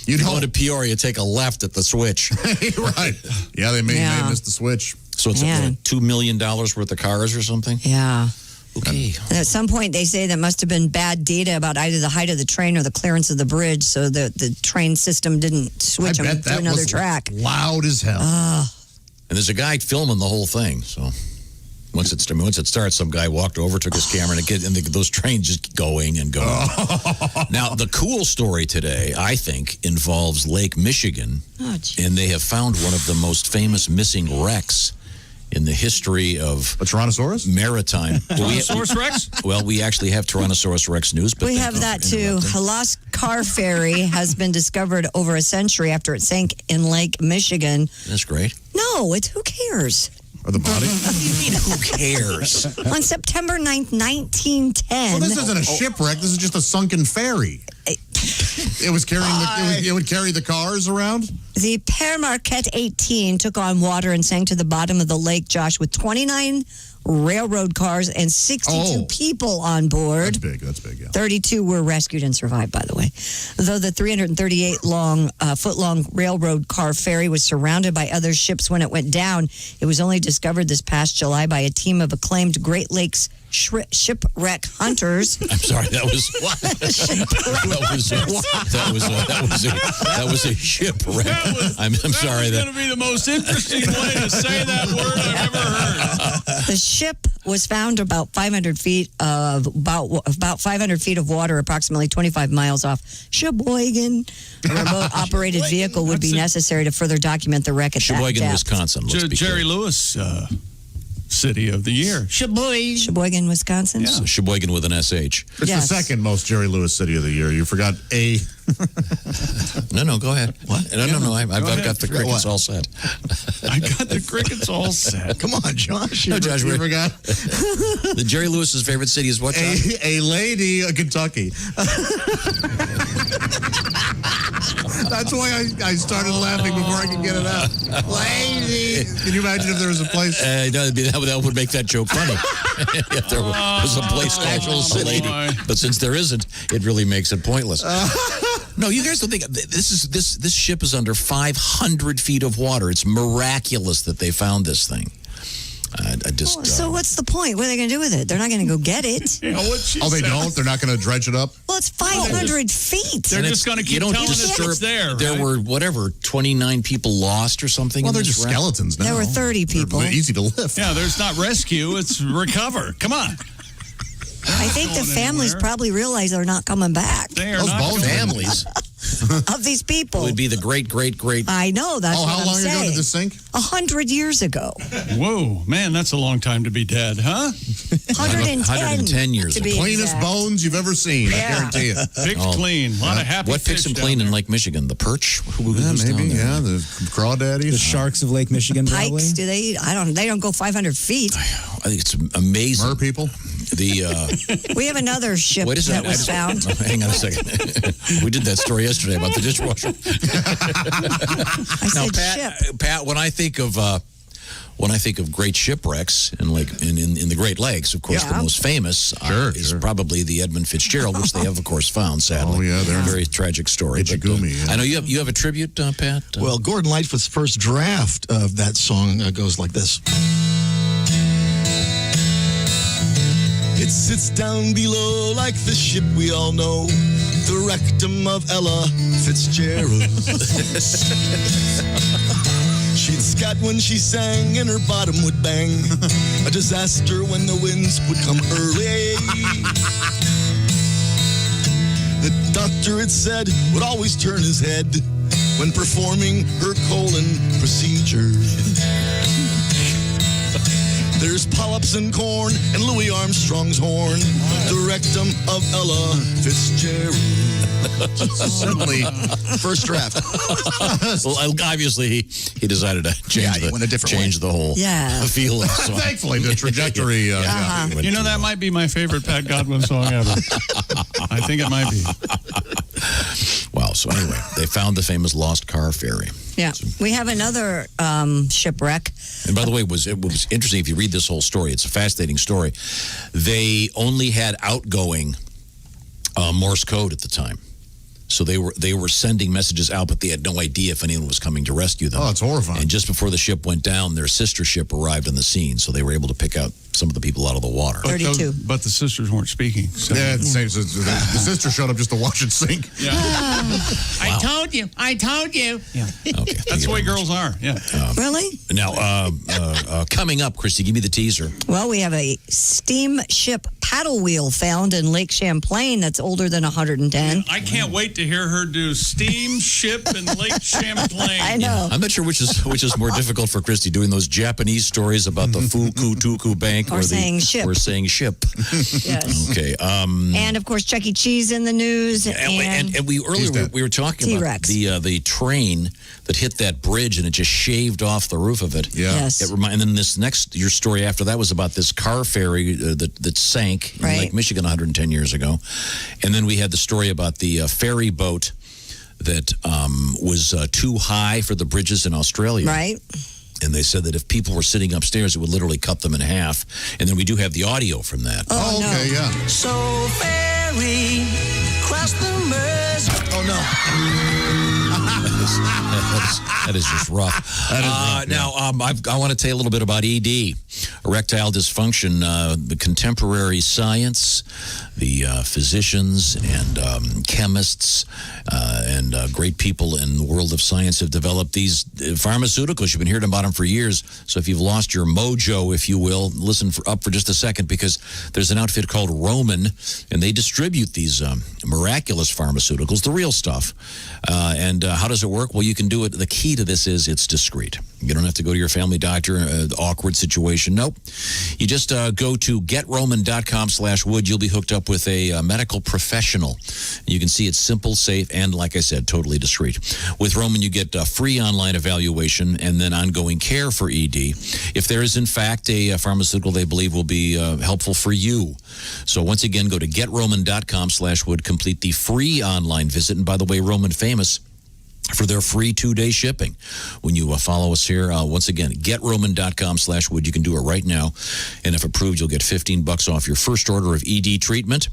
you go to Peoria, take a left at the switch. Right. Yeah, they may miss the switch. So it's $2 million worth of cars or something? Yeah. Okay. And at some point, they say there must have been bad data about either the height of the train or the clearance of the bridge, so the train system didn't switch them to another track. Loud as hell. And there's a guy filming the whole thing. So once it starts, some guy walked over, took his camera, and those trains just going and going. Now, the cool story today, I think, involves Lake Michigan, and they have found one of the most famous missing wrecks in the history of a Tyrannosaurus? Maritime. Tyrannosaurus Rex? Well, we actually have Tyrannosaurus Rex news. But we have that too. A lost car ferry has been discovered over a century after it sank in Lake Michigan. That's great. No, who cares? Or the body? What do you mean, who cares? On September 9th, 1910. Well, this isn't a shipwreck. This is just a sunken ferry. It was carrying it would carry the cars around? The Père Marquette 18 took on water and sank to the bottom of the lake, Josh, with 29 railroad cars and 62 people on board. That's big, yeah. 32 were rescued and survived, by the way. Though the 338-foot-long railroad car ferry was surrounded by other ships when it went down, it was only discovered this past July by a team of acclaimed Great Lakes shipwreck hunters. I'm sorry, that was what? That was a shipwreck. I'm sorry. That's going to be the most interesting way to say that word I've ever heard. The ship was found about 500 feet of water, approximately 25 miles off Sheboygan. A remote operated vehicle would be necessary to further document the wreck at Sheboygan, that depth. Wisconsin. Jerry Lewis city of the year. Sheboygan, Wisconsin. Yeah. So Sheboygan with an SH. It's the second most Jerry Lewis city of the year. You forgot A. No, go ahead. What? No. I've got the crickets all set. I got the crickets all set. Come on, Josh. No, Josh, you forgot. The Jerry Lewis's favorite city is what? A lady, Kentucky. That's why I started laughing before I could get it out. Lady. Can you imagine if there was a place? That would make that joke funny. If there was a place called Lady. But since there isn't, it really makes it pointless. No, you guys don't think this ship is under 500 feet of water. It's miraculous that they found this thing. So what's the point? What are they going to do with it? They're not going to go get it. They don't? They're not going to dredge it up? Well, it's 500 feet. They're just going to keep telling us it's there. There were, 29 people lost or something. Well, they're just skeletons now. There were 30 people. They're easy to lift. Yeah, there's not rescue. It's recover. Come on. I think the families probably realize they're not coming back. They are not families. Of these people. It would be the great. I know, that's what I'm saying. How long ago did this sink? 100 years ago. Whoa, man, that's a long time to be dead, huh? 110 years ago. Cleanest bones you've ever seen, I guarantee you. Picked clean. A lot of happy What picks them clean in Lake Michigan? The perch? Maybe, the crawdaddies. The sharks of Lake Michigan, probably. Pikes, do they eat? They don't go 500 feet. I think it's amazing. Mer people? We have another ship that was found. Hang on a second. We did that story yesterday about the dishwasher. I said ship. Pat, when I think of when I think of great shipwrecks in the Great Lakes, of course, the most famous is probably the Edmund Fitzgerald, which they have, of course, found, sadly. Oh, yeah. They're a very tragic story. Ichigumi, I know you have a tribute, Pat? Well, Gordon Lightfoot's first draft of that song goes like this. It sits down below like the ship we all know, the rectum of Ella Fitzgerald. She'd scat when she sang and her bottom would bang. A disaster when the winds would come early. The doctor, it said, would always turn his head when performing her colon procedure. There's polyps and corn and Louis Armstrong's horn, the rectum of Ella Fitzgerald. Certainly, first draft. Well, obviously, he decided to change the whole feeling. So. Thankfully, the trajectory. You know, that might be my favorite Pat Godwin song ever. I think it might be. Wow. So anyway, they found the famous lost car ferry. Yeah. We have another shipwreck. And by the way, it was interesting if you read this whole story. It's a fascinating story. They only had outgoing Morse code at the time. So they were sending messages out, but they had no idea if anyone was coming to rescue them. Oh, it's horrifying. And just before the ship went down, their sister ship arrived on the scene, so they were able to pick out some of the people out of the water. 32. But the sisters weren't speaking. So. Yeah, the sister showed up just to watch it sink. Yeah. Wow. I told you. Yeah. Okay. That's the way girls are. Yeah. Really? Now, coming up, Christy, give me the teaser. Well, we have a steamship paddle wheel found in Lake Champlain that's older than 110. I can't wait to hear her do steamship in Lake Champlain. I know. I'm not sure which is more difficult for Christy, doing those Japanese stories about the Fuku Bank or saying ship. Or saying ship. Yes. Okay. And of course, Chuck E. Cheese in the news. And we were talking T-Rex. about the train that hit that bridge and it just shaved off the roof of it. Yeah. Yes. And then your story after that was about this car ferry that sank in Lake Michigan 110 years ago. And then we had the story about the ferry boat that was too high for the bridges in Australia. Right. And they said that if people were sitting upstairs, it would literally cut them in half. And then we do have the audio from that. Oh, okay, no. yeah. So ferry, cross the Mersey. Oh, no. That is just rough. Now, I want to tell you a little bit about ED, erectile dysfunction, the contemporary science, the physicians and chemists and great people in the world of science have developed these pharmaceuticals. You've been hearing about them for years. So if you've lost your mojo, if you will, listen up for just a second, because there's an outfit called Roman, and they distribute these miraculous pharmaceuticals, the real stuff. And how does it work? Well, you can do it. The key to this is it's discreet. You don't have to go to your family doctor, awkward situation. Nope. You just go to getroman.com/wood. You'll be hooked up with a medical professional. You can see it's simple, safe, and like I said, totally discreet. With Roman, you get a free online evaluation and then ongoing care for ED. If there is, in fact, a pharmaceutical they believe will be helpful for you. So once again, go to getroman.com/wood. Complete the free online visit. And by the way, Roman famous for their free 2-day shipping. When you follow us here, once again, getroman.com/wood. You can do it right now. And if approved, you'll get $15 off your first order of ED treatment.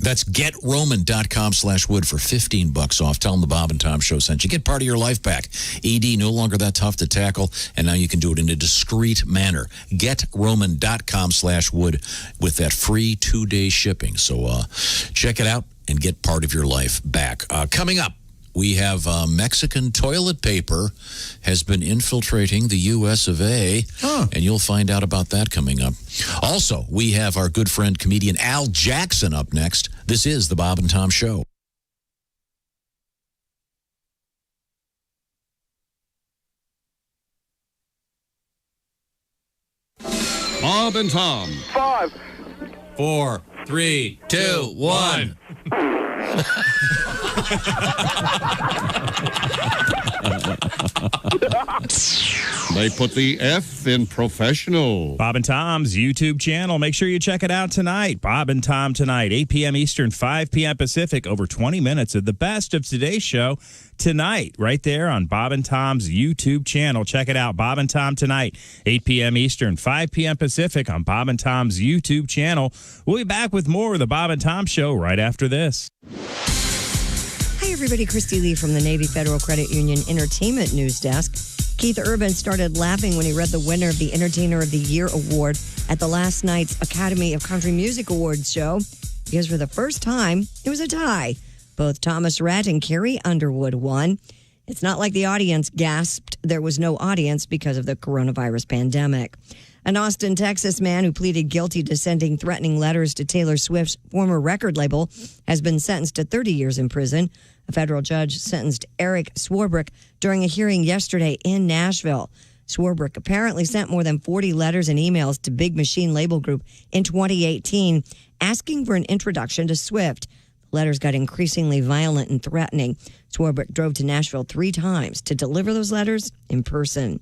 That's getroman.com/wood for $15 off. Tell them the Bob and Tom Show sent you. Get part of your life back. ED no longer that tough to tackle, and now you can do it in a discreet manner. Getroman.com/wood with that free 2-day shipping. So check it out and get part of your life back. Coming up, we have Mexican toilet paper has been infiltrating the U.S. of A., and you'll find out about that coming up. Also, we have our good friend, comedian Al Jackson up next. This is the Bob and Tom Show. Bob and Tom. 5, 4, 3, 2, 1. They put the F in professional. Bob and Tom's YouTube channel. Make sure you check it out tonight. Bob and Tom tonight, 8 p.m. Eastern, 5 p.m. Pacific. Over 20 minutes of the best of today's show tonight, right there on Bob and Tom's YouTube channel. Check it out. Bob and Tom tonight, 8 p.m. Eastern, 5 p.m. Pacific on Bob and Tom's YouTube channel. We'll be back with more of the Bob and Tom Show right after this. Hi, everybody. Christy Lee from the Navy Federal Credit Union Entertainment News Desk. Keith Urban started laughing when he read the winner of the Entertainer of the Year award at the last night's Academy of Country Music Awards show, because for the first time, it was a tie. Both Thomas Rhett and Carrie Underwood won. It's not like the audience gasped. There was no audience because of the coronavirus pandemic. An Austin, Texas man who pleaded guilty to sending threatening letters to Taylor Swift's former record label has been sentenced to 30 years in prison. A federal judge sentenced Eric Swarbrick during a hearing yesterday in Nashville. Swarbrick apparently sent more than 40 letters and emails to Big Machine Label Group in 2018 asking for an introduction to Swift. The letters got increasingly violent and threatening. Swarbrick drove to Nashville 3 times to deliver those letters in person.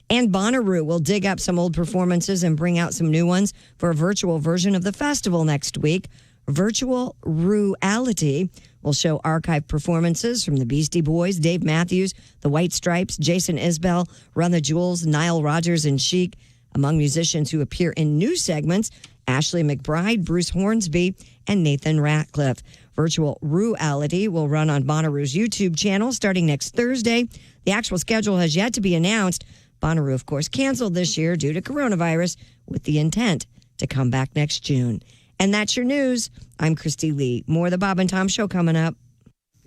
And Bonnaroo will dig up some old performances and bring out some new ones for a virtual version of the festival next week. Virtual Reality will show archived performances from the Beastie Boys, Dave Matthews, the White Stripes, Jason Isbell, Run the Jewels, Nile Rodgers, and Chic. Among musicians who appear in new segments, Ashley McBryde, Bruce Hornsby, and Nathan Ratcliffe. Virtual Reality will run on Bonnaroo's YouTube channel starting next Thursday. The actual schedule has yet to be announced. Bonnaroo, of course, canceled this year due to coronavirus with the intent to come back next June. And that's your news. I'm Christy Lee. More of the Bob and Tom Show coming up.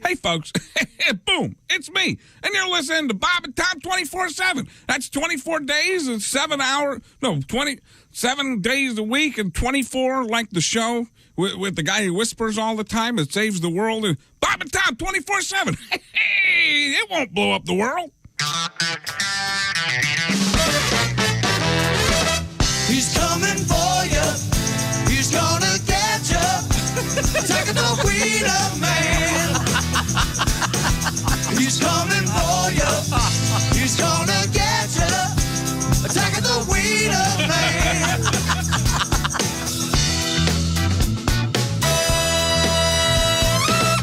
Hey, folks. Boom. It's me. And you're listening to Bob and Tom 24/7. That's 24 days and 27 days a week and 24 like the show with the guy who whispers all the time that saves the world. And Bob and Tom 24/7. Hey, it won't blow up the world. He's coming for you. He's gonna get you. Taking the Wiener Man. He's coming for you. He's gonna get you. Taking the Wiener Man.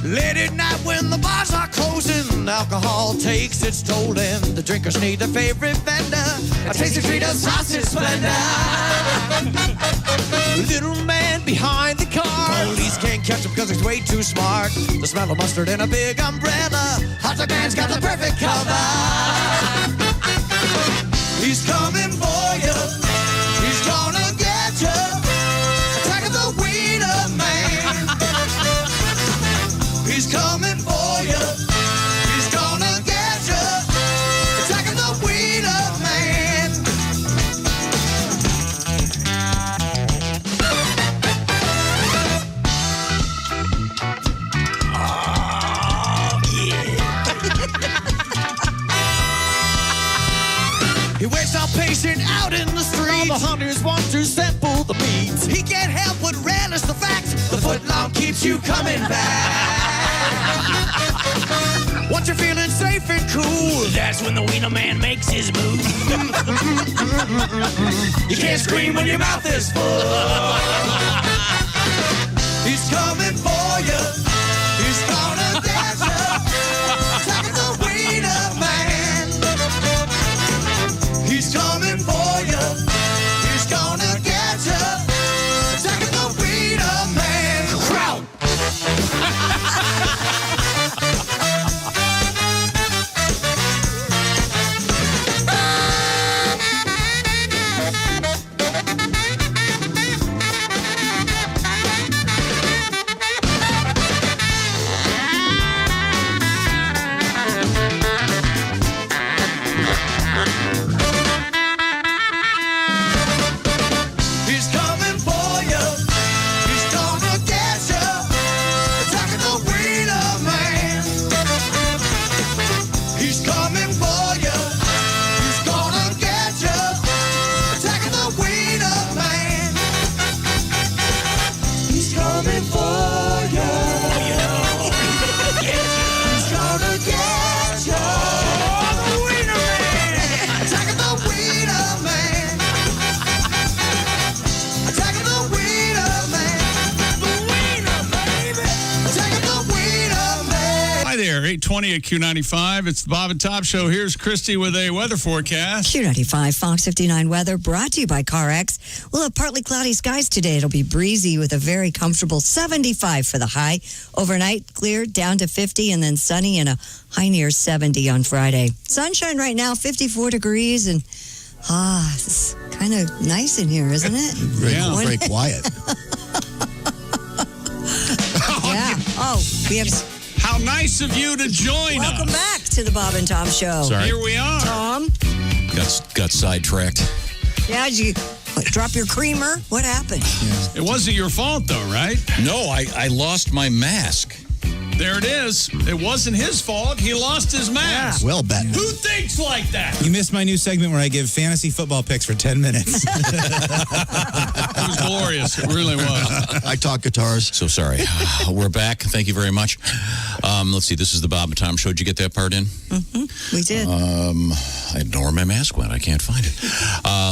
Late at night when the bars are closing, alcohol takes its toll and the drinkers need their favorite vendor. A tasty treat of sausage splendor. Little man behind the car, police can't catch him because he's way too smart. The smell of mustard and a big umbrella, hot dog man's got the perfect cover. He's coming for you. He's gonna get you. Attacking the Wiener Man. He's coming for you. He's gonna get you. Attacking the Wiener Man. Oh, yeah. He waits out patient out in the street. All the hunters want to sample the meat. He can't help but relish the fact the footlong keeps you coming back. Once you're feeling safe and cool, that's when the Wiener Man makes his move. You can't scream when your mouth is full. He's coming for you. He's gonna get you. Attacking the Wiener Man. He's coming for you. He's gonna get you. Attacking the Wiener Man. Crowd. 8:20 at Q95. It's the Bob and Tom Show. Here's Christy with a weather forecast. Q95 Fox 59 weather brought to you by CarX. We'll have partly cloudy skies today. It'll be breezy with a very comfortable 75 for the high. Overnight, clear down to 50 and then sunny and a high near 70 on Friday. Sunshine right now, 54 degrees. And it's kind of nice in here, isn't it? Very quiet. Yeah. Oh, we have... How nice of you to join us. Welcome back to the Bob and Tom Show. Sorry. Here we are. Tom? Got sidetracked. Yeah, did you drop your creamer? What happened? It wasn't your fault, though, right? No, I lost my mask. There it is. It wasn't his fault. He lost his mask. Well, Batman. Who thinks like that? You missed my new segment where I give fantasy football picks for 10 minutes. It was glorious. It really was. I talk guitars. So sorry. We're back. Thank you very much. Let's see. This is the Bob and Tom Show. Did you get that part in? Mm-hmm. We did. I don't know where my mask went. I can't find it.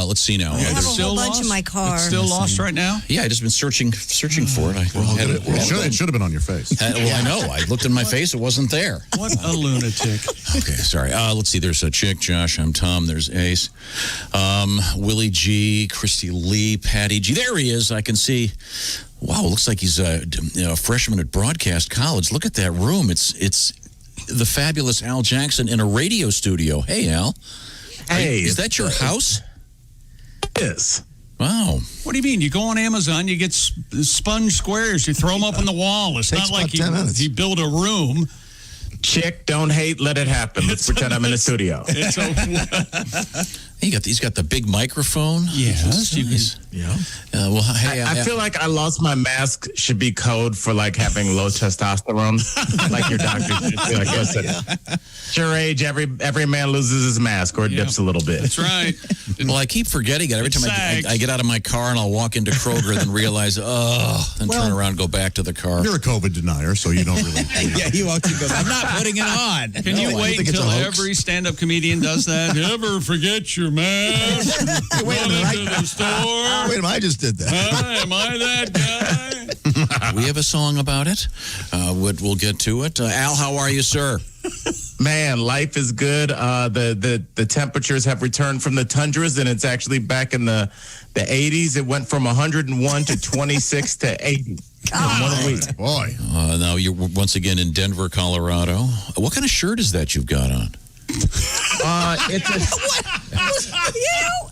Let's see now. I have a whole bunch in my car. It's still lost right now? Yeah, I just been searching for it. It should have been on your face. Well, I know. I looked in my face. It wasn't there. What a lunatic. Okay, sorry. Let's see. There's a Chick, Josh, I'm Tom. There's Ace. Willie G, Christy Lee, Patty G. There he is. I can see. Wow, it looks like he's a freshman at Broadcast College. Look at that room. It's the fabulous Al Jackson in a radio studio. Hey, Al. Hey. Is that your house? Yes. Wow. What do you mean? You go on Amazon, you get sponge squares, you throw them up on the wall. It's not like he built a room. Chick, don't hate, let it happen. Let's pretend I'm in the studio. He's got the big microphone. Yes. Nice. Yeah. Well, hey, I feel like I lost my mask should be code for like having low testosterone. Like your doctor should be like, listen, at your age, every man loses his mask or it dips a little bit. That's right. Well, I keep forgetting it. Every time I get out of my car and I'll walk into Kroger, then realize, then turn around and go back to the car. You're a COVID denier, so you don't really. Yeah, he walks and goes, I'm not putting it on. Can you wait until every stand-up comedian does that? Never forget your mask. Wait a minute. To the store. Wait a minute, I just did that. Am I that guy? We have a song about it. We'll get to it. Al, how are you, sir? Man, life is good. The temperatures have returned from the tundras, and it's actually back in the 80s. It went from 101 to 26 to 80 in 1 week. Boy. Now you're once again in Denver, Colorado. What kind of shirt is that you've got on? It's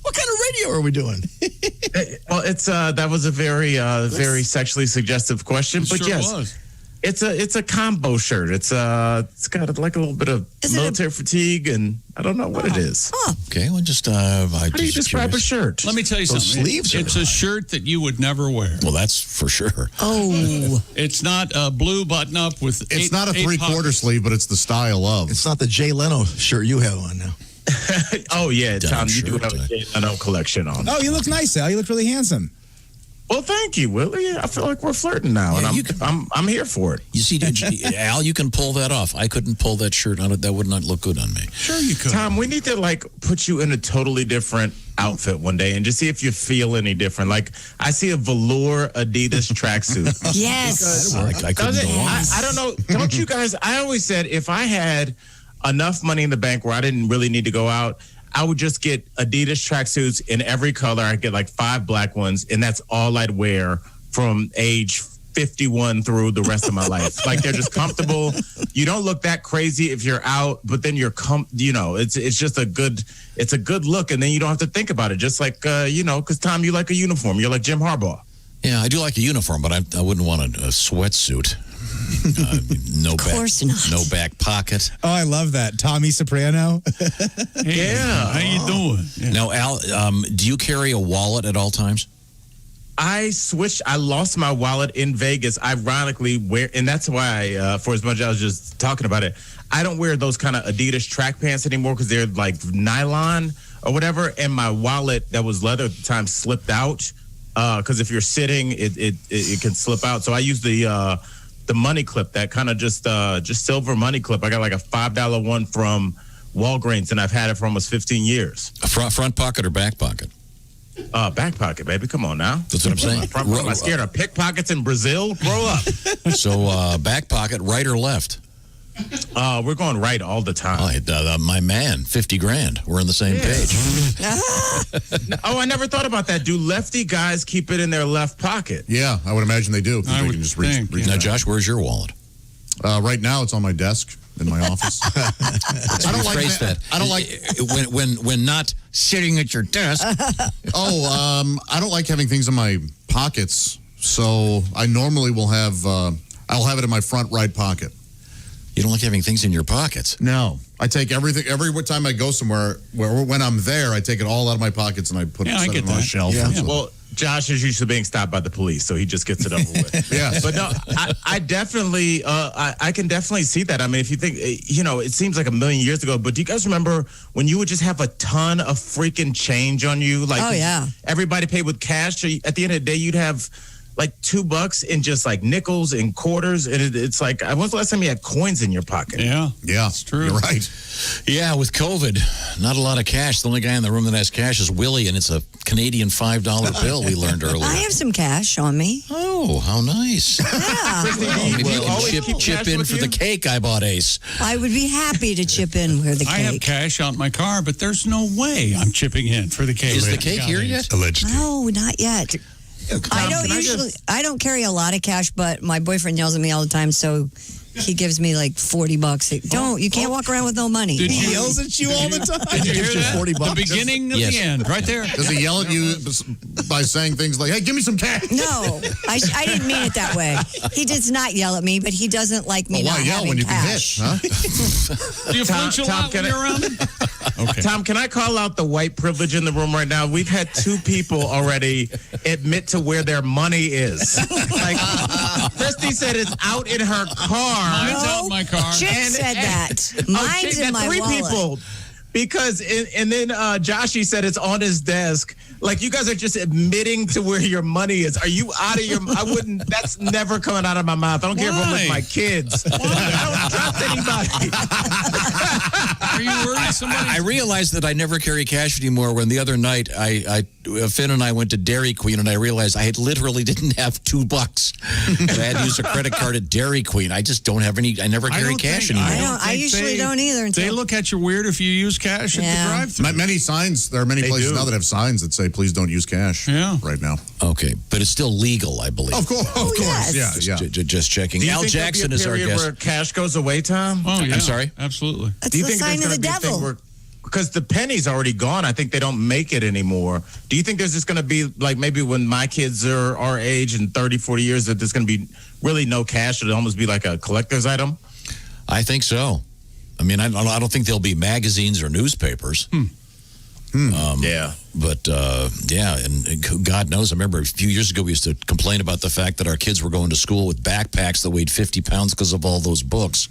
What kind of radio are we doing? well, it's that was a very sexually suggestive question, but Sure yes. was. It's a combo shirt. It's got like a little bit of military fatigue, and I don't know what it is. Okay, well, just how do you describe a shirt? Let me tell you Those something. sleeves It's a shirt that you would never wear. Well, that's for sure. Oh. It's not a blue button-up with It's not a three-quarter sleeve, but it's the style of. It's not the Jay Leno shirt you have on now. Oh yeah, Tom, you do shirt, have a Jay Leno collection on. Oh, you look nice, Al. You look really handsome. Well, thank you, Willie. I feel like we're flirting now, Yeah, and I'm here for it. You see, Al, you can pull that off. I couldn't pull that shirt on. That would not look good on me. Sure you could. Tom, we need to like put you in a totally different outfit one day and just see if you feel any different. Like I see a velour Adidas tracksuit. Yes. I couldn't go on. I don't know. Don't you guys? I always said if I had enough money in the bank where I didn't really need to go out, I would just get Adidas tracksuits in every color. I'd get like 5 black ones, and that's all I'd wear from age 51 through the rest of my life. Like they're just comfortable. You don't look that crazy if you're out, but then you're it's just a good look, and then you don't have to think about it. Just like because Tom, you like a uniform. You're like Jim Harbaugh. Yeah, I do like a uniform, but I wouldn't want a sweatsuit. No back pocket. Oh, I love that. Tommy Soprano. Yeah. How you doing? Yeah. Now, Al, do you carry a wallet at all times? I lost my wallet in Vegas. Ironically, and that's why, for as much as I was just talking about it, I don't wear those kind of Adidas track pants anymore because they're like nylon or whatever. And my wallet that was leather at the time slipped out because if you're sitting, it can slip out. So I use the money clip, that kind of just silver money clip. I got like a $5 one from Walgreens, and I've had it for almost 15 years. Front pocket or back pocket? Back pocket, baby. Come on now. That's what I'm saying. Am I scared of pickpockets in Brazil? Grow up. So back pocket, right or left? We're going right all the time. My man, 50 grand. We're on the same page. Oh, I never thought about that. Do lefty guys keep it in their left pocket? Yeah, I would imagine they do. They can just reach Now, Josh, where's your wallet? Right now, it's on my desk in my office. I don't like that. I don't like when not sitting at your desk. I don't like having things in my pockets. So I normally will have. I'll have it in my front right pocket. You don't like having things in your pockets? No. I take everything, every time I go somewhere, when I'm there, I take it all out of my pockets and I put it on a shelf. Yeah. Well, Josh is used to being stopped by the police, so he just gets it over with. Yeah. But no, I definitely, I can definitely see that. I mean, if you think, it seems like a million years ago, but do you guys remember when you would just have a ton of freaking change on you? Like, everybody paid with cash. So at the end of the day, you'd have like $2 in just like nickels and quarters. And it's like, when's the last time you had coins in your pocket? Yeah. It's true. You're right. Yeah, with COVID, not a lot of cash. The only guy in the room that has cash is Willie, and it's a Canadian $5 bill we learned earlier. I have some cash on me. Oh, how nice. Maybe you can chip in for the cake I bought, Ace. I would be happy to chip in for the cake. I have cash on my car, but there's no way I'm chipping in for the cake. Is the cake here yet? Allegedly. No, not yet. I don't carry a lot of cash, but my boyfriend yells at me all the time, so he gives me like $40. You can't walk around with no money. He yells at you all the time. Did you hear that? $40. The beginning of the end, right there. Does he yell at you by saying things like, hey, give me some cash? No, I didn't mean it that way. He does not yell at me, but he doesn't like me not yell having when you cash. can hit, huh? Do you flinch a lot when you're around him? Okay. Tom, can I call out the white privilege in the room right now? We've had 2 people already admit to where their money is. Like, Christy said it's out in her car. Mine's out in my car. Chick said that. Mine's in my 3 wallet. people. Because, and then Joshy said it's on his desk. Like, you guys are just admitting to where your money is. Are you out of your, that's never coming out of my mouth. I don't care if I'm with my kids. I don't trust anybody. Are you worried somebody? I realized that I never carry cash anymore when the other night Finn and I went to Dairy Queen and I realized I literally didn't have $2. And I had to use a credit card at Dairy Queen. I just don't have any, I never carry cash anymore. I usually don't either. They look at you weird if you use cash at the drive-thru. Many signs. There are many places now that have signs that say, please don't use cash right now. Okay, but it's still legal, I believe. Of course. Yes. Yeah. Just checking. Do you Al think Jackson there'll is be a our period guest. where cash goes away, Tom? Oh, yeah. I'm sorry? Absolutely. That's Do you the think sign of there's the going to be a thing devil. where, because the penny's already gone, I think they don't make it anymore. Do you think there's just going to be, like, maybe when my kids are our age in 30, 40 years, that there's going to be really no cash? It'll almost be like a collector's item? I think so. I mean, I don't think there'll be magazines or newspapers. Yeah. But, and God knows, I remember a few years ago we used to complain about the fact that our kids were going to school with backpacks that weighed 50 pounds because of all those books.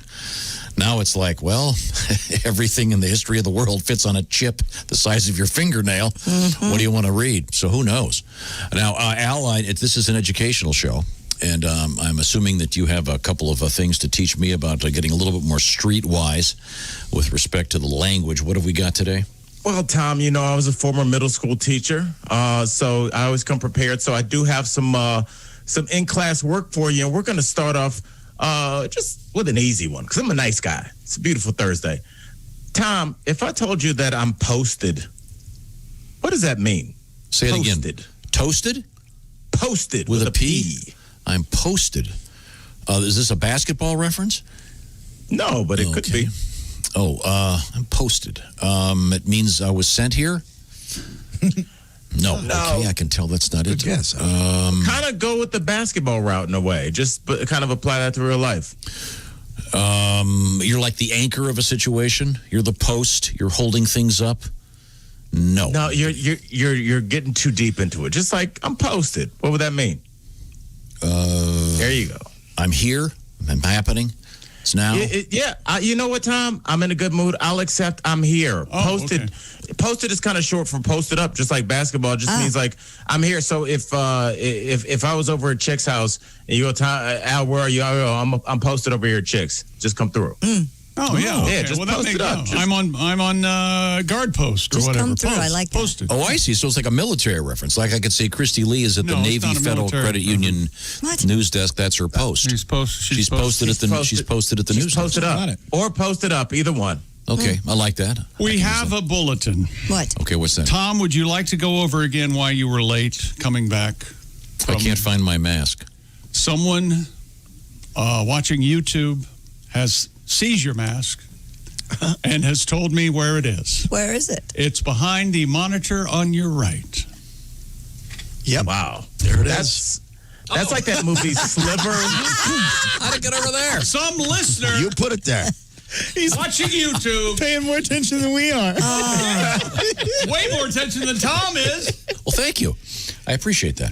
Now it's like, well, everything in the history of the world fits on a chip the size of your fingernail. Mm-hmm. What do you want to read? So who knows? Now, Al, this is an educational show. And I'm assuming that you have a couple of things to teach me about getting a little bit more streetwise with respect to the language. What have we got today? Well, Tom, I was a former middle school teacher, so I always come prepared. So I do have some in-class work for you, and we're going to start off just with an easy one because I'm a nice guy. It's a beautiful Thursday. Tom, if I told you that I'm posted, what does that mean? Say it again. Toasted? Posted with a P. I'm posted. Is this a basketball reference? No, but it could be. I'm posted. It means I was sent here? No. Okay, I can tell that's not it. Yes. Kind of go with the basketball route in a way. Just kind of apply that to real life. You're like the anchor of a situation. You're the post. You're holding things up. No. No, you're getting too deep into it. Just like I'm posted. What would that mean? There you go. I'm here. I'm happening. It's now. You know what, Tom? I'm in a good mood. I'll accept I'm here. Posted. Okay. Posted is kind of short from posted up, just like basketball. It just means like I'm here. So if I was over at Chick's house and you go, Al, where are you? I'm posted over here at Chick's. Just come through. Oh yeah, okay. Yeah, just well, that post makes it up. sense. I'm on guard post or Just whatever. come through. I like that. Posted. Oh, I see. So it's like a military reference. Like I could say Christy Lee is at the No, it's Navy not a Federal military. Credit Union What? news desk. That's her post. She's posted. She's posted at the news Post it desk. up. Or post it up. Either one. Okay, I like that. We have a bulletin. What? Okay, what's that? Tom, would you like to go over again why you were late coming back? I can't find my mask. Someone watching YouTube sees your mask and has told me where it is. Where is it? It's behind the monitor on your right. Yep. Wow. There it is. That's like that movie Sliver. How'd it get over there? Some listener You put it there. he's watching YouTube. Paying more attention than we are. Way more attention than Tom is. Well, thank you. I appreciate that.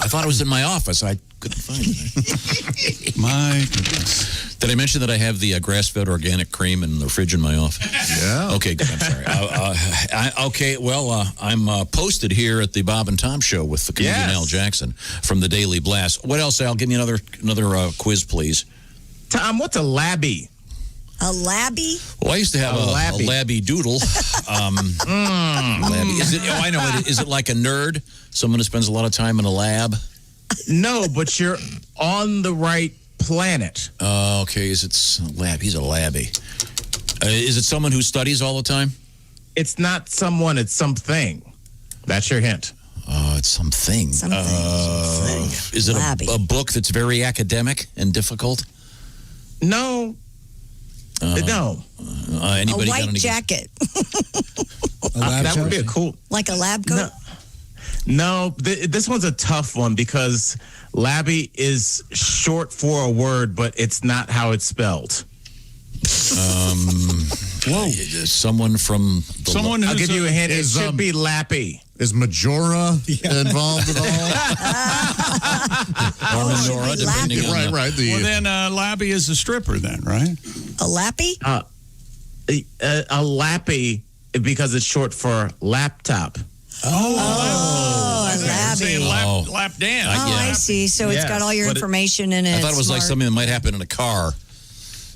I thought it was in my office. I couldn't find it. My goodness. Did I mention that I have the grass-fed organic cream in the fridge in my office? Yeah. Okay, good. I'm sorry. I'm posted here at the Bob and Tom Show with the comedian Yes. Al Jackson from the Daily Blast. What else, Al? Give me another quiz, please. Tom, what's a labby? A labby? Well, I used to have a labby. labby doodle. Labby. Is it? Oh, I know. Is it like a nerd? Someone who spends a lot of time in a lab? No, but you're on the right planet. Okay. Is it lab? He's a labby. Is it someone who studies all the time? It's not someone, it's something. That's your hint. It's something. Something. Is it Labby. a book that's very academic and difficult? No. No. Anybody A got white any jacket. That would be a cool. Like a lab coat? No, this one's a tough one because labby is short for a word, but it's not how it's spelled. Whoa. Someone from... Someone I'll who's give you a hint. It is, should be lappy. Is Majora involved at all? Or Nora, depending on right. Well, then Labby is a stripper then, right? A lappy? A lappy because it's short for laptop. Oh, a Saying labby. lap dance. I see. So it's got all your information in it. I thought it was like Smart. something that might happen in a car.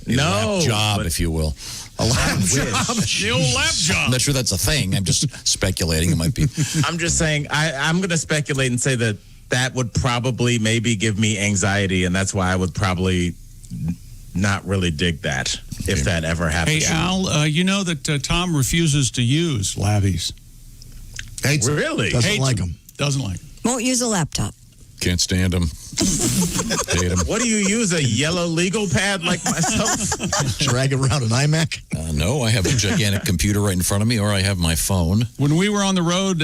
No. Lap job, if you will. A lap job. The old lap job. I'm not sure that's a thing. I'm just speculating. It might be. I'm just saying, I'm going to speculate and say that would probably maybe give me anxiety, and that's why I would probably not really dig that if that ever happens. Hey, Al, you know that Tom refuses to use labbies. Hates Really? Doesn't like them. Doesn't like 'em. Won't use a laptop. Can't stand him. Hate him. What do you use, a yellow legal pad like myself? Drag it around an iMac. No, I have a gigantic computer right in front of me, or I have my phone. When we were on the road,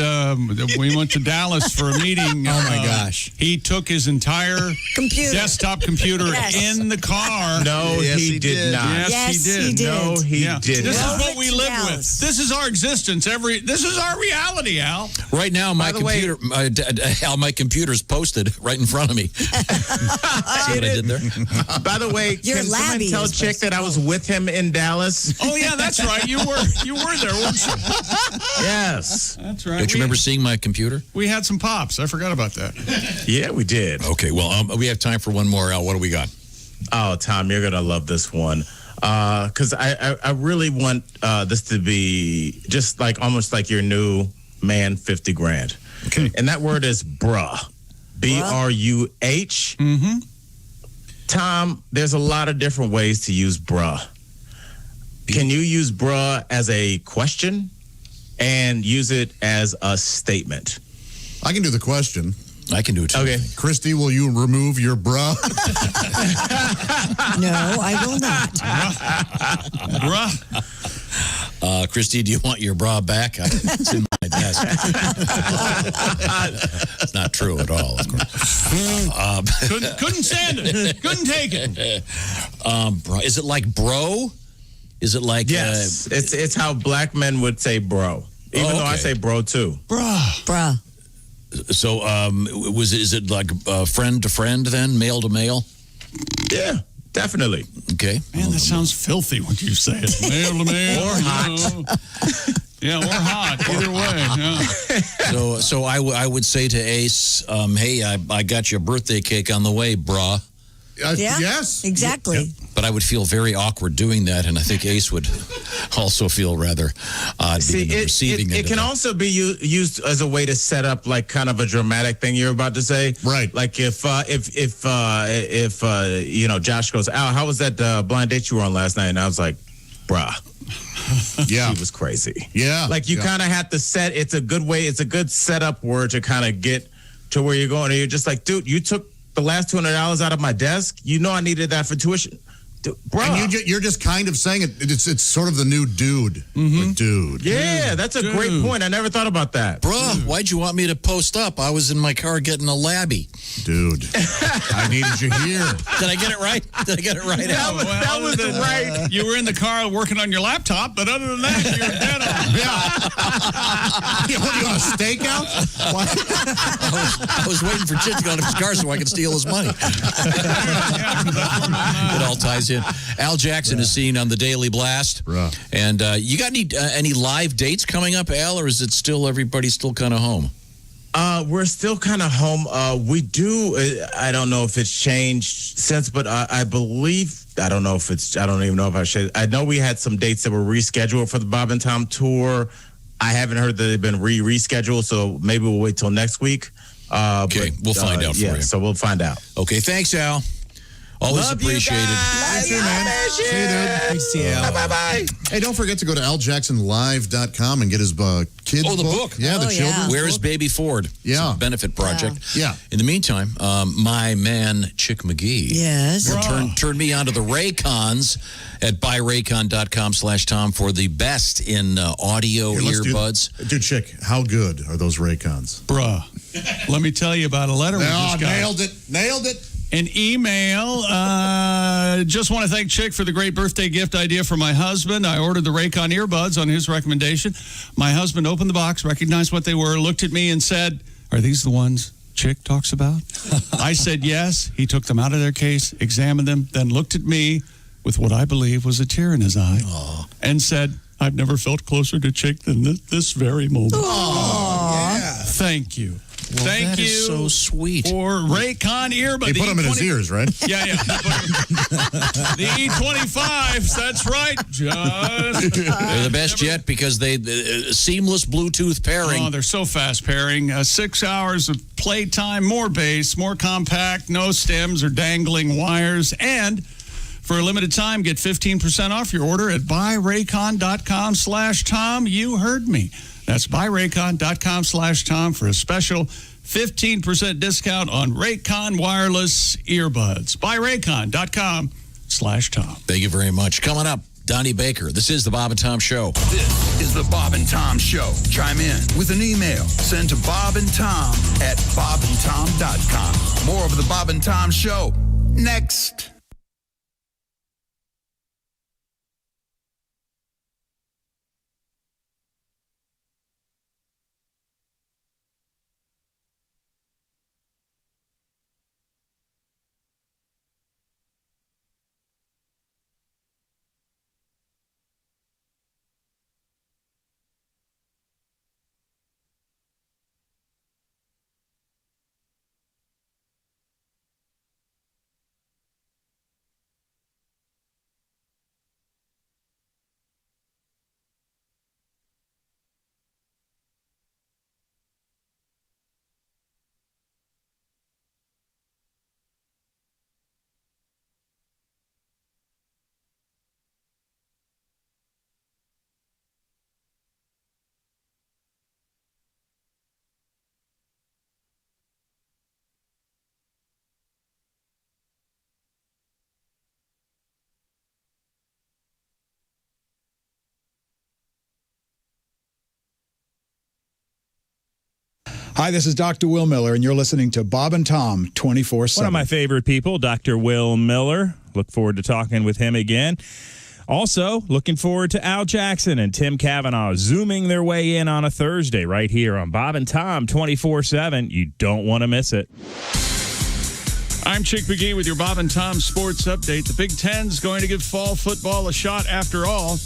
we went to Dallas for a meeting. Oh, my gosh. He took his entire desktop computer Yes. in the car. No, Yes, he he did did. not. Yes, he did. No, he Yeah. did This not. is what we live Dallas. with. This is our existence. This is our reality, Al. Right now, my By the way- computer, my computer's posted right in front of me. See what I did there? By the way, Your can someone labby tell is Chick that I was with him in Dallas? Oh yeah, that's right. You were there, weren't you? Yes. That's right. Don't you remember seeing my computer? We had some pops. I forgot about that. Yeah, we did. Okay, well, we have time for one more. Al, what do we got? Oh, Tom, you're going to love this one. Because I really want this to be just like almost like your new man 50 grand. Okay. And that word is bruh. B-R-U-H. Mm-hmm. Tom, there's a lot of different ways to use bruh. Can you use bruh as a question and use it as a statement? I can do the question. I can do it too. Okay. Christy, will you remove your bra? No, I will not. Bruh. Christy, do you want your bra back? It's in my desk. It's not true at all, of course. Couldn't stand it. Couldn't take it. Is it like bro? Is it like... Yes. It's how black men would say bro. Even though I say bro too. Bruh. So, is it like friend to friend then, male to male? Yeah, definitely. Okay. Man, that sounds filthy when you say it. Male to male. Or hot. Yeah, or hot. Either way. Yeah. So I would say to Ace, hey, I got your birthday cake on the way, brah. Yes. Exactly. Yeah. But I would feel very awkward doing that, and I think Ace would also feel rather odd being the receiving end it can also be used as a way to set up like kind of a dramatic thing you're about to say. Right. Like if Josh goes, Al, how was that blind date you were on last night? And I was like, bruh. Yeah. She was crazy. Yeah. Like you kind of have to set, it's a good setup word to kind of get to where you're going. And you're just like, dude, you took the last $200 out of my desk. You know I needed that for tuition. Bro. And you're just kind of saying it. It's sort of the new dude. Like, dude. Yeah, that's a great point. I never thought about that. Bruh, why'd you want me to post up? I was in my car getting a labby. Dude, I needed you here. Did I get it right? That was right. You were in the car working on your laptop, but other than that, you're dead on. You want a stakeout? I was waiting for Chit to get out of his car so I could steal his money. It all ties in. Al Jackson is seen on the Daily Blast. And you got any live dates coming up, Al, or is it still everybody's still kind of home? We're still kind of home. We do. I don't know if it's changed since, but I believe. I don't know if it's. I don't even know if I should. I know we had some dates that were rescheduled for the Bob and Tom tour. I haven't heard that they've been rescheduled, so maybe we'll wait till next week. Okay, we'll find out for you. So we'll find out. Okay, thanks, Al. Always appreciated. Thank you, man. See you, dude. Thanks, to you. Bye. Hey, don't forget to go to aljacksonlive.com and get his kids' the book. Yeah, the children's Where is book. Baby Ford? Yeah. It's a benefit project. Yeah. In the meantime, my man, Chick McGee. Yes. Turned me on to the Raycons at buyraycon.com/Tom for the best in audio earbuds. Dude, Chick, how good are those Raycons? Bruh. Let me tell you about a letter we just got. Nailed it. An email. Just want to thank Chick for the great birthday gift idea for my husband. I ordered the Raycon earbuds on his recommendation. My husband opened the box, recognized what they were, looked at me and said, "Are these the ones Chick talks about?" I said yes. He took them out of their case, examined them, then looked at me with what I believe was a tear in his eye and said, "I've never felt closer to Chick than this very moment." Thank you. Well, Thank that you. is so sweet. For Raycon earbuds. He put them in his ears, right? Yeah. The E25s, that's right. They're the best yet because they seamless Bluetooth pairing. Oh, they're so fast pairing. 6 hours of playtime, more bass, more compact, no stems or dangling wires. And for a limited time, get 15% off your order at buyraycon.com/Tom. You heard me. That's buyraycon.com/Tom for a special 15% discount on Raycon wireless earbuds. Buyraycon.com/Tom. Thank you very much. Coming up, Donnie Baker. This is the Bob and Tom Show. This is the Bob and Tom Show. Chime in with an email. Send to Bob and Tom at bobandtom.com. More of the Bob and Tom Show next. Hi, this is Dr. Will Miller, and you're listening to Bob and Tom 24/7. One of my favorite people, Dr. Will Miller. Look forward to talking with him again. Also, looking forward to Al Jackson and Tim Cavanaugh zooming their way in on a Thursday right here on Bob and Tom 24/7. You don't want to miss it. I'm Chick McGee with your Bob and Tom Sports Update. The Big Ten's going to give fall football a shot after all.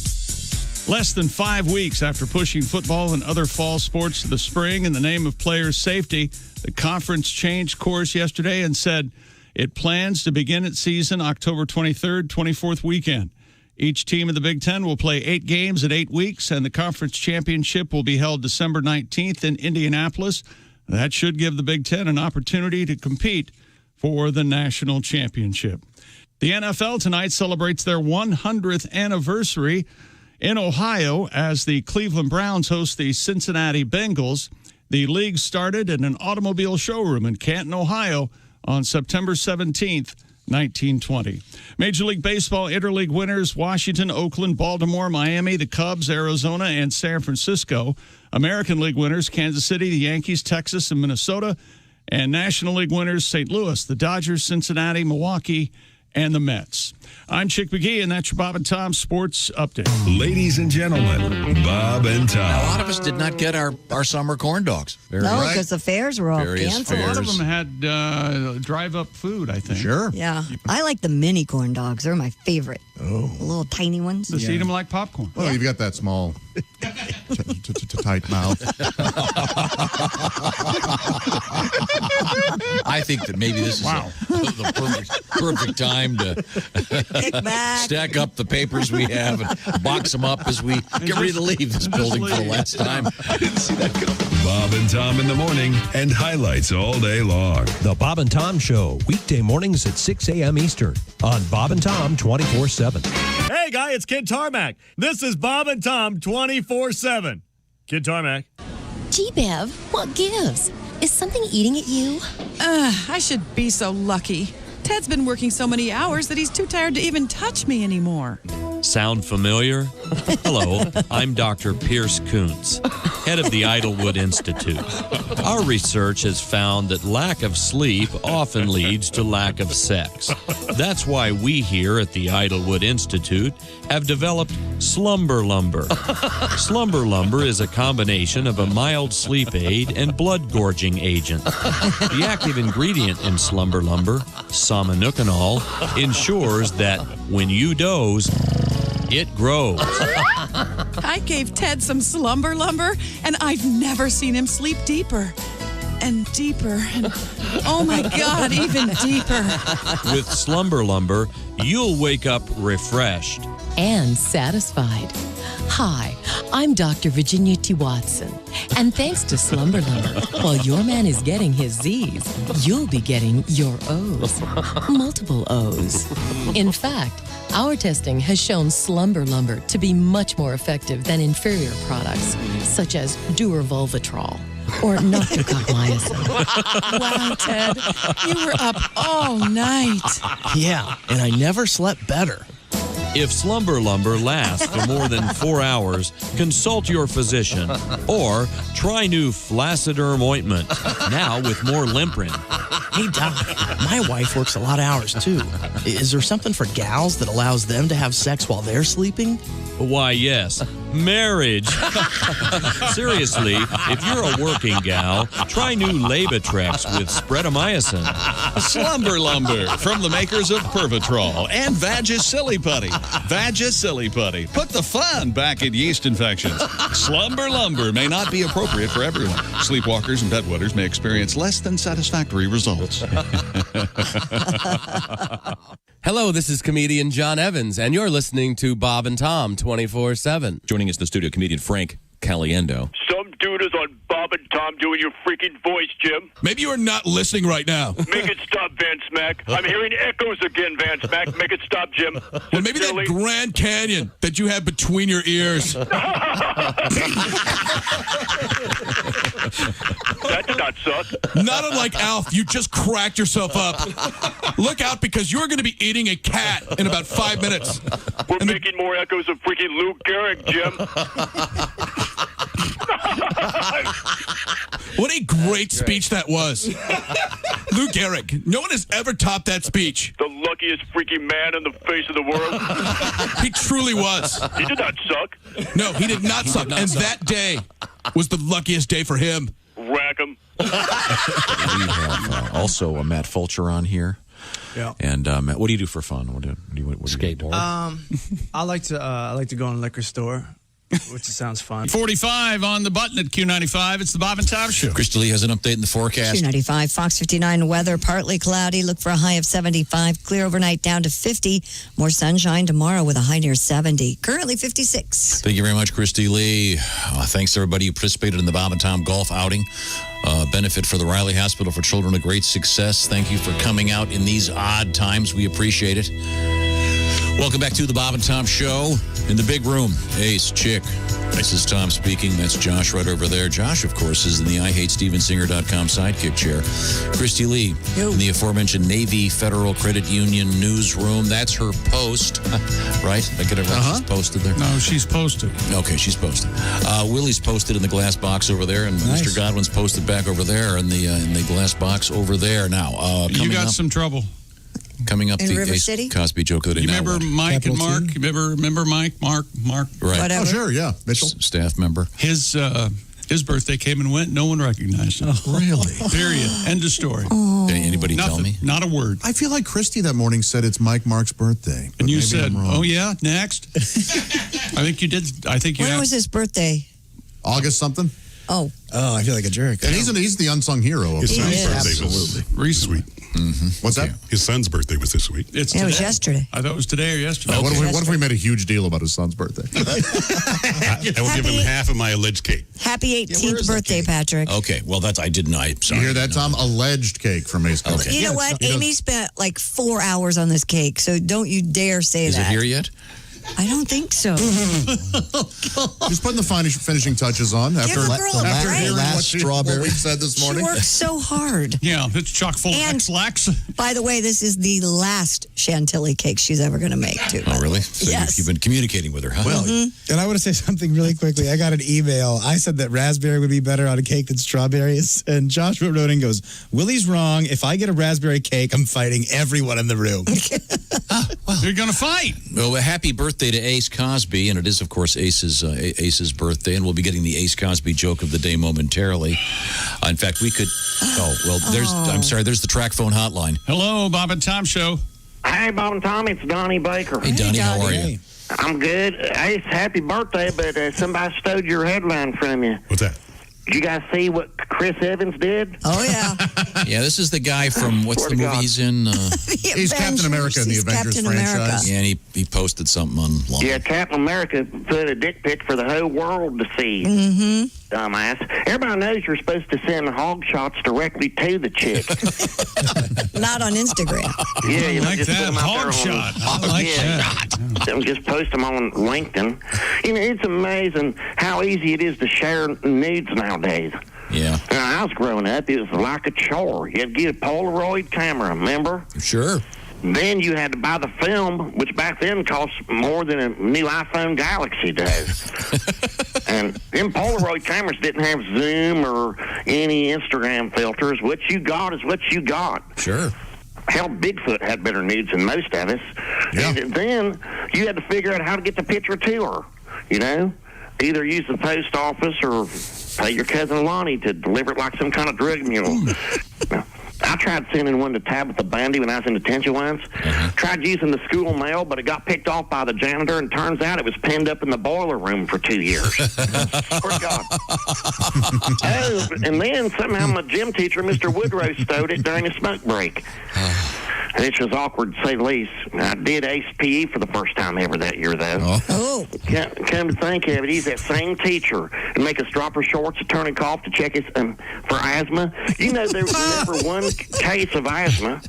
Less than 5 weeks after pushing football and other fall sports to the spring in the name of players' safety, the conference changed course yesterday and said It plans to begin its season October 23rd, 24th weekend. Each team in the Big Ten will play 8 games in 8 weeks, and the conference championship will be held December 19th in Indianapolis. That should give the Big Ten an opportunity to compete for the national championship. The NFL tonight celebrates their 100th anniversary in Ohio as the Cleveland Browns host the Cincinnati Bengals. The league started in an automobile showroom in Canton, Ohio on September 17th, 1920. Major League Baseball interleague winners Washington, Oakland, Baltimore, Miami, the Cubs, Arizona, and San Francisco. American League winners Kansas City, the Yankees, Texas, and Minnesota. And National League winners St. Louis, the Dodgers, Cincinnati, Milwaukee, and the Mets. I'm Chick McGee, and that's your Bob and Tom Sports Update. Ladies and gentlemen, Bob and Tom. Now, a lot of us did not get our summer corn dogs. No, because the fairs were all Various canceled. A lot of them had drive-up food, I think. Sure. Yeah. I like the mini corn dogs. They're my favorite. Oh. The little tiny ones. Just eat them like popcorn. Well, you've got that small, tight mouth. I think that maybe this is the perfect time to stack up the papers we have and box them up as we get ready to leave this building for the last time. I didn't see that coming. Bob and Tom in the morning and highlights all day long. The Bob and Tom Show, weekday mornings at 6 a.m. Eastern on Bob and Tom 24/7. Hey, guy, it's Kid Tarmac. This is Bob and Tom 24/7. Kid Tarmac. Gee, Bev, what gives? Is something eating at you? I should be so lucky. Ted's been working so many hours that he's too tired to even touch me anymore. Sound familiar? Hello, I'm Dr. Pierce Kuntz, head of the Idlewood Institute. Our research has found that lack of sleep often leads to lack of sex. That's why we here at the Idlewood Institute have developed Slumber Lumber. Slumber Lumber is a combination of a mild sleep aid and blood gorging agent. The active ingredient in Slumber Lumber, somanucanol, ensures that when you doze, it grows. I gave Ted some Slumber Lumber, and I've never seen him sleep deeper. And deeper. And oh my God, even deeper. With Slumber Lumber, you'll wake up refreshed and satisfied. Hi, I'm Dr. Virginia T. Watson, and thanks to Slumber Lumber, while your man is getting his Z's, you'll be getting your O's. Multiple O's. In fact, our testing has shown Slumber Lumber to be much more effective than inferior products, such as Durvalvitrol or Noctocogmycin. Wow, Ted, you were up all night. Yeah, and I never slept better. If Slumber Lumber lasts for more than 4 hours, consult your physician or try new Flaciderm ointment, now with more Limprin. Hey, Doc, my wife works a lot of hours, too. Is there something for gals that allows them to have sex while they're sleeping? Why, yes. Marriage. Seriously, if you're a working gal, try new Labatrex with spreadomycin. Slumber Lumber from the makers of Pervitrol and Vagisilli Putty. Vagisilli Putty. Put the fun back in yeast infections. Slumber Lumber may not be appropriate for everyone. Sleepwalkers and bedwetters may experience less than satisfactory results. Hello, this is comedian John Evans, and you're listening to Bob and Tom 24/7. Joining us in the studio, comedian Frank Caliendo. Some dude is on Bob and Tom doing your freaking voice, Jim. Maybe you are not listening right now. Make it stop, Van Smack. I'm hearing echoes again, Van Smack. Make it stop, Jim. Well, maybe that Grand Canyon that you have between your ears. That did not suck. Not unlike Alf, you just cracked yourself up. Look out, because you're going to be eating a cat in about 5 minutes. We're making more echoes of freaking Lou Gehrig, Jim. What a great speech that was. Lou Gehrig. No one has ever topped that speech. The luckiest freaking man on the face of the world. He truly was. He did not suck. No, he did not suck. And that day was the luckiest day for him. Rack him. We have also Matt Fulcher on here. Yeah. And Matt, what do you do for fun? What do you skateboard? I like to go in a liquor store which sounds fun. 45 on the button at Q95. It's the Bob and Tom Show. Christy Lee has an update in the forecast. Q95, Fox 59 weather, partly cloudy. Look for a high of 75. Clear overnight down to 50. More sunshine tomorrow with a high near 70. Currently 56. Thank you very much, Christy Lee. Thanks to everybody who participated in the Bob and Tom golf outing. Benefit for the Riley Hospital for Children, a great success. Thank you for coming out in these odd times. We appreciate it. Welcome back to the Bob and Tom Show. In the big room, Ace, Chick. This is Tom speaking. That's Josh right over there. Josh, of course, is in the IHateStevensinger.com sidekick chair. Christy Lee in the aforementioned Navy Federal Credit Union newsroom. That's her post, right? I get it right? She's posted there? No, she's posted. Okay, she's posted. Willie's posted in the glass box over there, and Mr. Godwin's posted back over there in the glass box over there. Now, you got some trouble. Coming up, in the River Ace City? Cosby joke of the day. You Now remember what? Mike Capital and Mark? T? You remember Mike? Mark? Right. Whatever. Oh, sure, yeah. Mitchell. Staff member. His birthday came and went. No one recognized him. Really? Period. End of story. Anybody tell me? Not a word. I feel like Christy that morning said it's Mike Mark's birthday. And you maybe said, I'm wrong. "Oh yeah, next." I think you did. I think you. When was his birthday? August something. Oh, I feel like a jerk. And he's the unsung hero of His the son's night. birthday was recently. What's that? His son's birthday was this week. It's it was today. yesterday. I thought it was today or yesterday. What if we made a huge deal about his son's birthday? I will give him half of my alleged cake. Happy 18th birthday, Patrick. Okay, well, I didn't. I'm sorry. You hear that, Tom? Alleged cake from Ace Cosby. You know what? Amy spent like 4 hours on this cake, so don't you dare say Is that. it here yet? I don't think so. Just putting the finishing touches on after, a girl a after break. hearing what we said this morning. She works so hard. Yeah, it's chock full of X-Lax. By the way, this is the last Chantilly cake she's ever going to make, too. Oh, really? So yes. you've been communicating with her, huh? Well, and I want to say something really quickly. I got an email. I said that raspberry would be better on a cake than strawberries. And Josh wrote in and goes, Willie's wrong. If I get a raspberry cake, I'm fighting everyone in the room. You're going to fight. Well, happy birthday to Ace Cosby, and it is, of course, Ace's birthday, and we'll be getting the Ace Cosby joke of the day momentarily. In fact, we could. I'm sorry. There's the track phone hotline. Hello, Bob and Tom Show. Hey, Bob and Tom, it's Donnie Baker. Hey, Donnie, how are you? I'm good. Hey, it's happy birthday, but somebody stole your headline from you. What's that? Did you guys see what Chris Evans did? Oh, yeah. Yeah, this is the guy from, what's Swear the to movie God. he's in? He's Captain America in the Avengers franchise. Yeah, and he posted something online. Yeah, Captain America put a dick pic for the whole world to see. Mm-hmm. Dumbass. Everybody knows you're supposed to send hog shots directly to the chick. Not on Instagram. Yeah, you know, like just that put them out hog there shot. on, I like that. Just post them on LinkedIn. You know, it's amazing how easy it is to share nudes nowadays. Yeah. When I was growing up, it was like a chore. You had to get a Polaroid camera, remember? Sure. Then you had to buy the film, which back then cost more than a new iPhone Galaxy does. And them Polaroid cameras didn't have Zoom or any Instagram filters. What you got is what you got. Sure. Hell, Bigfoot had better nudes than most of us. Yeah. And then you had to figure out how to get the picture to her, you know? Either use the post office or pay your cousin Lonnie to deliver it like some kind of drug mule. I tried sending one to Tabitha Bandy when I was in detention once. Tried using the school mail, but it got picked off by the janitor, and turns out it was pinned up in the boiler room for 2 years. Swear to God. Oh, and then somehow my gym teacher, Mr. Woodrow, stowed it during a smoke break. Which was awkward, to say the least. I did ace PE for the first time ever that year, though. Oh. Come to think of it, he's that same teacher and make us drop our shorts and turn and cough to check us for asthma. You know, there was never one case of asthma.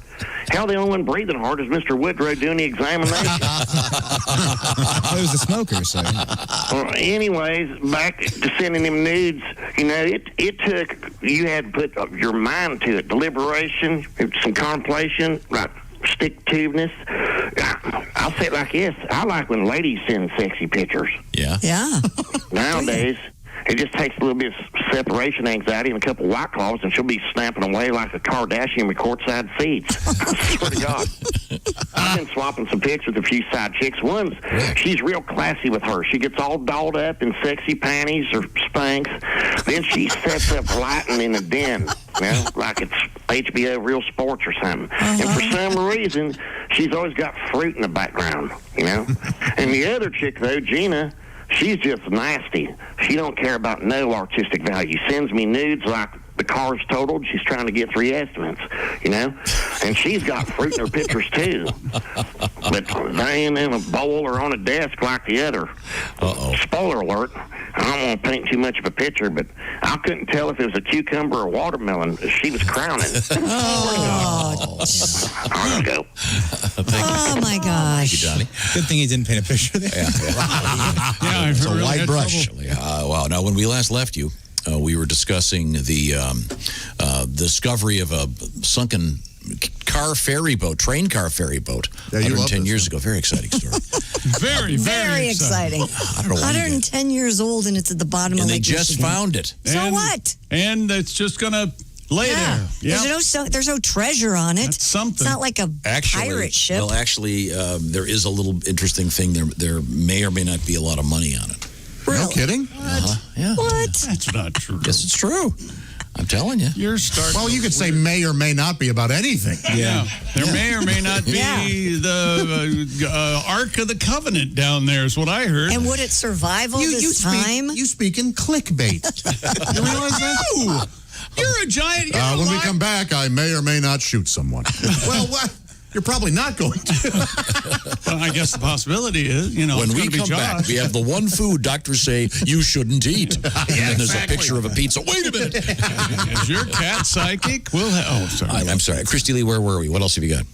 Hell, the only one breathing hard is Mr. Woodrow doing the examination. He was a smoker, so. Well, anyways, back to sending them nudes, you know, it took, you had to put your mind to it, deliberation, some contemplation, right, stick-to-ness. I'll say it like this. I like when ladies send sexy pictures. Yeah. Yeah. Nowadays, it just takes a little bit of separation anxiety and a couple of White Claws, and she'll be snapping away like a Kardashian with courtside seats. I swear to God. I've been swapping some pics with a few side chicks. One's, she's real classy with her. She gets all dolled up in sexy panties or Spanx. Then she sets up lighting in the den, you know, like it's HBO Real Sports or something. And for some reason, she's always got fruit in the background, you know. And the other chick, though, Gina, she's just nasty. She don't care about no artistic value. Sends me nudes like the car's totaled. She's trying to get 3 estimates, you know? And she's got fruit in her pictures, too. But they ain't in a bowl or on a desk like the other. Spoiler alert. I don't want to paint too much of a picture, but I couldn't tell if it was a cucumber or watermelon. She was crowning. I'll go. Oh, my gosh. Thank you, Johnny. Good thing he didn't paint a picture there. Yeah, it's a really wide had brush. trouble. Wow. Now, when we last left you, we were discussing the discovery of a sunken train car ferry boat 110 years ago. Very exciting story. Very exciting. I don't know why 110 years old, and it's at the bottom of and they Lake just Michigan. found it. So what? And it's just going to lay there. There's no treasure on it. That's something. It's not like a pirate ship. Well, actually, there is a little interesting thing. There may or may not be a lot of money on it. No kidding? Yeah. What? That's not true. Yes, it's true. I'm telling you. You're starting. Well, you could say may or may not be about anything. Yeah. There may or may not be the Ark of the Covenant down there is what I heard. And would it survive all this time? You speak in clickbait. You realize that? No. You're a giant. When we come back, I may or may not shoot someone. Well, what? You're probably not going to. Well, I guess the possibility is, when it's we gonna be come back, Josh. we have the one food doctors say you shouldn't eat. And then there's a picture of a pizza. Wait a minute. Is your cat psychic? Sorry. I'm sorry. Christy Lee, where were we? What else have you got?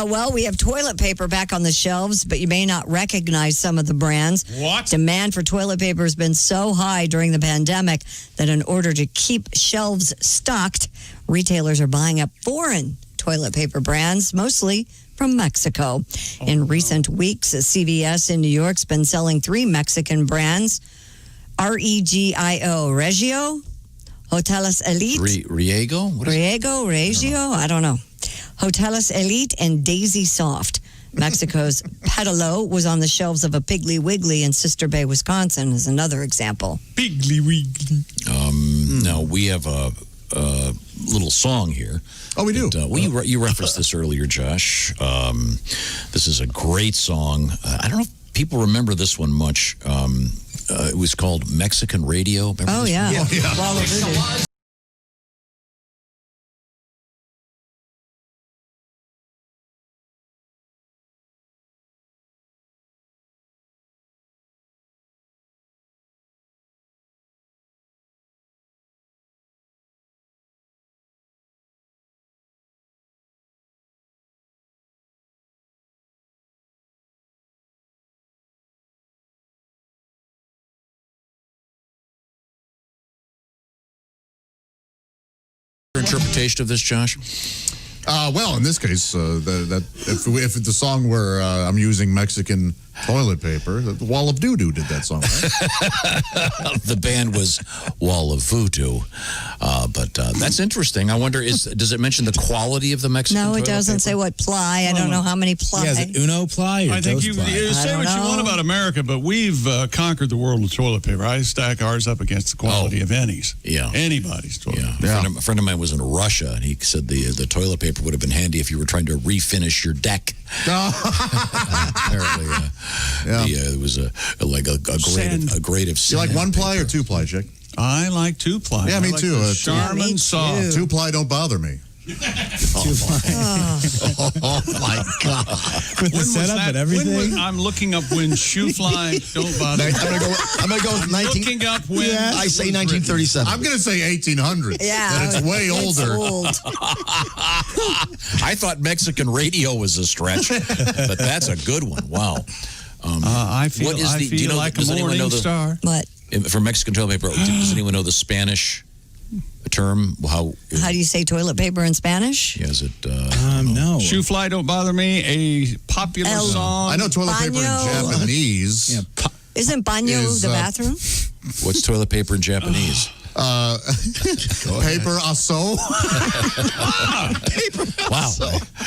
Well, we have toilet paper back on the shelves, but you may not recognize some of the brands. What? Demand for toilet paper has been so high during the pandemic that in order to keep shelves stocked, retailers are buying up foreign toilet paper brands, mostly from Mexico. In recent weeks, CVS in New York's been selling 3 Mexican brands, Regio, Hoteles Elite. Riego? Regio? I don't know. Hoteles Elite and Daisy Soft. Mexico's Petalo was on the shelves of a Piggly Wiggly in Sister Bay, Wisconsin, is another example. Piggly Wiggly. Now, we have a little song here. Oh, we do. You referenced this earlier, Josh. This is a great song. I don't know if people remember this one much. It was called Mexican Radio. Remember this one? Yeah. Wall of Voodoo. Interpretation of this, Josh? Well, in this case, if the song were I'm using Mexican toilet paper, the Wall of Doo-Doo did that song, right? The band was Wall of Voodoo. But that's interesting. I wonder, does it mention the quality of the Mexican No, it toilet doesn't paper? say what ply. I don't know how many ply. Yeah, is it Uno ply or I think Dos you ply? say what you want about America, but we've conquered the world with toilet paper. I stack ours up against the quality of anybody's. Yeah. Anybody's toilet paper. A friend of mine was in Russia, and he said the toilet paper would have been handy if you were trying to refinish your deck. Apparently, it was a grade of You like one ply or 2 ply, Chick? I like 2 ply. Yeah, me too. Charmin soft. 2 ply don't bother me. Oh my God! With the setup and everything. I'm looking up when shoe fly don't bother. I'm gonna go with 19. Looking up when I say 1937. I'm gonna say 1800. Yeah, and it's way older. Old. I thought Mexican radio was a stretch, but that's a good one. Wow. I feel like a morning star. What? For Mexican toilet paper, does anyone know the Spanish term? How do you say toilet paper in Spanish? Yeah, is it? No. Shoe fly don't bother me. A popular song. I know toilet paper in Japanese. Isn't baño the bathroom? What's toilet paper in Japanese? Paper asso. Wow.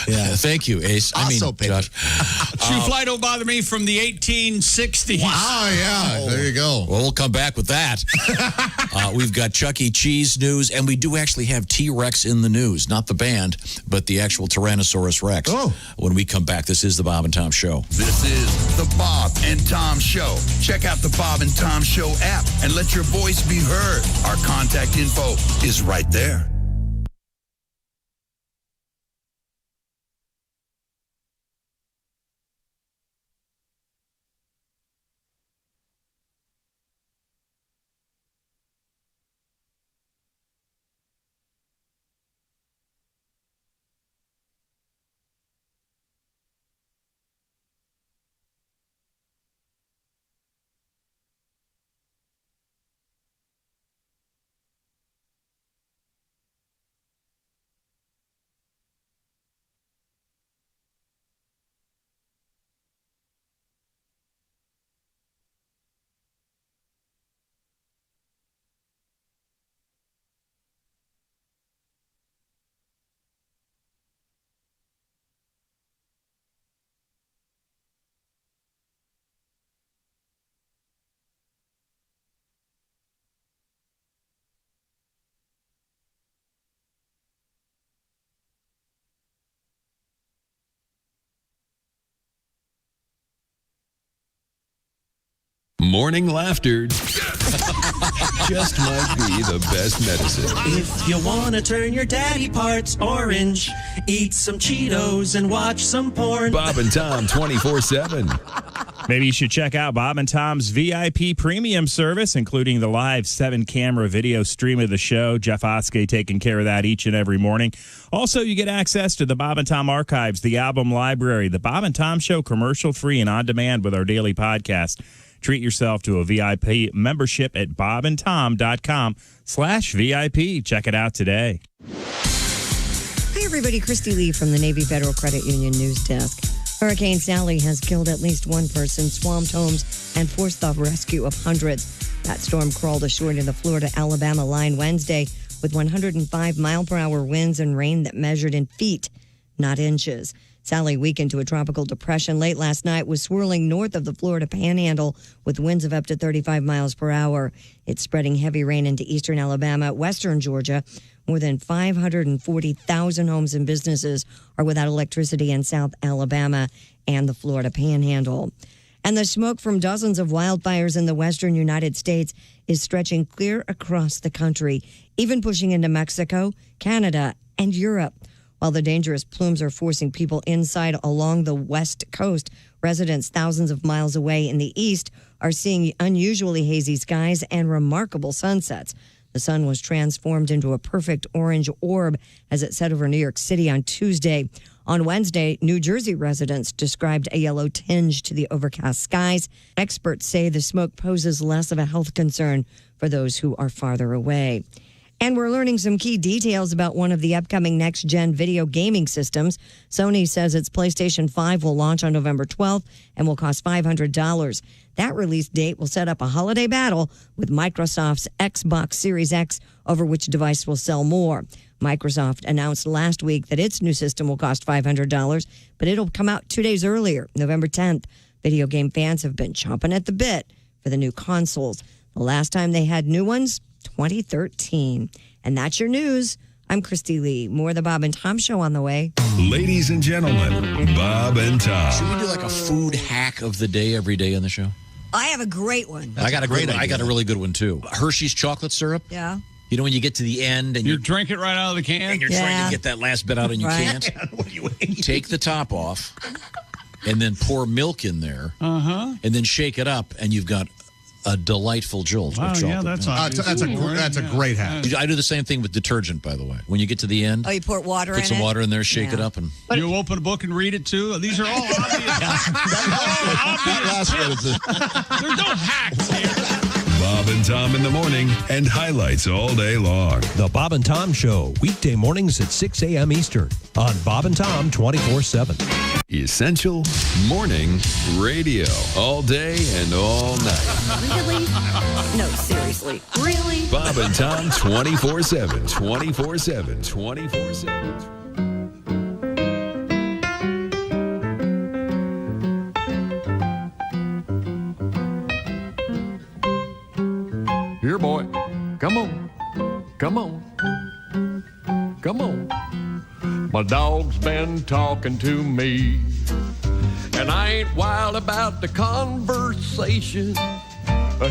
Yeah. Thank you, Ace. Josh. Shoe fly don't bother me from the 1860s. Wow, yeah. There you go. Well, we'll come back with that. We've got Chuck E. Cheese news, and we do actually have T-Rex in the news. Not the band, but the actual Tyrannosaurus Rex. Oh. When we come back, this is the Bob and Tom Show. This is the Bob and Tom Show. Check out the Bob and Tom Show app and let your voice be heard. Our contact info is right there. Morning laughter just might be the best medicine. If you want to turn your daddy parts orange, eat some Cheetos and watch some porn. Bob and Tom 24/7. Maybe you should check out Bob and Tom's VIP premium service, including the live 7-camera video stream of the show. Jeff Oskey taking care of that each and every morning. Also, you get access to the Bob and Tom archives, the album library, the Bob and Tom Show commercial-free and on demand with our daily podcast. Treat yourself to a VIP membership at bobandtom.com/VIP. Check it out today. Hi, everybody. Christy Lee from the Navy Federal Credit Union News Desk. Hurricane Sally has killed at least one person, swamped homes, and forced the rescue of hundreds. That storm crawled ashore near the Florida-Alabama line Wednesday with 105-mile-per-hour winds and rain that measured in feet, not inches. Sally weakened to a tropical depression late last night, was swirling north of the Florida Panhandle with winds of up to 35 miles per hour. It's spreading heavy rain into eastern Alabama, western Georgia. More than 540,000 homes and businesses are without electricity in South Alabama and the Florida Panhandle. And the smoke from dozens of wildfires in the western United States is stretching clear across the country, even pushing into Mexico, Canada, and Europe. While the dangerous plumes are forcing people inside along the west coast, residents thousands of miles away in the east are seeing unusually hazy skies and remarkable sunsets. The sun was transformed into a perfect orange orb as it set over New York City on Tuesday. On Wednesday, New Jersey residents described a yellow tinge to the overcast skies. Experts say the smoke poses less of a health concern for those who are farther away. And we're learning some key details about one of the upcoming next-gen video gaming systems. Sony says its PlayStation 5 will launch on November 12th and will cost $500. That release date will set up a holiday battle with Microsoft's Xbox Series X over which device will sell more. Microsoft announced last week that its new system will cost $500, but it'll come out 2 days earlier, November 10th. Video game fans have been chomping at the bit for the new consoles. The last time they had new ones, 2013. And that's your news. I'm Christy Lee. More of the Bob and Tom Show on the way. Ladies and gentlemen, Bob and Tom. Should we do like a food hack of the day every day on the show? I have a great one. I got a really good one too. Hershey's chocolate syrup. Yeah. You know when you get to the end and you drink it right out of the can, and you're trying to get that last bit out and you can't. What are you eating? Take the top off, and then pour milk in there, and then shake it up, and you've got a delightful jolt of chocolate. Yeah, that's a great hack. I do the same thing with detergent, by the way. When you get to the end, you pour water in it? Put some water in there, shake it up, and you open a book and read it too. These are all obvious. There's no hacks here. Bob and Tom in the morning and highlights all day long. The Bob and Tom Show, weekday mornings at 6 a.m. Eastern on Bob and Tom 24/7. Essential Morning Radio. All day and all night. Really? No, seriously. Really? Bob and Tom 24/7. 24/7. 24/7. Here, boy. Come on. Come on. Come on. My dog's been talking to me, and I ain't wild about the conversation.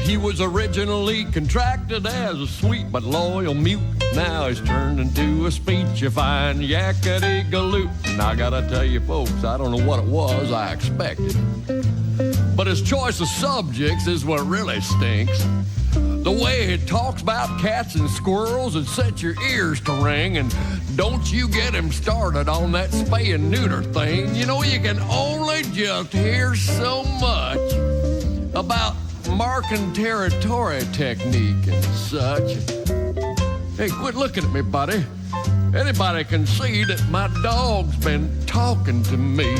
He was originally contracted as a sweet but loyal mute. Now he's turned into a speechifying yakety-galoot. And I gotta tell you folks, I don't know what it was I expected, but his choice of subjects is what really stinks. The way he talks about cats and squirrels would set your ears to ring. And don't you get him started on that spay and neuter thing. You know, you can only just hear so much about marking territory technique and such. Hey, quit looking at me, buddy. Anybody can see that my dog's been talking to me.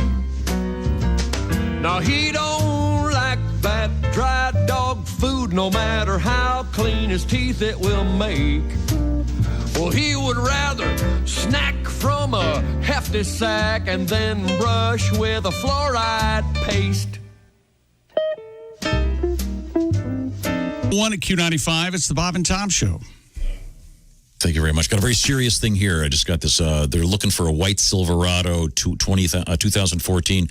Now, he don't like that dry dog food, no matter how clean his teeth it will make. Well, he would rather snack from a hefty sack and then brush with a fluoride paste. 1 at Q95, it's the Bob and Tom Show. Thank you very much. Got a very serious thing here. I just got this. They're looking for a white Silverado 2014.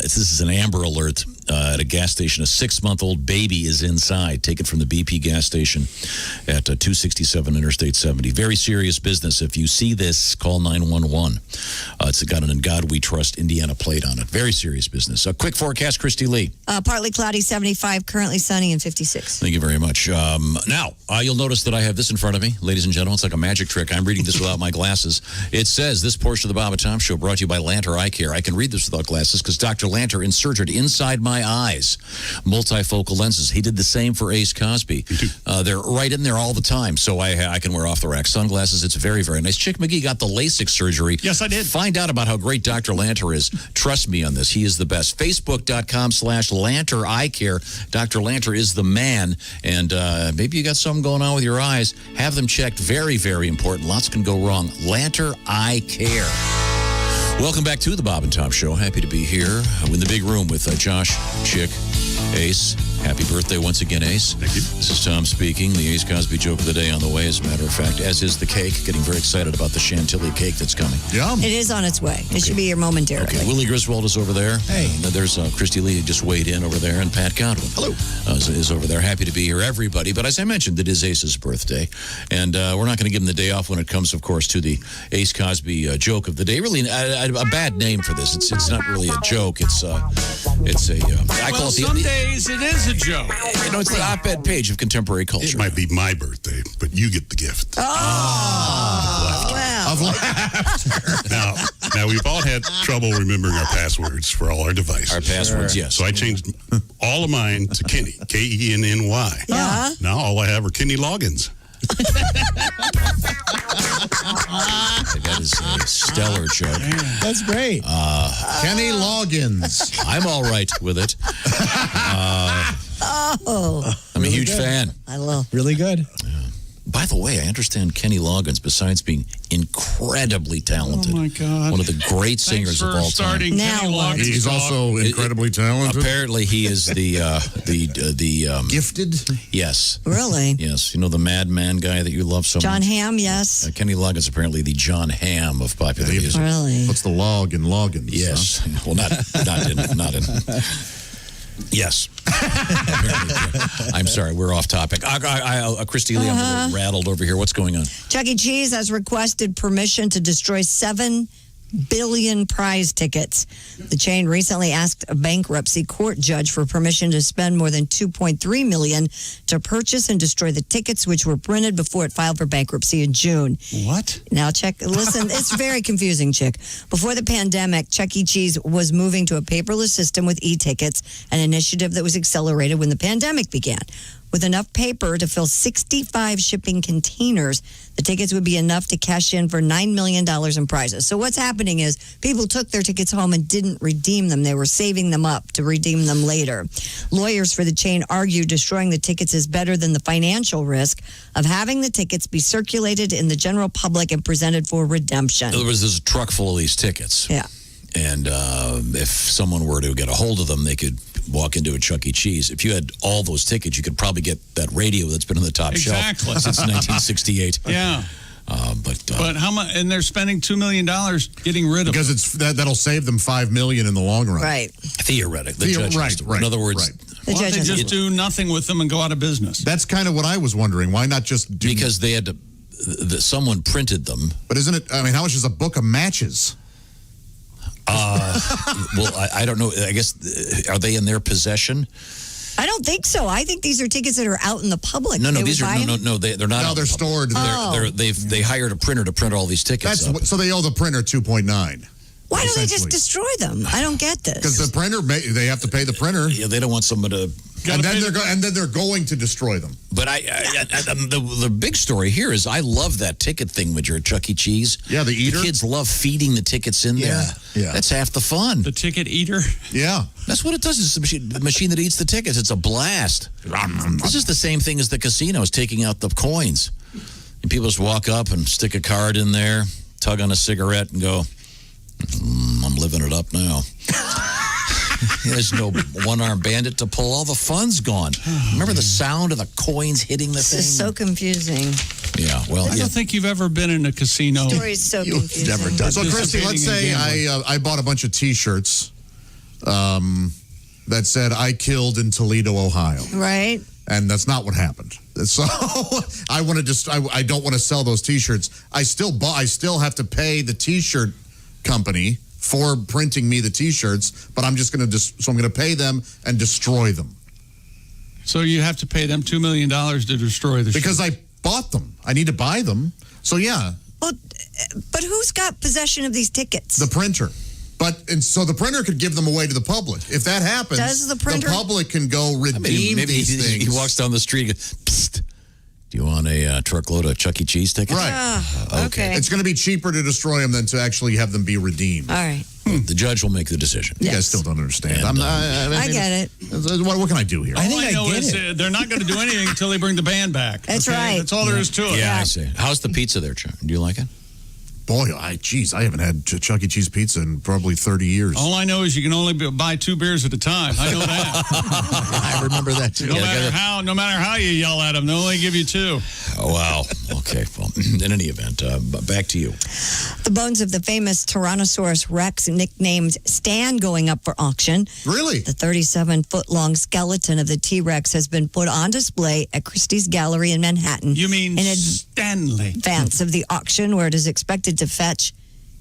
This is an Amber Alert at a gas station. A 6-month-old baby is inside. Taken from the BP gas station at 267 Interstate 70. Very serious business. If you see this, call 911. It's got an "In God We Trust" Indiana plate on it. Very serious business. A quick forecast, Christy Lee. Partly cloudy, 75. Currently sunny and 56. Thank you very much. Now, you'll notice that I have this in front of me, ladies and gentlemen. It's like a magic trick. I'm reading this without my glasses. It says, this portion of the Bob and Tom Show brought to you by Lanter Eye Care. I can read this without glasses because Dr. Lanter inserted inside my eyes multifocal lenses. He did the same for Ace Cosby. They're right in there all the time, so I can wear off-the-rack sunglasses. It's very, very nice. Chick McGee got the LASIK surgery. Yes, I did. Find out about how great Dr. Lanter is. Trust me on this. He is the best. Facebook.com/Lanter Eye Care. Dr. Lanter is the man, and maybe you got something going on with your eyes. Have them checked. Very, very important. Lots can go wrong. Lanter Eye Care. Welcome back to the Bob and Tom Show. Happy to be here in the big room with Josh, Chick, Ace. Happy birthday once again, Ace. Thank you. This is Tom speaking. The Ace Cosby joke of the day on the way, as a matter of fact, as is the cake. Getting very excited about the Chantilly cake that's coming. Yum. It is on its way. It should be here momentarily. Okay, Willie Griswold is over there. Hey. And there's Christy Lee, just weighed in over there, and Pat Godwin. Hello. Is over there. Happy to be here, everybody. But as I mentioned, it is Ace's birthday. And we're not going to give him the day off when it comes, of course, to the Ace Cosby joke of the day. Really, a bad name for this. It's not really a joke. I call it some days it is a joke. You know, it's the op-ed page of contemporary culture. It might be my birthday, but you get the gift. Oh, wow. Of laughter. Now, we've all had trouble remembering our passwords for all our devices. Our passwords, yes. So I changed all of mine to Kenny, Kenny. Yeah. Now all I have are Kenny logins. That is a stellar joke. That's great. Kenny Loggins. I'm all right with it. I'm a huge fan. I love. Really good. By the way, I understand Kenny Loggins, besides being incredibly talented, oh my God, one of the great singers of all time. Now he's also incredibly talented. Apparently, he is the gifted. Yes. Really? Yes. You know the Madman guy that you love so John much? Hamm, yes. Kenny Loggins, apparently the John Hamm of popular music. Really? What's the log in Loggins? Yes. Huh? Well, not in. Yes. I'm sorry, we're off topic. Christy Lee, I'm a little rattled over here. What's going on? Chuck E. Cheese has requested permission to destroy 7 billion prize tickets. The chain recently asked a bankruptcy court judge for permission to spend more than $2.3 million to purchase and destroy the tickets, which were printed before it filed for bankruptcy in June. What? Now, listen, it's very confusing, Chick. Before the pandemic, Chuck E. Cheese was moving to a paperless system with e-tickets, an initiative that was accelerated when the pandemic began. With enough paper to fill 65 shipping containers, the tickets would be enough to cash in for $9 million in prizes. So what's happening is people took their tickets home and didn't redeem them. They were saving them up to redeem them later. Lawyers for the chain argue destroying the tickets is better than the financial risk of having the tickets be circulated in the general public and presented for redemption. There's a truck full of these tickets. Yeah. And if someone were to get a hold of them, they could walk into a Chuck E. Cheese. If you had all those tickets, you could probably get that radio that's been on the top shelf since 1968. Yeah. But how much? And they're spending $2 million getting rid of because it's that'll save them $5 million in the long run. Right. Theoretically, right. In other words, why don't they just do nothing with them and go out of business? That's kind of what I was wondering. Why not just do? Because they had to. Someone printed them. But isn't it? I mean, how much is a book of matches? Well, I don't know. I guess are they in their possession? I don't think so. I think these are tickets that are out in the public. No. These are no. They're not. No, they're stored. They hired a printer to print all these tickets. So they owe the printer $2.9. Why don't they just destroy them? I don't get this. Because the printer, they have to pay the printer. Yeah, they don't want someone to. And then they're going to destroy them. But the big story here is I love that ticket thing with your Chuck E. Cheese. Yeah, the eater. The kids love feeding the tickets in there. Yeah. That's half the fun. The ticket eater? Yeah. That's what it does. It's the machine that eats the tickets. It's a blast. This is the same thing as the casinos taking out the coins. And people just walk up and stick a card in there, tug on a cigarette, and go, I'm living it up now. There's no one-armed bandit to pull. All the fun's gone. Remember the sound of the coins hitting the thing? This is so confusing. Yeah, well, I don't think you've ever been in a casino. The story is so confusing. Never done. So, Christy, let's say I bought a bunch of T-shirts that said "I killed in Toledo, Ohio." Right. And that's not what happened. So I want to just I don't want to sell those T-shirts. I still have to pay the T-shirt company for printing me the T-shirts, but I'm just going to pay them and destroy them. So you have to pay them $2 million to destroy the because I bought them. I need to buy them. So yeah. Well, but who's got possession of these tickets? The printer. So the printer could give them away to the public. If that happens, does the printer? The public can go redeem these things. He walks down the street and goes, psst. Do you want a truckload of Chuck E. Cheese tickets? Right. Okay. It's going to be cheaper to destroy them than to actually have them be redeemed. All right. The judge will make the decision. You guys still don't understand. And, I get it. What can I do here? I know is they're not going to do anything until they bring the band back. That's right. That's all there is to it. Yeah, I see. How's the pizza there, Chuck? Do you like it? Boy, I haven't had Chuck E. Cheese pizza in probably 30 years. All I know is you can only buy 2 beers at a time. I know that. I remember that too. No matter how you yell at them, they'll only give you 2. Oh, wow. Okay. Well, in any event, back to you. The bones of the famous Tyrannosaurus Rex, nicknamed Stan, going up for auction. Really? The 37-foot-long skeleton of the T-Rex has been put on display at Christie's Gallery in Manhattan. You mean Stanley? Advance of the auction, where it is expected to fetch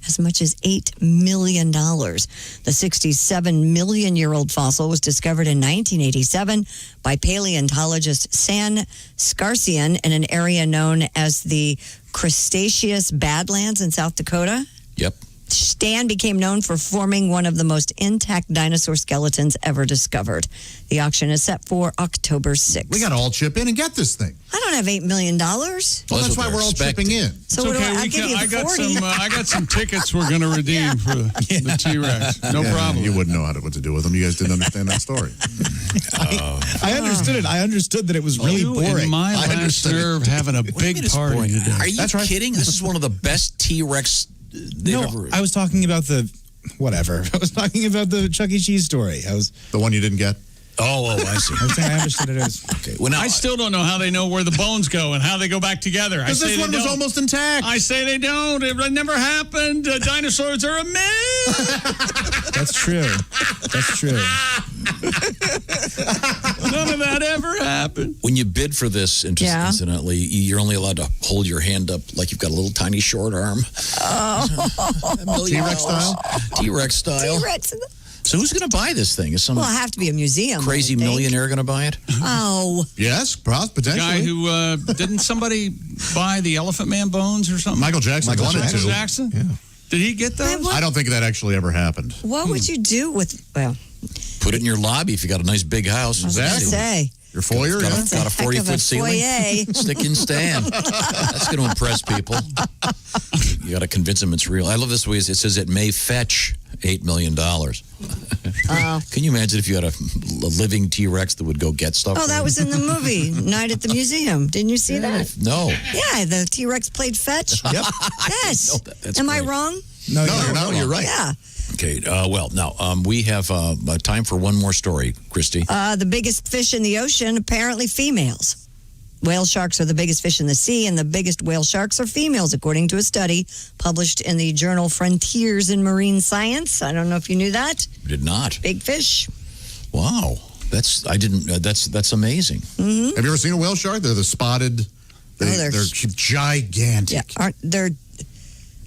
as much as $8 million. The 67-million-year-old fossil was discovered in 1987 by paleontologist San Scarcian in an area known as the Cretaceous Badlands in South Dakota. Yep. Stan became known for forming one of the most intact dinosaur skeletons ever discovered. The auction is set for October 6th. We got to all chip in and get this thing. I don't have $8 million. Well, that's why we're all chipping in. So what I'll give you the 40. I got some tickets we're going to redeem for the T-Rex. No problem. You wouldn't know what to do with them. You guys didn't understand that story. I understood it. I understood that it was really boring. And my last nerve having a big party today. Are you kidding? This is one of the best T-Rex ever. I was talking about the whatever. I was talking about the Chuck E. Cheese story. The one you didn't get? Oh, I see. I was saying I understood it as okay. Well, now, I still don't know how they know where the bones go and how they go back together. Because this one was almost intact. I say they don't. It never happened. Dinosaurs are a myth. That's true. That's true. None of that ever happened. When you bid for this, incidentally, you're only allowed to hold your hand up like you've got a little tiny short arm. Oh. T-Rex style? T-Rex style. T-Rex. So who's going to buy this thing? Is some Well, it'll have to be a museum. crazy millionaire going to buy it? Oh. Yes, potentially. Guy who didn't somebody buy the Elephant Man bones or something? Michael Jackson. Michael Jackson? Yeah. Did he get those? I don't think that actually ever happened. What would you do with, Put it in your lobby if you got a nice big house. I was going to say. Your foyer? Got That's a a heck of 40-foot a ceiling. foyer. Stick and stand. That's going to impress people. You got to convince them it's real. I love this way. It says it may fetch $8 million. Can you imagine if you had a living T-Rex that would go get stuff? Oh, that was in the movie Night at the Museum. Didn't you see that? No. Yeah, the T-Rex played fetch. Yep. Yes. That's Am great. I wrong? No, you're not. You're right. Yeah. Okay. Well, now we have time for one more story, Christy. The biggest fish in the ocean, apparently females. Whale sharks are the biggest fish in the sea, and the biggest whale sharks are females, according to a study published in the journal Frontiers in Marine Science. I don't know if you knew that. Did not. Big fish. Wow. That's amazing. Mm-hmm. Have you ever seen a whale shark? They're the spotted. They're gigantic. Yeah, they're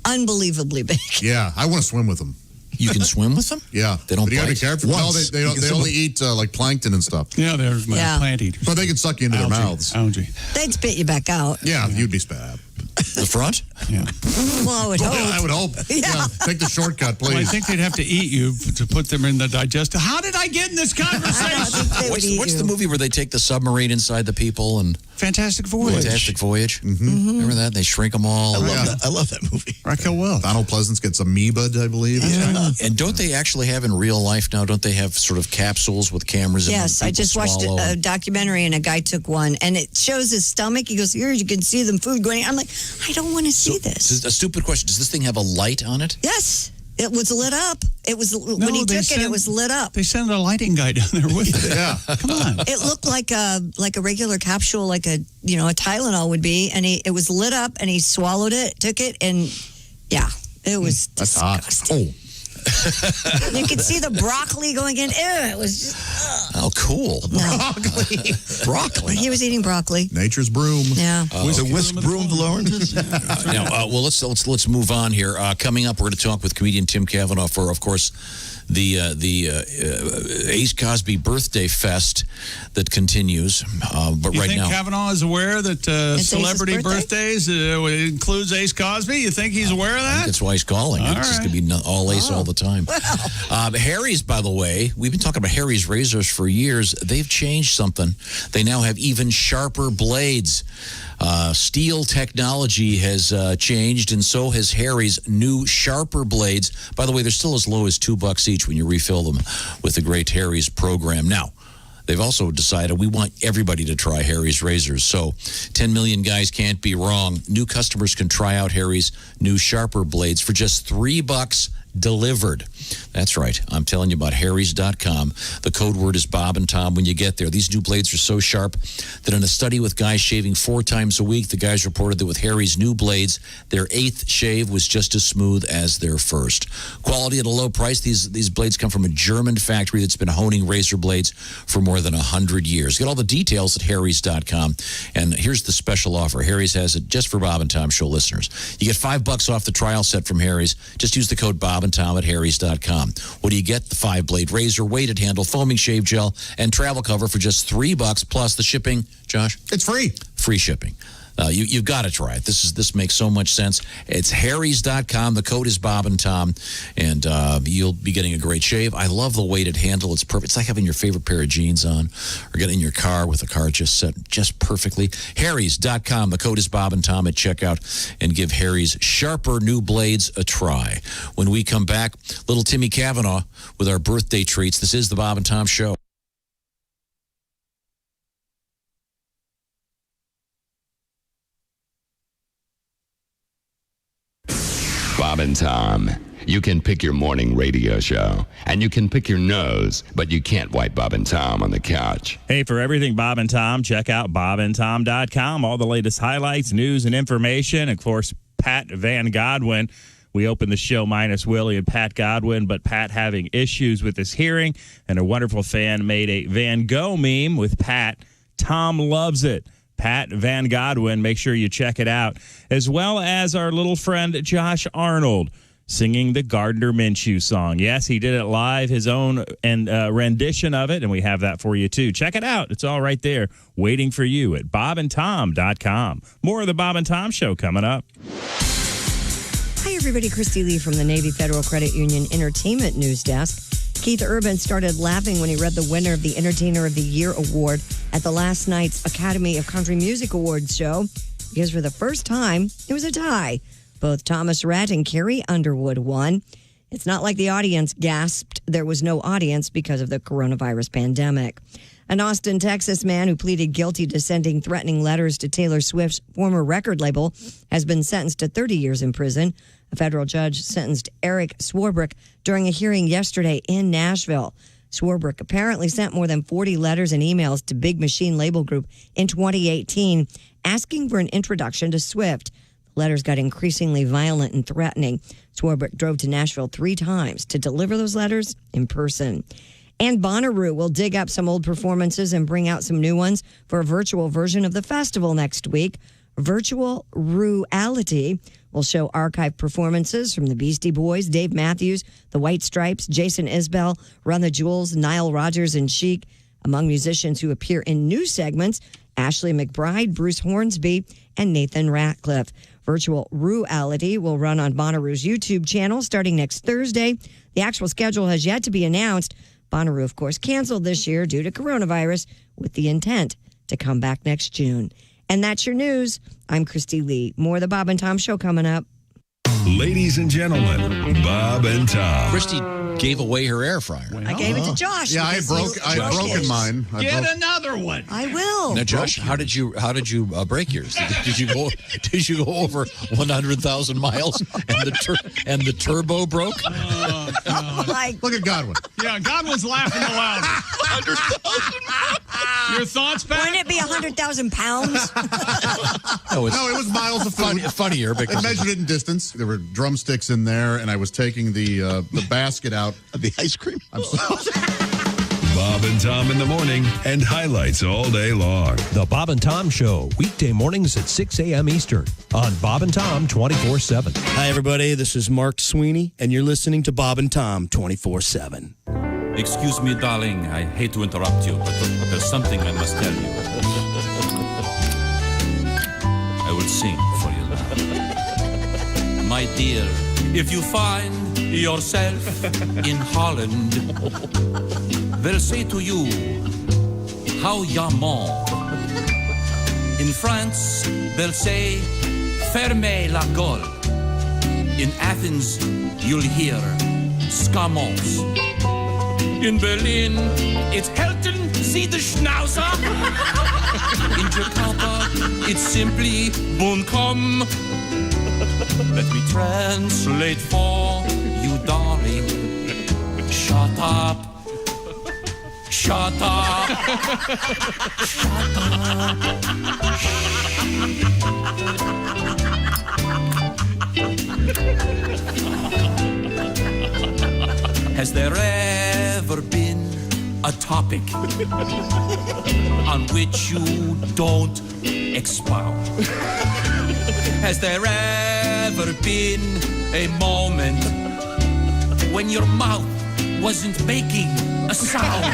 unbelievably big. Yeah, I want to swim with them. You can swim with them? Yeah. They don't But you got to be bite? careful. No, Once. they only eat like plankton and stuff. Yeah, they're Yeah. plant eaters. But they can suck you into their mouths. Algae. They'd spit you back out. Yeah, you'd be spat. The front? Yeah. Well, I would hope. I would hope. Yeah. Take the shortcut, please. Well, I think they'd have to eat you to put them in the digestive. How did I get in this conversation? What's the movie where they take the submarine inside the people and Fantastic Voyage. Fantastic Voyage? Mm-hmm. Remember that? They shrink them all. I love that movie. Raquel Welch. Donald Pleasance gets amoeba'd, I believe. Yeah. And don't they actually have in real life now? Don't they have sort of capsules with cameras in them? Yes, I just watched a documentary and a guy took one and it shows his stomach. He goes, here, you can see them food going. I'm like, I don't want to see this. This is a stupid question. Does this thing have a light on it? Yes, it was lit up. It was when he took it was lit up. They sent a lighting guy down there with it. Yeah. Come on. It looked like a regular capsule, like a Tylenol would be, and it was lit up and he swallowed it, took it, and yeah, it was disgusting. Oh. You could see the broccoli going in. Ew, it was just, Oh, cool. Broccoli. Broccoli. he was eating broccoli. Nature's broom. Yeah. Was it whisk broom the Lawrences? Now, well, let's move on here. Coming up, we're going to talk with comedian Tim Cavanaugh for, of course, the Ace Cosby Birthday Fest that continues. But You right think now, Kavanaugh is aware that It's celebrity Ace's birthday? birthdays includes Ace Cosby? You think he's aware of I think that? that's why he's calling. All It's just right. going to be all Ace all the time. Harry's, by the way, we've been talking about Harry's razors for years. They've changed something. They now have even sharper blades. Steel technology has changed, and so has Harry's new sharper blades. By the way, they're still as low as $2 each when you refill them with the great Harry's program. Now, they've also decided we want everybody to try Harry's razors. So 10 million guys can't be wrong. New customers can try out Harry's new sharper blades for just $3 delivered. That's right. I'm telling you about Harry's.com. The code word is Bob and Tom when you get there. These new blades are so sharp that in a study with guys shaving 4 times a week, the guys reported that with Harry's new blades, their 8th shave was just as smooth as their first. Quality at a low price. These blades come from a German factory that's been honing razor blades for more than 100 years. Get all the details at Harry's.com. And here's the special offer. Harry's has it just for Bob and Tom Show listeners. You get $5 off the trial set from Harry's. Just use the code Bob and Tom at Harry's.com. What do you get? The 5-blade razor, weighted handle, foaming shave gel, and travel cover for just $3 plus the shipping. Josh? It's free. Free shipping. You've got to try it. This makes so much sense. It's Harry's.com. The code is Bob and Tom, and you'll be getting a great shave. I love the weighted handle. It's perfect. It's like having your favorite pair of jeans on or getting in your car with the car just set just perfectly. Harry's.com. The code is Bob and Tom at checkout, and give Harry's sharper new blades a try. When we come back, little Timmy Cavanaugh with our birthday treats. This is the Bob and Tom Show. Bob and Tom. You can pick your morning radio show, and you can pick your nose, but you can't wipe Bob and Tom on the couch. Hey, for everything Bob and Tom, check out bobandtom.com. All the latest highlights, news, and information. Of course, Pat Van Godwin. We opened the show minus Willie and Pat Godwin, but Pat having issues with his hearing, and a wonderful fan made a Van Gogh meme with Pat. Tom loves it. Pat Van Godwin. Make sure you check it out. As well as our little friend Josh Arnold singing the Gardner Minshew song. Yes, he did it live, his own rendition of it, and we have that for you too. Check it out. It's all right there waiting for you at bobandtom.com. More of the Bob and Tom Show coming up. Hi, everybody. Christy Lee from the Navy Federal Credit Union Entertainment News Desk. Keith Urban started laughing when he read the winner of the Entertainer of the Year award at the last night's Academy of Country Music Awards show, because for the first time, it was a tie. Both Thomas Rhett and Carrie Underwood won. It's not like the audience gasped. There was no audience because of the coronavirus pandemic. An Austin, Texas man who pleaded guilty to sending threatening letters to Taylor Swift's former record label has been sentenced to 30 years in prison. A federal judge sentenced Eric Swarbrick during a hearing yesterday in Nashville. Swarbrick apparently sent more than 40 letters and emails to Big Machine Label Group in 2018 asking for an introduction to Swift. The letters got increasingly violent and threatening. Swarbrick drove to Nashville 3 times to deliver those letters in person. And Bonnaroo will dig up some old performances and bring out some new ones for a virtual version of the festival next week. Virtual Reality will show archived performances from the Beastie Boys, Dave Matthews, the White Stripes, Jason Isbell, Run the Jewels, Nile Rodgers, and Chic. Among musicians who appear in new segments, Ashley McBryde, Bruce Hornsby, and Nathan Ratcliffe. Virtual Reality will run on Bonnaroo's YouTube channel starting next Thursday. The actual schedule has yet to be announced. Bonnaroo, of course, canceled this year due to coronavirus with the intent to come back next June. And that's your news. I'm Christy Lee. More of the Bob and Tom Show coming up. Ladies and gentlemen, Bob and Tom. Christy gave away her air fryer. I gave it to Josh. Yeah, I've broken mine. Get another one. I will. Now, Josh, how did you break yours? Did you go over 100,000 miles and the turbo broke? Look at Godwin. Yeah, Godwin's laughing aloud. 100,000. Your thoughts, Pat? Wouldn't it be 100,000 pounds? No, it was miles of food. Funnier because I measured it in distance. There were drumsticks in there, and I was taking the basket out of the ice cream. I'm sorry. Bob and Tom in the morning and highlights all day long. The Bob and Tom Show, weekday mornings at 6 a.m. Eastern on Bob and Tom 24/7. Hi, everybody. This is Mark Sweeney, and you're listening to Bob and Tom 24/7. Excuse me, darling. I hate to interrupt you, but there's something I must tell you. I will sing for you now. My dear, if you find yourself in Holland, they'll say to you, how yaman. In France, they'll say, fermez la gueule. In Athens, you'll hear, scamons. In Berlin, it's Helton, see the Schnauzer. In Jakarta, it's simply bon com. Let me translate for you, darling. Shut up. Shut up. Shut up. Has there ever been a topic on which you don't expound? Has there ever been a moment when your mouth wasn't making a sound?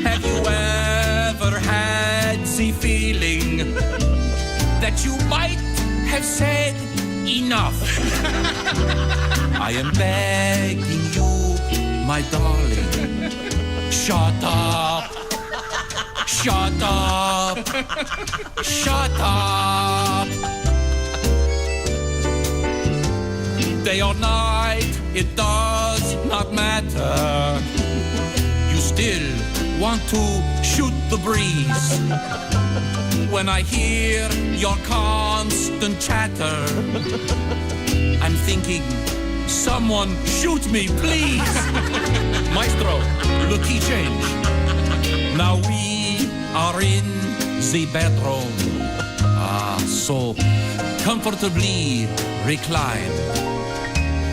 Have you ever had the feeling that you might have said enough? I am begging you, my darling, shut up. Shut up. Shut up. Day or night, it does not matter. You still want to shoot the breeze. When I hear your constant chatter, I'm thinking, someone shoot me, please. Maestro, the key change. Now we are in the bedroom. So comfortably reclined.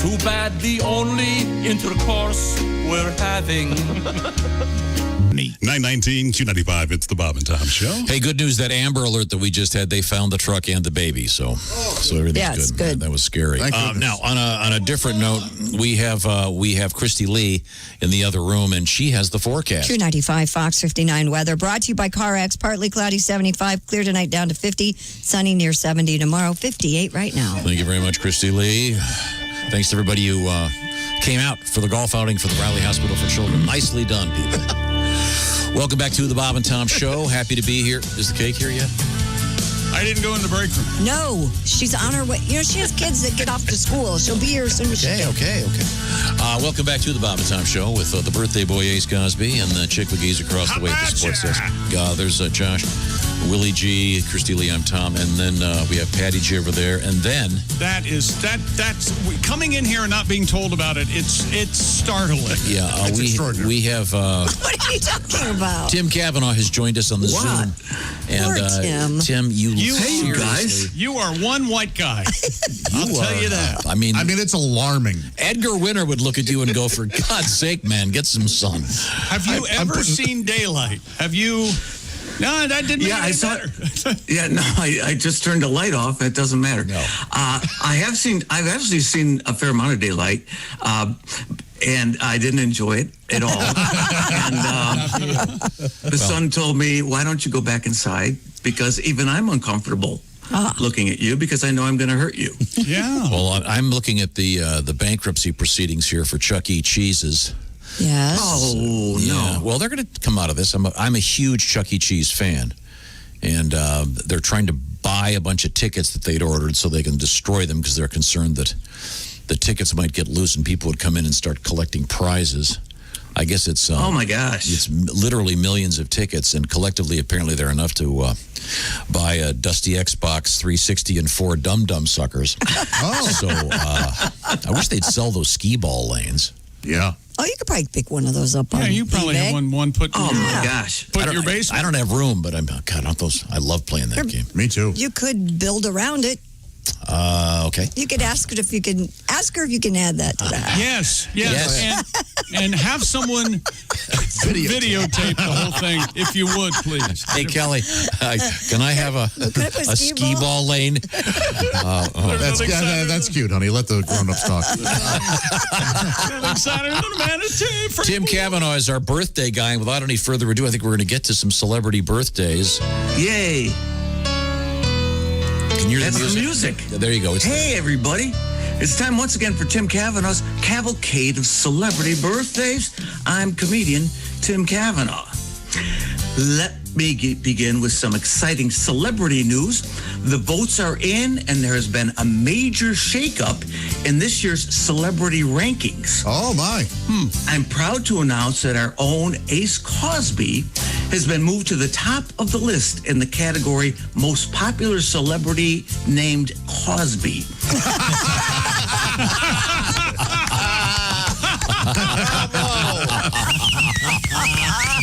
Too bad the only intercourse we're having. 919 Q95, it's the Bob and Tom Show. Hey, good news, that Amber Alert that we just had, they found the truck and the baby, so everything's good. That was scary. Now, on a different note, we have Christy Lee in the other room, and she has the forecast. True 95, Fox 59 weather, brought to you by CarX. Partly cloudy, 75, clear tonight down to 50, sunny near 70 tomorrow, 58 right now. Thank you very much, Christy Lee. Thanks to everybody who came out for the golf outing for the Riley Hospital for Children. Nicely done, people. Welcome back to the Bob and Tom Show. Happy to be here. Is the cake here yet? I didn't go in the break room. No, she's on her way. You know, she has kids that get off to school. She'll be here as soon as she can. Okay. Welcome back to the Bob and Tom Show with the birthday boy Ace Cosby and Chick McGee's across the way at the sports desk. There's Josh, Willie G, Christy Lee, I'm Tom, and then we have Patty G over there, and then that's coming in here and not being told about it. It's startling. Yeah, it's extraordinary. We have. What are you talking about? Tim Cavanaugh has joined us on the Zoom. And Tim. Tim, Hey, you guys. You are one white guy. I'll tell you that. I mean, it's alarming. Edgar Winter would look at you and go, "For God's sake, man, get some sun." Have you ever seen daylight? Have you? No, that didn't make it better. Yeah, no, I just turned the light off. It doesn't matter. No. I've actually seen a fair amount of daylight, and I didn't enjoy it at all. And the son told me, "Why don't you go back inside? Because even I'm uncomfortable looking at you because I know I'm going to hurt you." Yeah. Well, I'm looking at the bankruptcy proceedings here for Chuck E. Cheese's. Yes. Oh, Yeah. no. Well, they're going to come out of this. I'm a huge Chuck E. Cheese fan, and they're trying to buy a bunch of tickets that they'd ordered so they can destroy them because they're concerned that the tickets might get loose and people would come in and start collecting prizes. I guess it's oh my gosh, it's literally millions of tickets, and collectively, apparently, they're enough to buy a dusty Xbox 360 and 4 dum-dum suckers. So I wish they'd sell those skee ball lanes. Yeah. Oh, you could probably pick one of those up on you probably eBay. have one put. Oh my gosh! Put in your basement. I don't have room, but I love playing that game. Me too. You could build around it. Okay. You could ask her if you can add that to that. Yes. And have someone videotape the whole thing, if you would, please. Hey, Kelly, can I have a skee ball lane? That's cute, honey. Let the grown-ups talk. Tim Cavanaugh is our birthday guy, and without any further ado, I think we're going to get to some celebrity birthdays. Yay! Can you hear That's the music? There you go. Hey, everybody. It's time once again for Tim Cavanaugh's Cavalcade of Celebrity Birthdays. I'm comedian Tim Cavanaugh. Let me begin with some exciting celebrity news. The votes are in, and there has been a major shakeup in this year's celebrity rankings. Oh, my. I'm proud to announce that our own Ace Cosby has been moved to the top of the list in the category Most Popular Celebrity Named Cosby.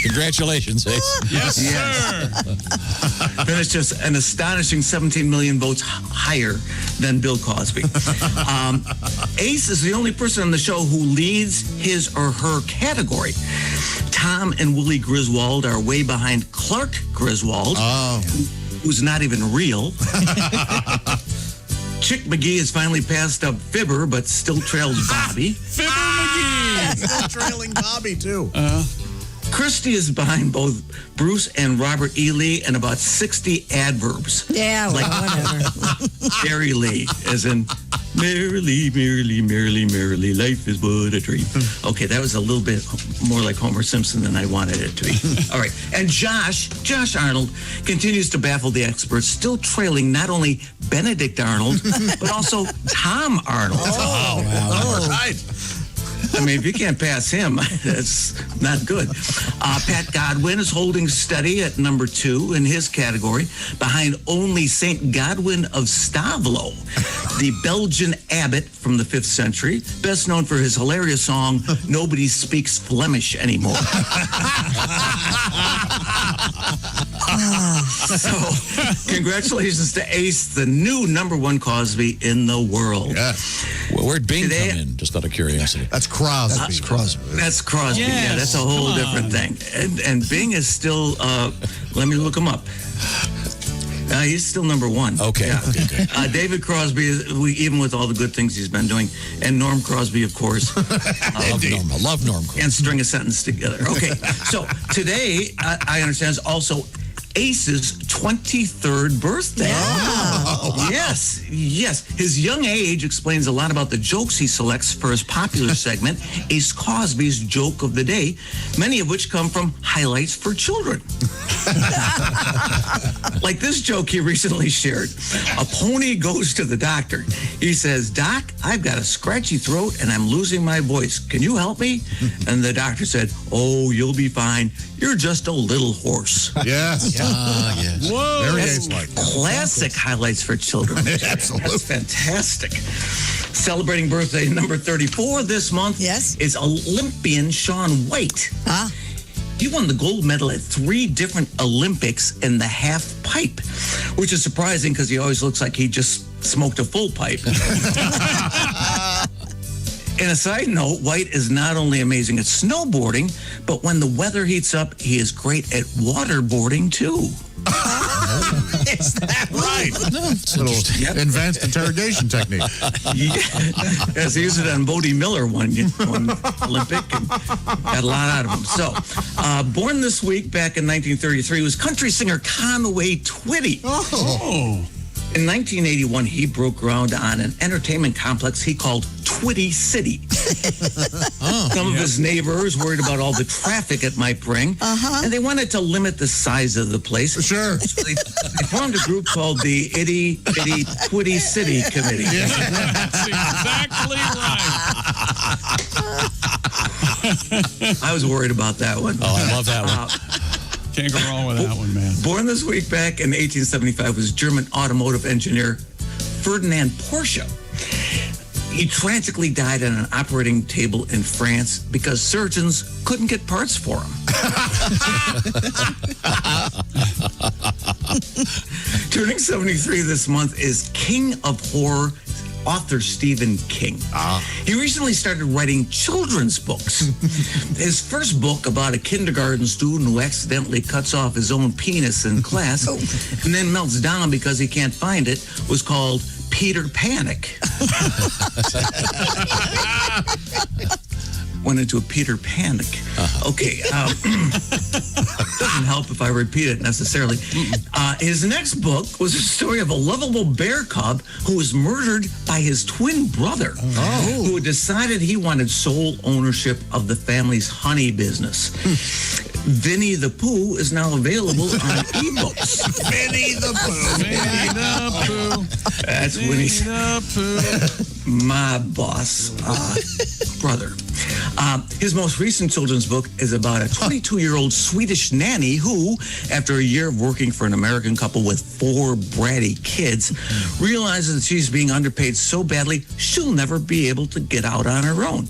Congratulations, Ace. Yes, sir. Finished just an astonishing 17 million votes higher than Bill Cosby. Ace is the only person on the show who leads his or her category. Tom and Willie Griswold are way behind Clark Griswold, who's not even real. Chick McGee has finally passed up Fibber, but still trails Bobby. Fibber McGee. Still trailing Bobby, too. Christy is behind both Bruce and Robert E. Lee and about 60 adverbs. Yeah, well, whatever. Jerry Lee, as in merrily, merrily, merrily, merrily, life is but a dream. Okay, that was a little bit more like Homer Simpson than I wanted it to be. All right, and Josh Arnold continues to baffle the experts, still trailing not only Benedict Arnold, but also Tom Arnold. Oh, wow. All right. I mean, if you can't pass him, that's not good. Pat Godwin is holding steady at number 2 in his category, behind only St. Godwin of Stavlo, the Belgian abbot from the 5th century, best known for his hilarious song, Nobody Speaks Flemish Anymore. So, congratulations to Ace, the new number 1 Cosby in the world. Yeah. Well, where'd Bing come in? Just out of curiosity. That's Crosby. That's Crosby. Yes, Yeah, that's a whole different thing. And Bing is still, let me look him up. He's still number 1. Okay. Yeah. Okay. David Crosby, even with all the good things he's been doing, and Norm Crosby, of course. I love Norm Crosby. And string a sentence together. Okay, so today, I understand, is also Ace's 23rd birthday. Oh, wow. Yes. His young age explains a lot about the jokes he selects for his popular segment, Ace Cosby's Joke of the Day, many of which come from highlights for children. Like this joke he recently shared. A pony goes to the doctor. He says, "Doc, I've got a scratchy throat and I'm losing my voice. Can you help me?" And the doctor said, "Oh, you'll be fine. You're just a little horse." Yes. Yes. Whoa. Very That's ace-like. classic highlights for children. Absolutely. That's fantastic. Celebrating birthday number 34 this month is Olympian Shaun White. He won the gold medal at 3 different Olympics in the half pipe, which is surprising because he always looks like he just smoked a full pipe. And a side note, White is not only amazing at snowboarding, but when the weather heats up, he is great at waterboarding too. Is that right? Little advanced interrogation technique. Yes, he used it on Bodie Miller one Olympic and got a lot out of him. So, born this week back in 1933 was country singer Conway Twitty. Oh. In 1981, he broke ground on an entertainment complex he called Twitty City. Some of his neighbors worried about all the traffic it might bring, and they wanted to limit the size of the place. Sure. So they formed a group called the Itty Bitty Twitty City Committee. Yeah, that's exactly right. I was worried about that one. Oh, I love that one. Can't go wrong with that one, man. Born this week back in 1875 was German automotive engineer Ferdinand Porsche. He tragically died on an operating table in France because surgeons couldn't get parts for him. Turning 73 this month is King of Horror author Stephen King. He recently started writing children's books. His first book about a kindergarten student who accidentally cuts off his own penis in class and then melts down because he can't find it was called Peter Panic. Went into a Peter Panic. Okay. Doesn't help if I repeat it necessarily. His next book was a story of a lovable bear cub who was murdered by his twin brother, who decided he wanted sole ownership of the family's honey business. Vinny the Pooh is now available on ebooks. Vinny the Pooh. Vinny the Pooh. That's Winnie's. My boss brother. His most recent children's book is about a 22-year-old Swedish nanny who, after a year of working for an American couple with 4 bratty kids, realizes that she's being underpaid so badly she'll never be able to get out on her own.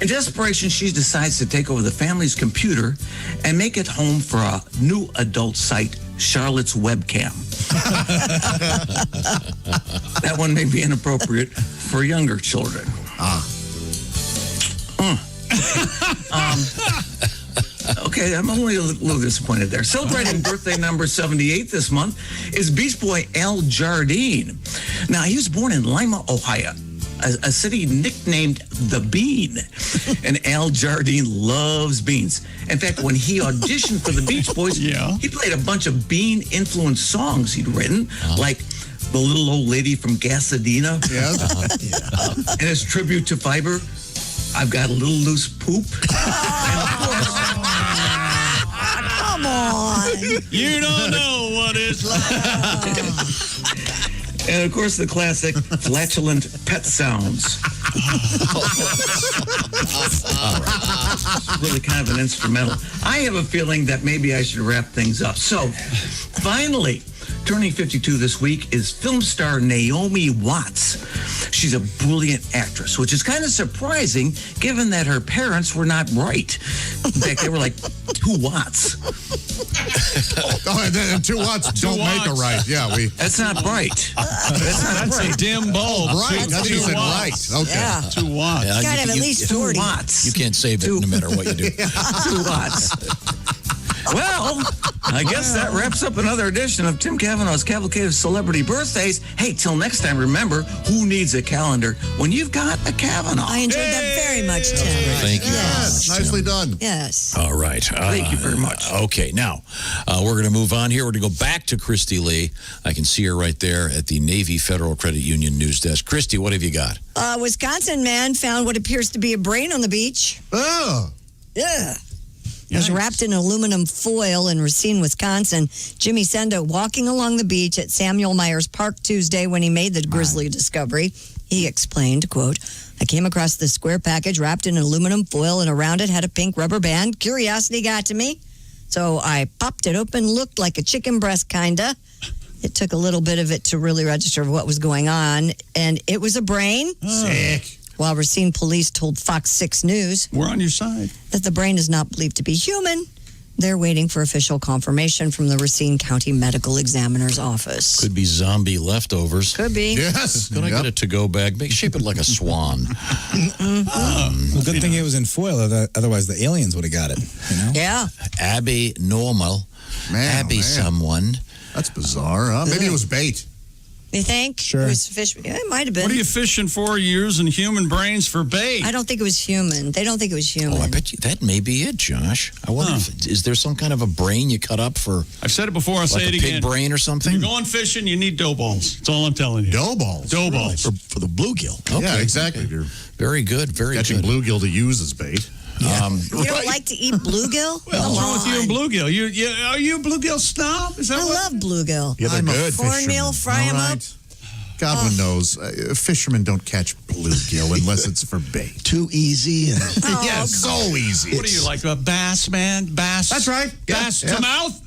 In desperation, she decides to take over the family's computer and make it home for a new adult site, Charlotte's Webcam. That one may be inappropriate for younger children. Okay, I'm only a little disappointed there. Celebrating birthday number 78 this month is Beach Boy Al Jardine. Now, he was born in Lima, Ohio, a city nicknamed The Bean. And Al Jardine loves beans. In fact, when he auditioned for the Beach Boys, he played a bunch of bean-influenced songs he'd written, like The Little Old Lady from Gasadena. And his tribute to Fiber, I've Got a Little Loose Poop. And of course, come on. You don't know what it's like. And of course, the classic flatulent pet sounds. Really kind of an instrumental. I have a feeling that maybe I should wrap things up. So, finally, turning 52 this week is film star Naomi Watts. She's a brilliant actress, which is kind of surprising given that her parents were not right. In fact, they were like 2 watts. And 2 watts don't make a right. Yeah, That's not bright. That's a dim bulb. Right. That's Two even watts. right. Okay. Yeah. 2 watts. You gotta have at least 2 40. watts. You can't save it no matter what you do. 2 watts. Well, I guess that wraps up another edition of Tim Cavanaugh's Cavalcade of Celebrity Birthdays. Hey, till next time, remember, who needs a calendar when you've got a Kavanaugh? I enjoyed that very much, Tim. Thank you. Yes, nicely done. Yes. All right. Thank you very much. Okay, now we're going to move on here. We're going to go back to Christy Lee. I can see her right there at the Navy Federal Credit Union news desk. Christy, what have you got? Wisconsin man found what appears to be a brain on the beach. Oh. Yeah. It was wrapped in aluminum foil in Racine, Wisconsin. Jimmy Senda walking along the beach at Samuel Myers Park Tuesday when he made the grisly discovery. He explained, quote, I came across this square package wrapped in aluminum foil and around it had a pink rubber band. Curiosity got to me. So I popped it open, looked like a chicken breast, kinda. It took a little bit of it to really register what was going on, and it was a brain. Sick. While Racine police told Fox 6 News, we're on your side, that the brain is not believed to be human. They're waiting for official confirmation from the Racine County Medical Examiner's Office. Could be zombie leftovers. Could be. Yes. Could I get a to-go bag? Shape it like a swan. Well, good thing it was in foil, otherwise the aliens would have got it. You know? Yeah. Abby normal. Abby someone. That's bizarre, huh? Maybe it was bait. You think? Sure. It was fish. Yeah, it might have been. What are you fishing for? You're using human brains for bait. I don't think it was human. They don't think it was human. Oh, I bet you that may be it, Josh. I wonder if is there some kind of a brain you cut up for? I've said it before. I'll say it again. Pig brain or something. You're going fishing. You need dough balls. That's all I'm telling you. Dough balls. Dough balls for the bluegill. Okay. Yeah, exactly. Okay. You're very good. Very catching good. bluegill to use as bait. You don't like to eat bluegill? What's wrong with you and bluegill? Are you a bluegill snob? Is that I love blugill. Yeah, they're good. Cornmeal, fry them up. Godwin knows fishermen don't catch bluegill unless it's for bait. Too easy. And yeah, so easy. What are you, like a bass, man? Bass? That's right. Bass to mouth?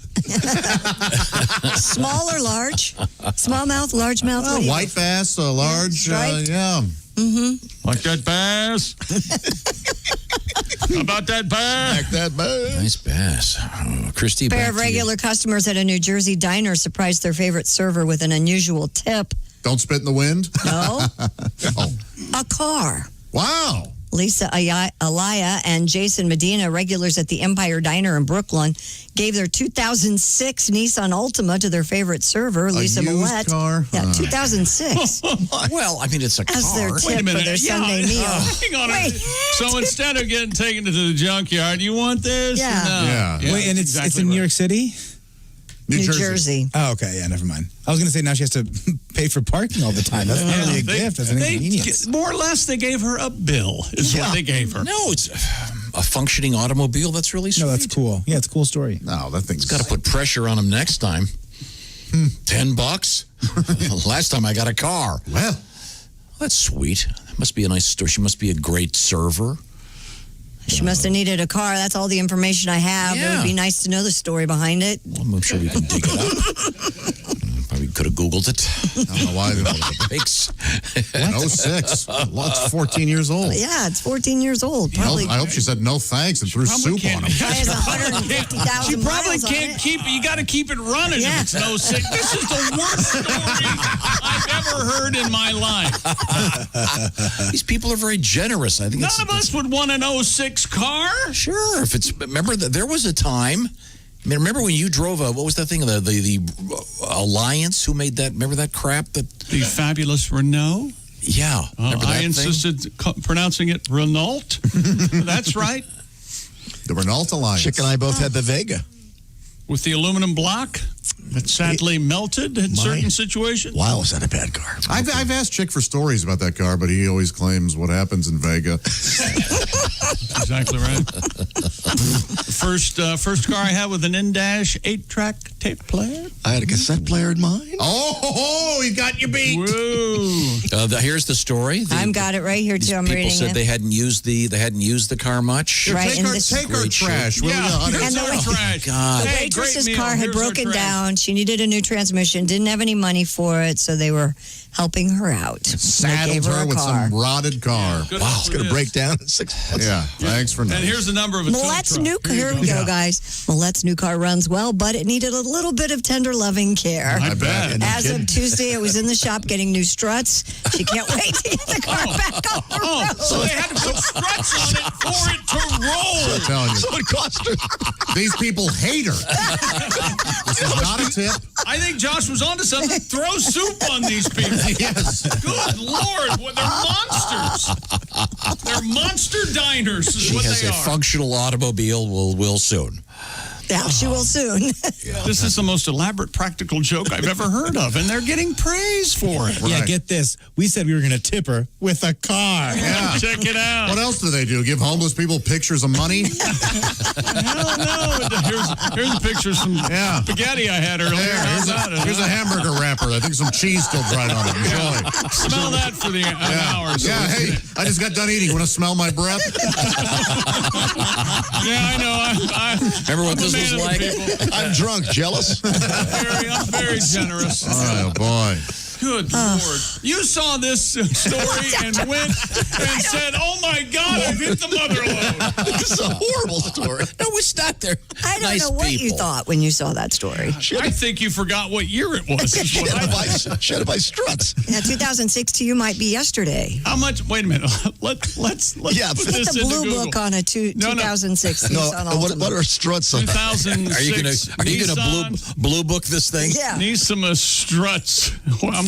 Small or large? Small mouth, large mouth? White bass, large, yeah. Mm-hmm. Like that bass? How about that bass? Like that bass. Nice bass. Christy, A pair back of to you. regular customers at a New Jersey diner surprised their favorite server with an unusual tip. Don't spit in the wind? No. Oh. A car. Wow. Lisa Alaya and Jason Medina, regulars at the Empire Diner in Brooklyn, gave their 2006 Nissan Altima to their favorite server, Lisa used Millette. car? Yeah, 2006. Well, I mean, it's a As car. their tip for their Sunday meal. Hang on. So instead of getting taken to the junkyard, you want this? Yeah. No. Yeah. Wait, and it's in New York City? New Jersey. Oh, okay. Yeah, never mind. I was going to say now she has to pay for parking all the time. That's not really a gift. That's an inconvenience. More or less, they gave her a bill, is what they gave her. No, it's a functioning automobile. That's really sweet. No, that's cool. Yeah, it's a cool story. No, that thing's Got to put pressure on him next time. $10? Last time I got a car. Well, that's sweet. That must be a nice store. She must be a great server. She must have needed a car. That's all the information I have. It would be nice to know the story behind it. Well, I'm sure we can dig it up. Probably could have Googled it. I don't know why they want to Makes 06. Well, it's 14 years old. Yeah, it's 14 years old. Probably. I hope she said no thanks and threw soup on him. Guy has 150,000 She probably miles on can't it. keep. You got to keep it running if it's no sick. This is the worst story I've ever heard in my life. These people are very generous. I think None of us would want an 06 car. Sure. If it's remember that there was a time. I mean, remember when you drove what was that thing? The Alliance? Who made that? Remember that crap? The fabulous Renault. Yeah. I insisted pronouncing it Renault. That's right. The Renault Alliance. Chick and I both had the Vega. With the aluminum block that sadly melted in certain situations. Wow, was that a bad car? I've asked Chick for stories about that car, but he always claims what happens in Vega. Exactly right. First car I had with an in-dash 8-track tape player. I had a cassette player in mine. Oh, he got you beat. Woo. Here's the story. I've got it right here too. I'm reading People said it. they hadn't used the car much. Right, Take and our, this- take our Great trash, will Yeah, you, honey? here's And our the- trash. God. The Hey, waitress's great car meal. had Here's our broken trash. down. She needed a new transmission, didn't have any money for it, so they were helping her out. They Saddled gave her her a with car. some rotted car. Good Wow, it's going to for break this. down in 6 months. Yeah. Yeah, thanks for knowing. And here's the number of a Millette's new here we go, guys. Millette's new car runs well, but it needed a little bit of tender loving care. I bet. As of Tuesday, it was in the shop getting new struts. She can't wait to get the car back on the road. So they had to put struts on it for it to roll. I'm telling you. So it cost her. These people hate her. This is not a tip. I think Josh was onto something. Throw soup on these people. Yes. Good Lord. They're monsters. They're monster diners is She what has they a are. functional automobile. Will soon. Yeah, she will soon. This is the most elaborate practical joke I've ever heard of, and they're getting praise for it. Yeah, get this. We said we were going to tip her with a car. Yeah. Check it out. What else do they do? Give homeless people pictures of money? Hell no. Here's a picture of some spaghetti I had earlier. Here's a hamburger wrapper. I think some cheese still dried on it. Enjoy. Smell that for an hour. So Yeah, hey, I just got done eating. Want to smell my breath? Yeah, I know. Remember what this was like? I'm drunk. Jealous? I'm very generous. Oh, boy. Good Lord. You saw this story and went and said, oh, my God, I've hit the mother load. This is a horrible story. No, it's not there. I don't know what you thought when you saw that story. I think you forgot what year it was. Is what I think. She had to buy struts. Yeah, 2006 to you might be yesterday. How much? Wait a minute. Let's put Put this the into blue Google. book on a 2006 Nissan Altima. What are struts on? 2006 Are you gonna Nissan blue book this thing? Yeah. Nissan struts.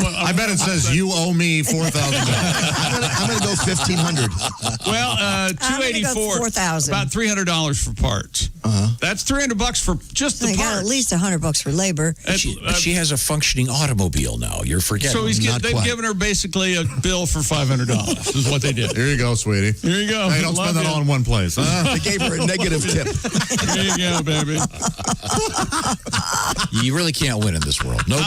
I bet it says you owe me $4,000. I'm going to go 1,500. Well, I'm gonna go $284. 4,000. About $300 for parts. That's $300 for just the They got parts. at least $100 for labor. But she has a functioning automobile now. You're forgetting. So they've given her basically a bill for $500 is what they did. Here you go, sweetie. Here you go. Hey, don't Love spend that you. all in one place. Huh? They gave her a negative tip. There you go, baby. You really can't win in this world. No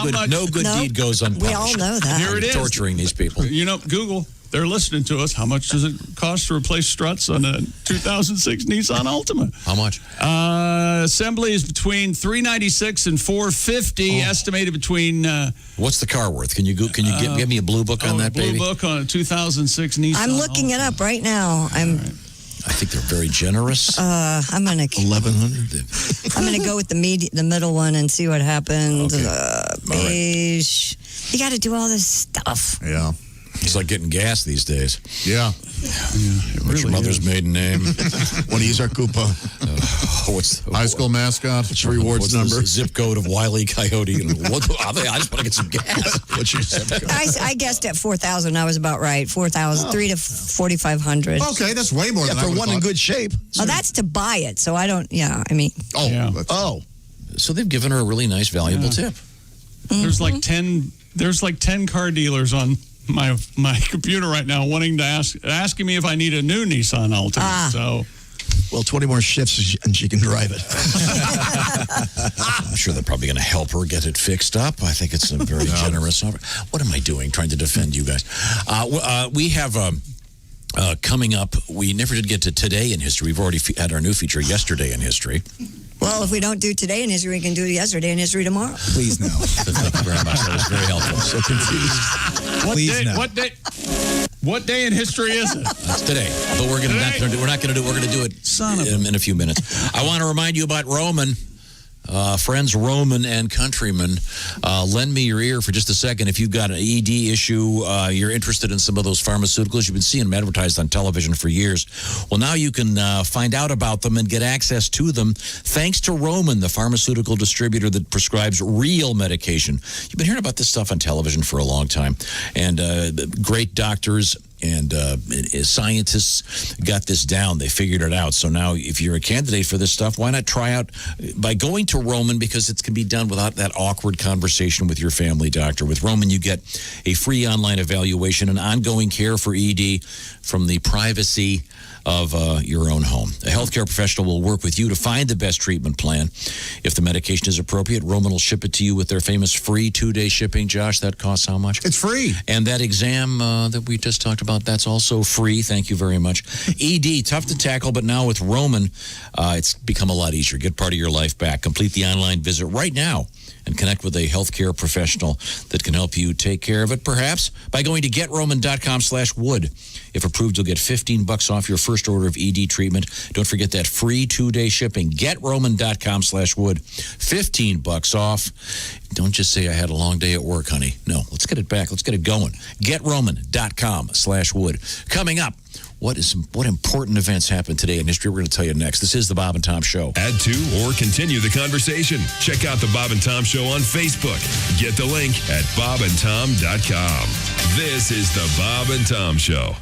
good deed goes unpunished. We all know that. Here it is. Torturing these people. You know, Google. They're listening to us. How much does it cost to replace struts on a 2006 Nissan Altima? How much? Assembly is between $396 and $450. Estimated between. What's the car worth? Can you give me a blue book on that, blue baby? book on a 2006 Nissan. I'm looking it up right now. I think they're very generous. I'm gonna 1,100. I'm gonna go with the middle one and see what happens. Beige. You got to do all this stuff. Yeah. It's like getting gas these days. Yeah. What's your mother's maiden name? Want to use our coupon? What's High school mascot? What's your rewards what's number? the zip code of Wile E. Coyote? I just want to get some gas. What's your zip code? I guessed at 4,000. I was about right. 4,000, 3 to 4,500. Okay, that's way more than I for would've one in thought. good shape. Oh, that's to buy it. So I don't. Yeah, I mean. Oh. So they've given her a really nice, valuable tip. There's like 10. There's like 10 car dealers on my computer right now wanting to asking me if I need a new Nissan Altima. So. Well, 20 more shifts and she can drive it. I'm sure they're probably going to help her get it fixed up. I think it's a very generous offer. What am I doing trying to defend you guys? We have coming up, we never did get to Today in History. We've already had our new feature, Yesterday in History. Well, if we don't do Today in History, we can do Yesterday in History tomorrow. Please no. Thank you very much. That was very helpful. So confused. What day in history is it? It's today. But we're not going to do it in a few minutes. I want to remind you about Roman. Friends Roman and countrymen, lend me your ear for just a second. If you've got an ED issue, you're interested in some of those pharmaceuticals, you've been seeing them advertised on television for years. Well, now you can find out about them and get access to them thanks to Roman, the pharmaceutical distributor that prescribes real medication. You've been hearing about this stuff on television for a long time. And great doctors and scientists got this down. They figured it out. So now if you're a candidate for this stuff, why not try out by going to Roman, because it can be done without that awkward conversation with your family doctor. With Roman, you get a free online evaluation and ongoing care for ED from the privacy of your own home. A healthcare professional will work with you to find the best treatment plan. If the medication is appropriate, Roman will ship it to you with their famous free 2-day shipping. Josh, that costs how much? It's free. And that exam that we just talked about, that's also free. Thank you very much. ED, tough to tackle, but now with Roman, it's become a lot easier. Get part of your life back. Complete the online visit right now and connect with a healthcare professional that can help you take care of it, perhaps by going to GetRoman.com/wood. If approved, you'll get $15 off your first first order of ED treatment. Don't forget that free 2-day shipping. GetRoman.com/wood. $15 off. Don't just say I had a long day at work, honey. No, let's get it back. Let's get it going. GetRoman.com/wood. Coming up, what important events happened today in history? We're going to tell you next. This is the Bob and Tom Show. Add to or continue the conversation. Check out the Bob and Tom Show on Facebook. Get the link at bobandtom.com. This is the Bob and Tom Show.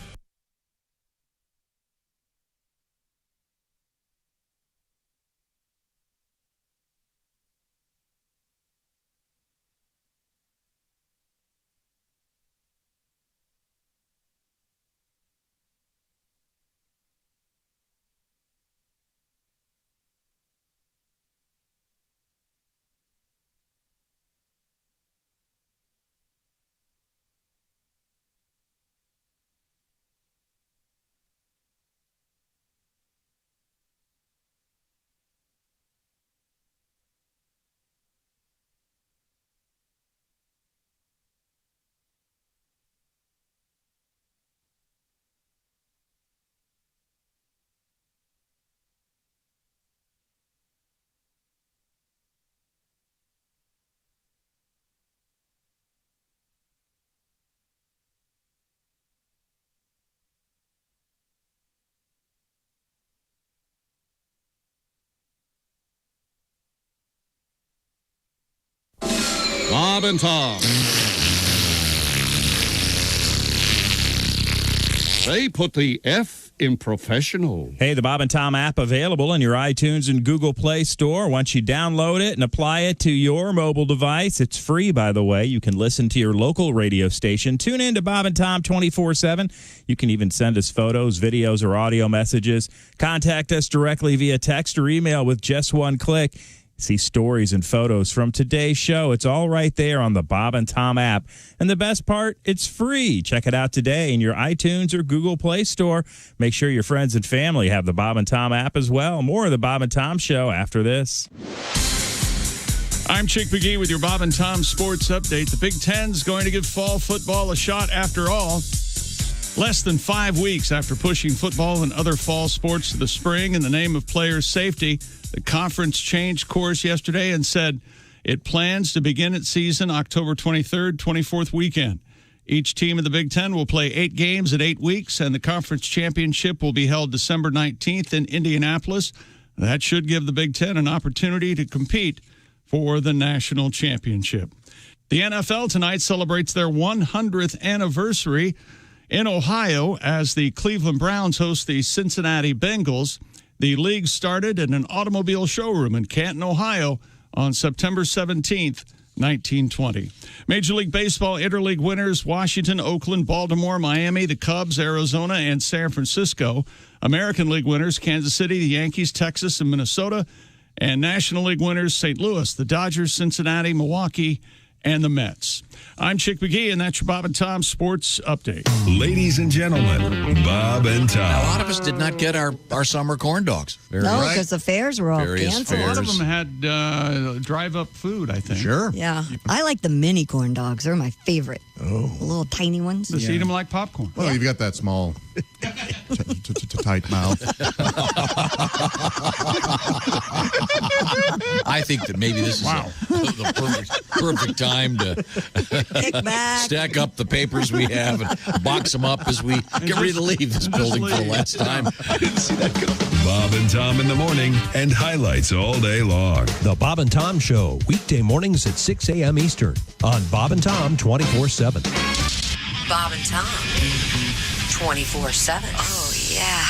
Bob and Tom. They put the F in professional. Hey, the Bob and Tom app available in your iTunes and Google Play Store. Once you download it and apply it to your mobile device, it's free, by the way. You can listen to your local radio station. Tune in to Bob and Tom 24/7. You can even send us photos, videos, or audio messages. Contact us directly via text or email with just one click. See stories and photos from today's show. It's all right there on the Bob and Tom app. And the best part, it's free. Check it out today in your iTunes or Google Play Store. Make sure your friends and family have the Bob and Tom app as well. More of the Bob and Tom Show after this. I'm Chick McGee with your Bob and Tom Sports Update. The Big Ten's going to give fall football a shot after all. Less than 5 weeks after pushing football and other fall sports to the spring in the name of players' safety, the conference changed course yesterday and said it plans to begin its season October 23rd, 24th weekend. Each team in the Big Ten will play 8 games in 8 weeks, and the conference championship will be held December 19th in Indianapolis. That should give the Big Ten an opportunity to compete for the national championship. The NFL tonight celebrates their 100th anniversary in Ohio as the Cleveland Browns host the Cincinnati Bengals. The league started in an automobile showroom in Canton, Ohio on September 17th, 1920. Major League Baseball interleague winners Washington, Oakland, Baltimore, Miami, the Cubs, Arizona, and San Francisco. American League winners Kansas City, the Yankees, Texas, and Minnesota. And National League winners St. Louis, the Dodgers, Cincinnati, Milwaukee, and the Mets. I'm Chick McGee, and that's your Bob and Tom Sports Update. Ladies and gentlemen, Bob and Tom. Now, a lot of us did not get our summer corn dogs. No, because the fairs were all canceled. A lot of them had drive-up food, I think. Sure. Yeah. I like the mini corn dogs. They're my favorite. Oh. The little tiny ones. Just eat them like popcorn. Well, you've got that small, tight mouth. I think that maybe this is the perfect time to stack up the papers we have and box them up as we get ready to leave this building for the last time. I didn't see that coming. Bob and Tom in the morning and highlights all day long. The Bob and Tom Show, weekday mornings at 6 a.m. Eastern on Bob and Tom 24/7. Bob and Tom 24/7. Oh, yeah.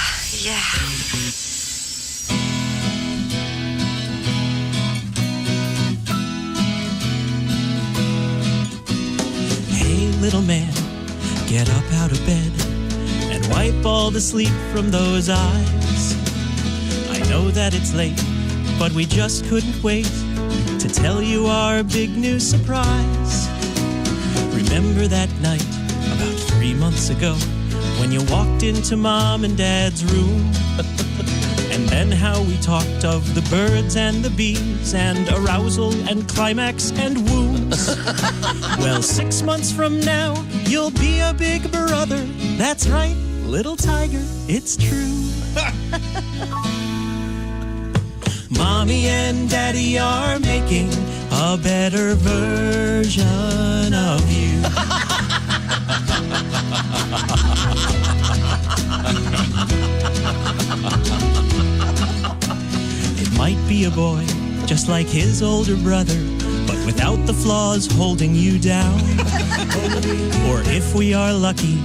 Hey, little man, get up out of bed and wipe all the sleep from those eyes. I know that it's late, but we just couldn't wait to tell you our big new surprise. Remember that night about 3 months ago when you walked into Mom and Dad's room? And then how we talked of the birds and the bees and arousal and climax and wounds. Well, 6 months from now, you'll be a big brother. That's right, little tiger, it's true. Mommy and Daddy are making a better version of you. It might be a boy, just like his older brother, but without the flaws holding you down. Or if we are lucky,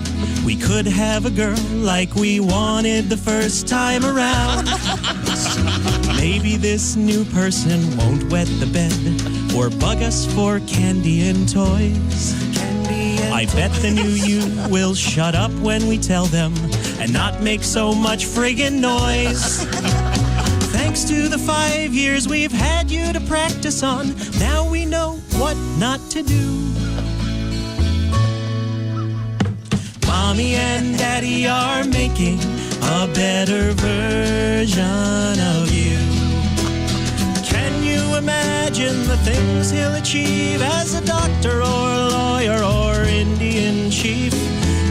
we could have a girl like we wanted the first time around. Maybe this new person won't wet the bed or bug us for candy and toys. I bet the new you will shut up when we tell them and not make so much friggin' noise. Thanks to the 5 years we've had you to practice on, now we know what not to do. Mommy and Daddy are making a better version of you. Can you imagine the things he'll achieve as a doctor or lawyer or Indian chief?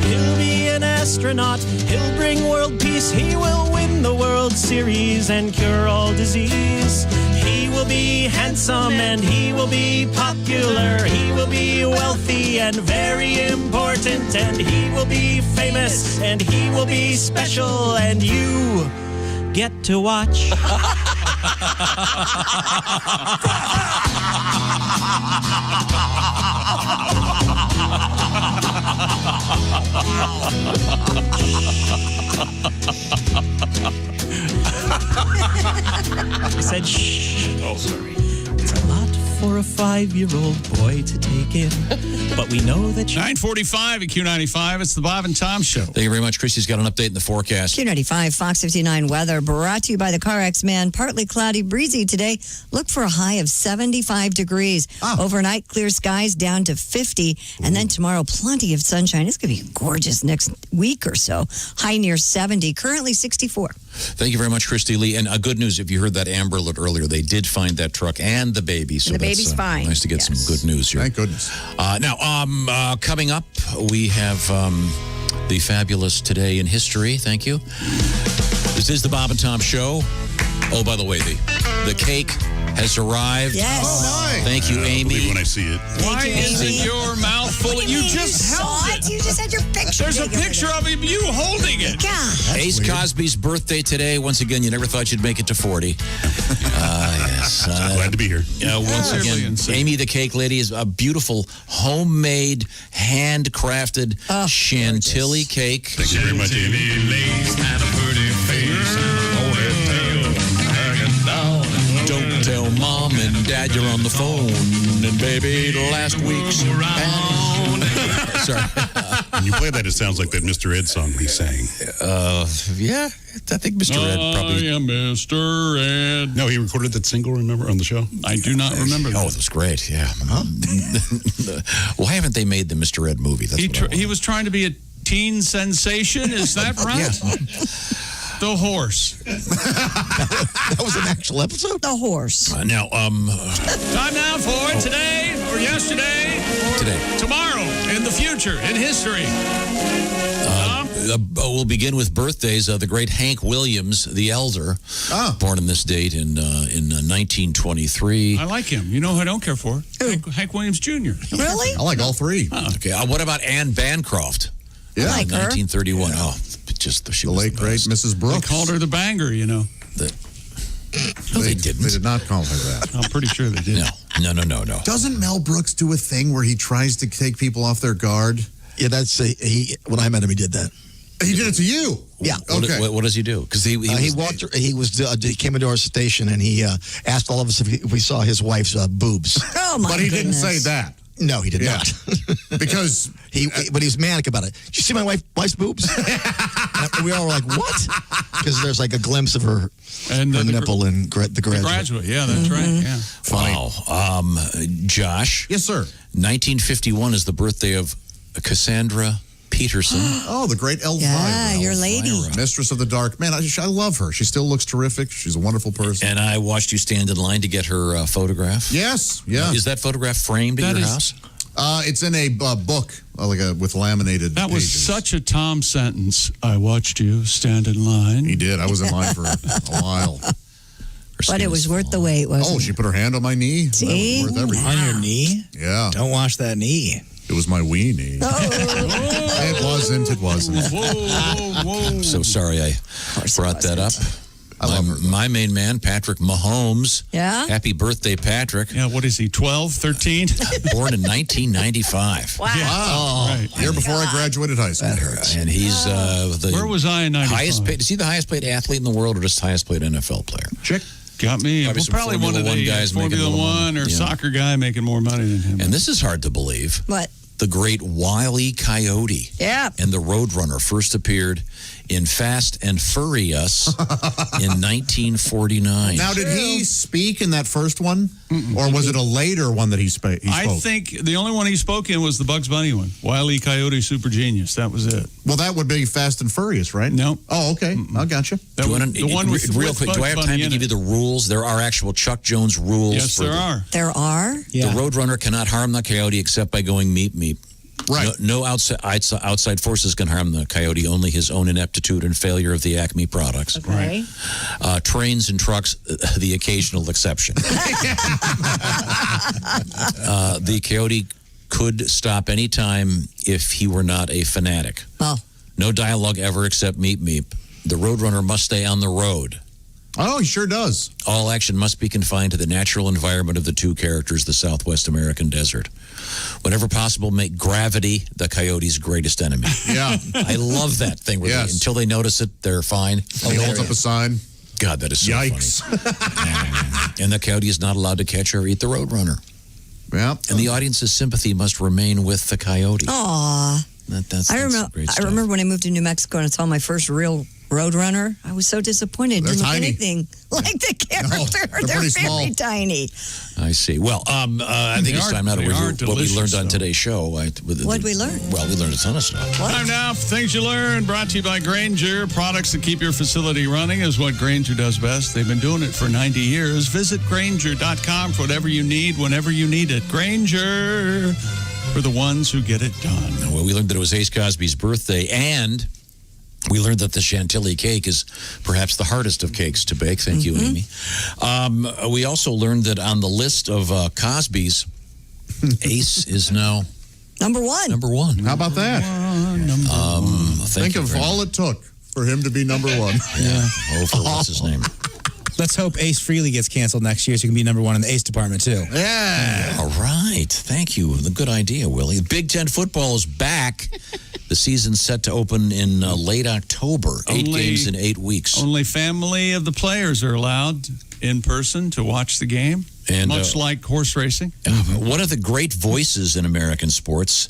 He'll be an astronaut, he'll bring world peace, he will win the World Series and cure all disease. He will be handsome and he will be popular, he will be wealthy and very important, and he will be famous and he will be special, and you get to watch. I said shh. Oh, sorry. It's a lot for a 5-year-old boy to take in, but we know that 9:45 at Q95. It's the Bob and Tom Show. Thank you very much. Christy's got an update in the forecast. Q95, Fox 59 weather brought to you by the CarX Man. Partly cloudy, breezy today. Look for a high of 75 degrees. Overnight, clear skies down to 50. And then tomorrow, plenty of sunshine. It's going to be gorgeous next week or so. High near 70, currently 64. Thank you very much, Christy Lee. And good news, if you heard that Amber Alert earlier, they did find that truck and the baby. So And the baby's fine. Nice to get some good news here. Thank goodness. Now, coming up, we have the fabulous Today in History. Thank you. This is the Bob and Tom Show. Oh, by the way, the cake has arrived. Yes. Oh, nice. Thank you, Amy. When I see it. Why isn't your mouth full? You just held it. You just had your picture. There's a picture of him, you holding it. God. Ace Cosby's birthday today. Once again, you never thought you'd make it to 40. Yes. Glad to be here. Once Really again, insane. Amy the Cake Lady is a beautiful, homemade, handcrafted chantilly cake. Thank you very much, Amy. Don't tell Mom and Dad you're on the phone. And baby, last week's Sorry. When you play that, it sounds like that Mr. Ed song he sang. Yeah, I think Mr. Ed probably. I am Mr. Ed. No, he recorded that single, remember, on the show? I do not remember Oh, that. it was great, yeah. Why haven't they made the Mr. Ed movie? That's He was trying to be a teen sensation, is that right? Yeah. The horse. That was an actual episode? The horse. Time now for today, or yesterday, or Today. tomorrow, in the future, in history. We'll begin with birthdays. The great Hank Williams, the elder, born on this date in 1923. I like him. You know who I don't care for? Hank Williams Jr. Really? I like all three. Okay. What about Anne Bancroft? Yeah. I like her. 1931. Oh, just she The was late, great Mrs. They Brooks. called her the banger, you know. No, they didn't. They did not call her that. I'm pretty sure they did. No. Doesn't Mel Brooks do a thing where he tries to take people off their guard? Yeah, when I met him, he did that. He did it to you? Yeah. Okay. What does he do? Because he came into our station and he asked all of us if we saw his wife's boobs. Oh, my But he goodness. didn't say that. No, he did not. Because but he was manic about it. Did you see my wife's boobs? And we all were like, what? Because there's like a glimpse of her nipple in the graduate. Yeah, that's right. Yeah. Wow. Josh. Yes, sir. 1951 is the birthday of Cassandra Peterson. Oh, the great Elvira. Yeah, your lady. Mistress of the Dark. Man, I love her. She still looks terrific. She's a wonderful person. And I watched you stand in line to get her photograph. Yes, yeah. Is that photograph framed in your house? It's in a book, with laminated That was pages. such a Tom sentence. I watched you stand in line. He did. I was in line for a while. But it was worth the wait, wasn't it? She put her hand on my knee. See? That was worth everything. On your knee? Yeah. Don't wash that knee. It was my wee knee. It wasn't. I'm so sorry I brought that up. My main man, Patrick Mahomes. Yeah? Happy birthday, Patrick. Yeah, what is he, 12, 13? Born in 1995. Wow. Right. Year before I graduated high school. And he's Where was I in 95? highest paid. Is he the highest paid athlete in the world or just highest paid NFL player? Chick. Got me. Probably Well, some probably one of Formula the One guys making a Formula little One money. or Yeah. soccer guy making more money than him. And this is hard to believe. What? The great Wile E. Coyote Yeah. and the Roadrunner first appeared in Fast and Furious in 1949. Now, did he speak in that first one? Or was it a later one that he spoke? I think the only one he spoke in was the Bugs Bunny one. Wile E. Coyote Super Genius. That was it. Well, that would be Fast and Furious, right? No. Oh, okay. I gotcha. That was, the one with real with quick, do I have Bugs time Bunny to in give you it. the rules? There are actual Chuck Jones rules. Yes, there are. There are? The Roadrunner cannot harm the coyote except by going meep meep. Right. No outside forces can harm the coyote, only his own ineptitude and failure of the Acme products. Okay. Trains and trucks, the occasional exception. The coyote could stop any time if he were not a fanatic. Oh. No dialogue ever except meep meep. The Roadrunner must stay on the road. Oh, he sure does. All action must be confined to the natural environment of the two characters, the Southwest American desert. Whenever possible, make gravity the coyote's greatest enemy. Yeah. I love that thing. Where Yes. they, until they notice it, they're fine. He holds up a sign. God, that is so Yikes. funny. And the coyote is not allowed to catch or eat the Roadrunner. Yeah. And the audience's sympathy must remain with the coyote. Aw. That's I great stuff. remember when I moved to New Mexico and I saw my first real Roadrunner. I was so disappointed. They're Didn't look tiny. anything like the character. they're They're pretty very small. tiny. I see. Well, I think it's time now to they review are what we learned delicious, on though. today's show. What'd we learn? Well, we learned a ton of stuff. Time now for Things You Learn, brought to you by Grainger. Products that keep your facility running is what Grainger does best. They've been doing it for 90 years. Visit Grainger.com for whatever you need, whenever you need it. Grainger, for the ones who get it done. Well, we learned that it was Ace Cosby's birthday, and we learned that the Chantilly cake is perhaps the hardest of cakes to bake. Thank you, Amy. We also learned that on the list of Cosby's, Ace is now Number one. number one. How about that? Think of all it took for him to be number one. Yeah. What's his name? Let's hope Ace Frehley gets canceled next year so he can be number one in the Ace department, too. Yeah. All right. Thank you. The good idea, Willie. Big Ten football is back. The season's set to open in late October. 8 games in 8 weeks. Only family of the players are allowed in person to watch the game, And, much like horse racing. One of the great voices in American sports,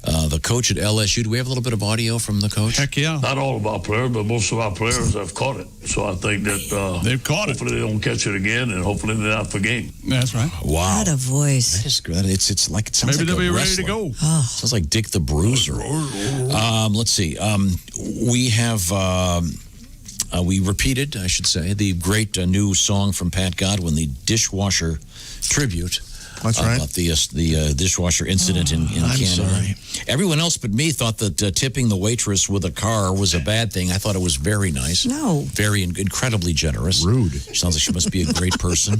the coach at LSU. Do we have a little bit of audio from the coach? Heck yeah. Not all of our players, but most of our players have caught it. So I think that they've caught hopefully they don't catch it again, and hopefully they're not for game. That's right. Wow. What a voice. That is good. It sounds Maybe like they'll a be ready wrestler. to go. Sounds like Dick the Bruiser. Let's see. We have, we repeated, I should say, the great new song from Pat Godwin, the dishwasher tribute. That's right. About the dishwasher incident in Canada. sorry. Everyone else but me thought that tipping the waitress with a car was a bad thing. I thought it was very nice. No. Very incredibly generous. Rude. Sounds like she must be a great person.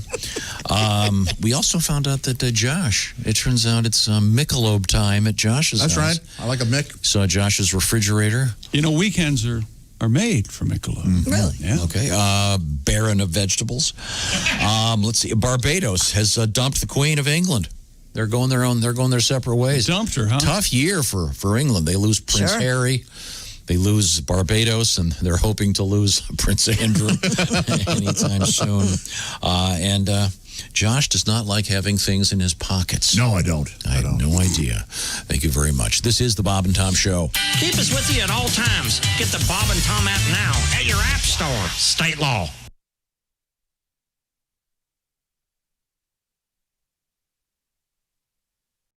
We also found out that Josh, it turns out it's Michelob time at Josh's That's house. right. I like a Mick. Saw Josh's refrigerator. You know, weekends are made for Michelob. Really? Yeah. Okay. Barren of vegetables. Let's see. Barbados has dumped the Queen of England. They're going their separate ways. Dumped her, huh? Tough year for England. They lose Prince Sure. Harry. They lose Barbados, and they're hoping to lose Prince Andrew anytime soon. And Josh does not like having things in his pockets. No, I don't. I had no idea. Thank you very much. This is the Bob and Tom Show. Keep us with you at all times. Get the Bob and Tom app now at your app store. State law.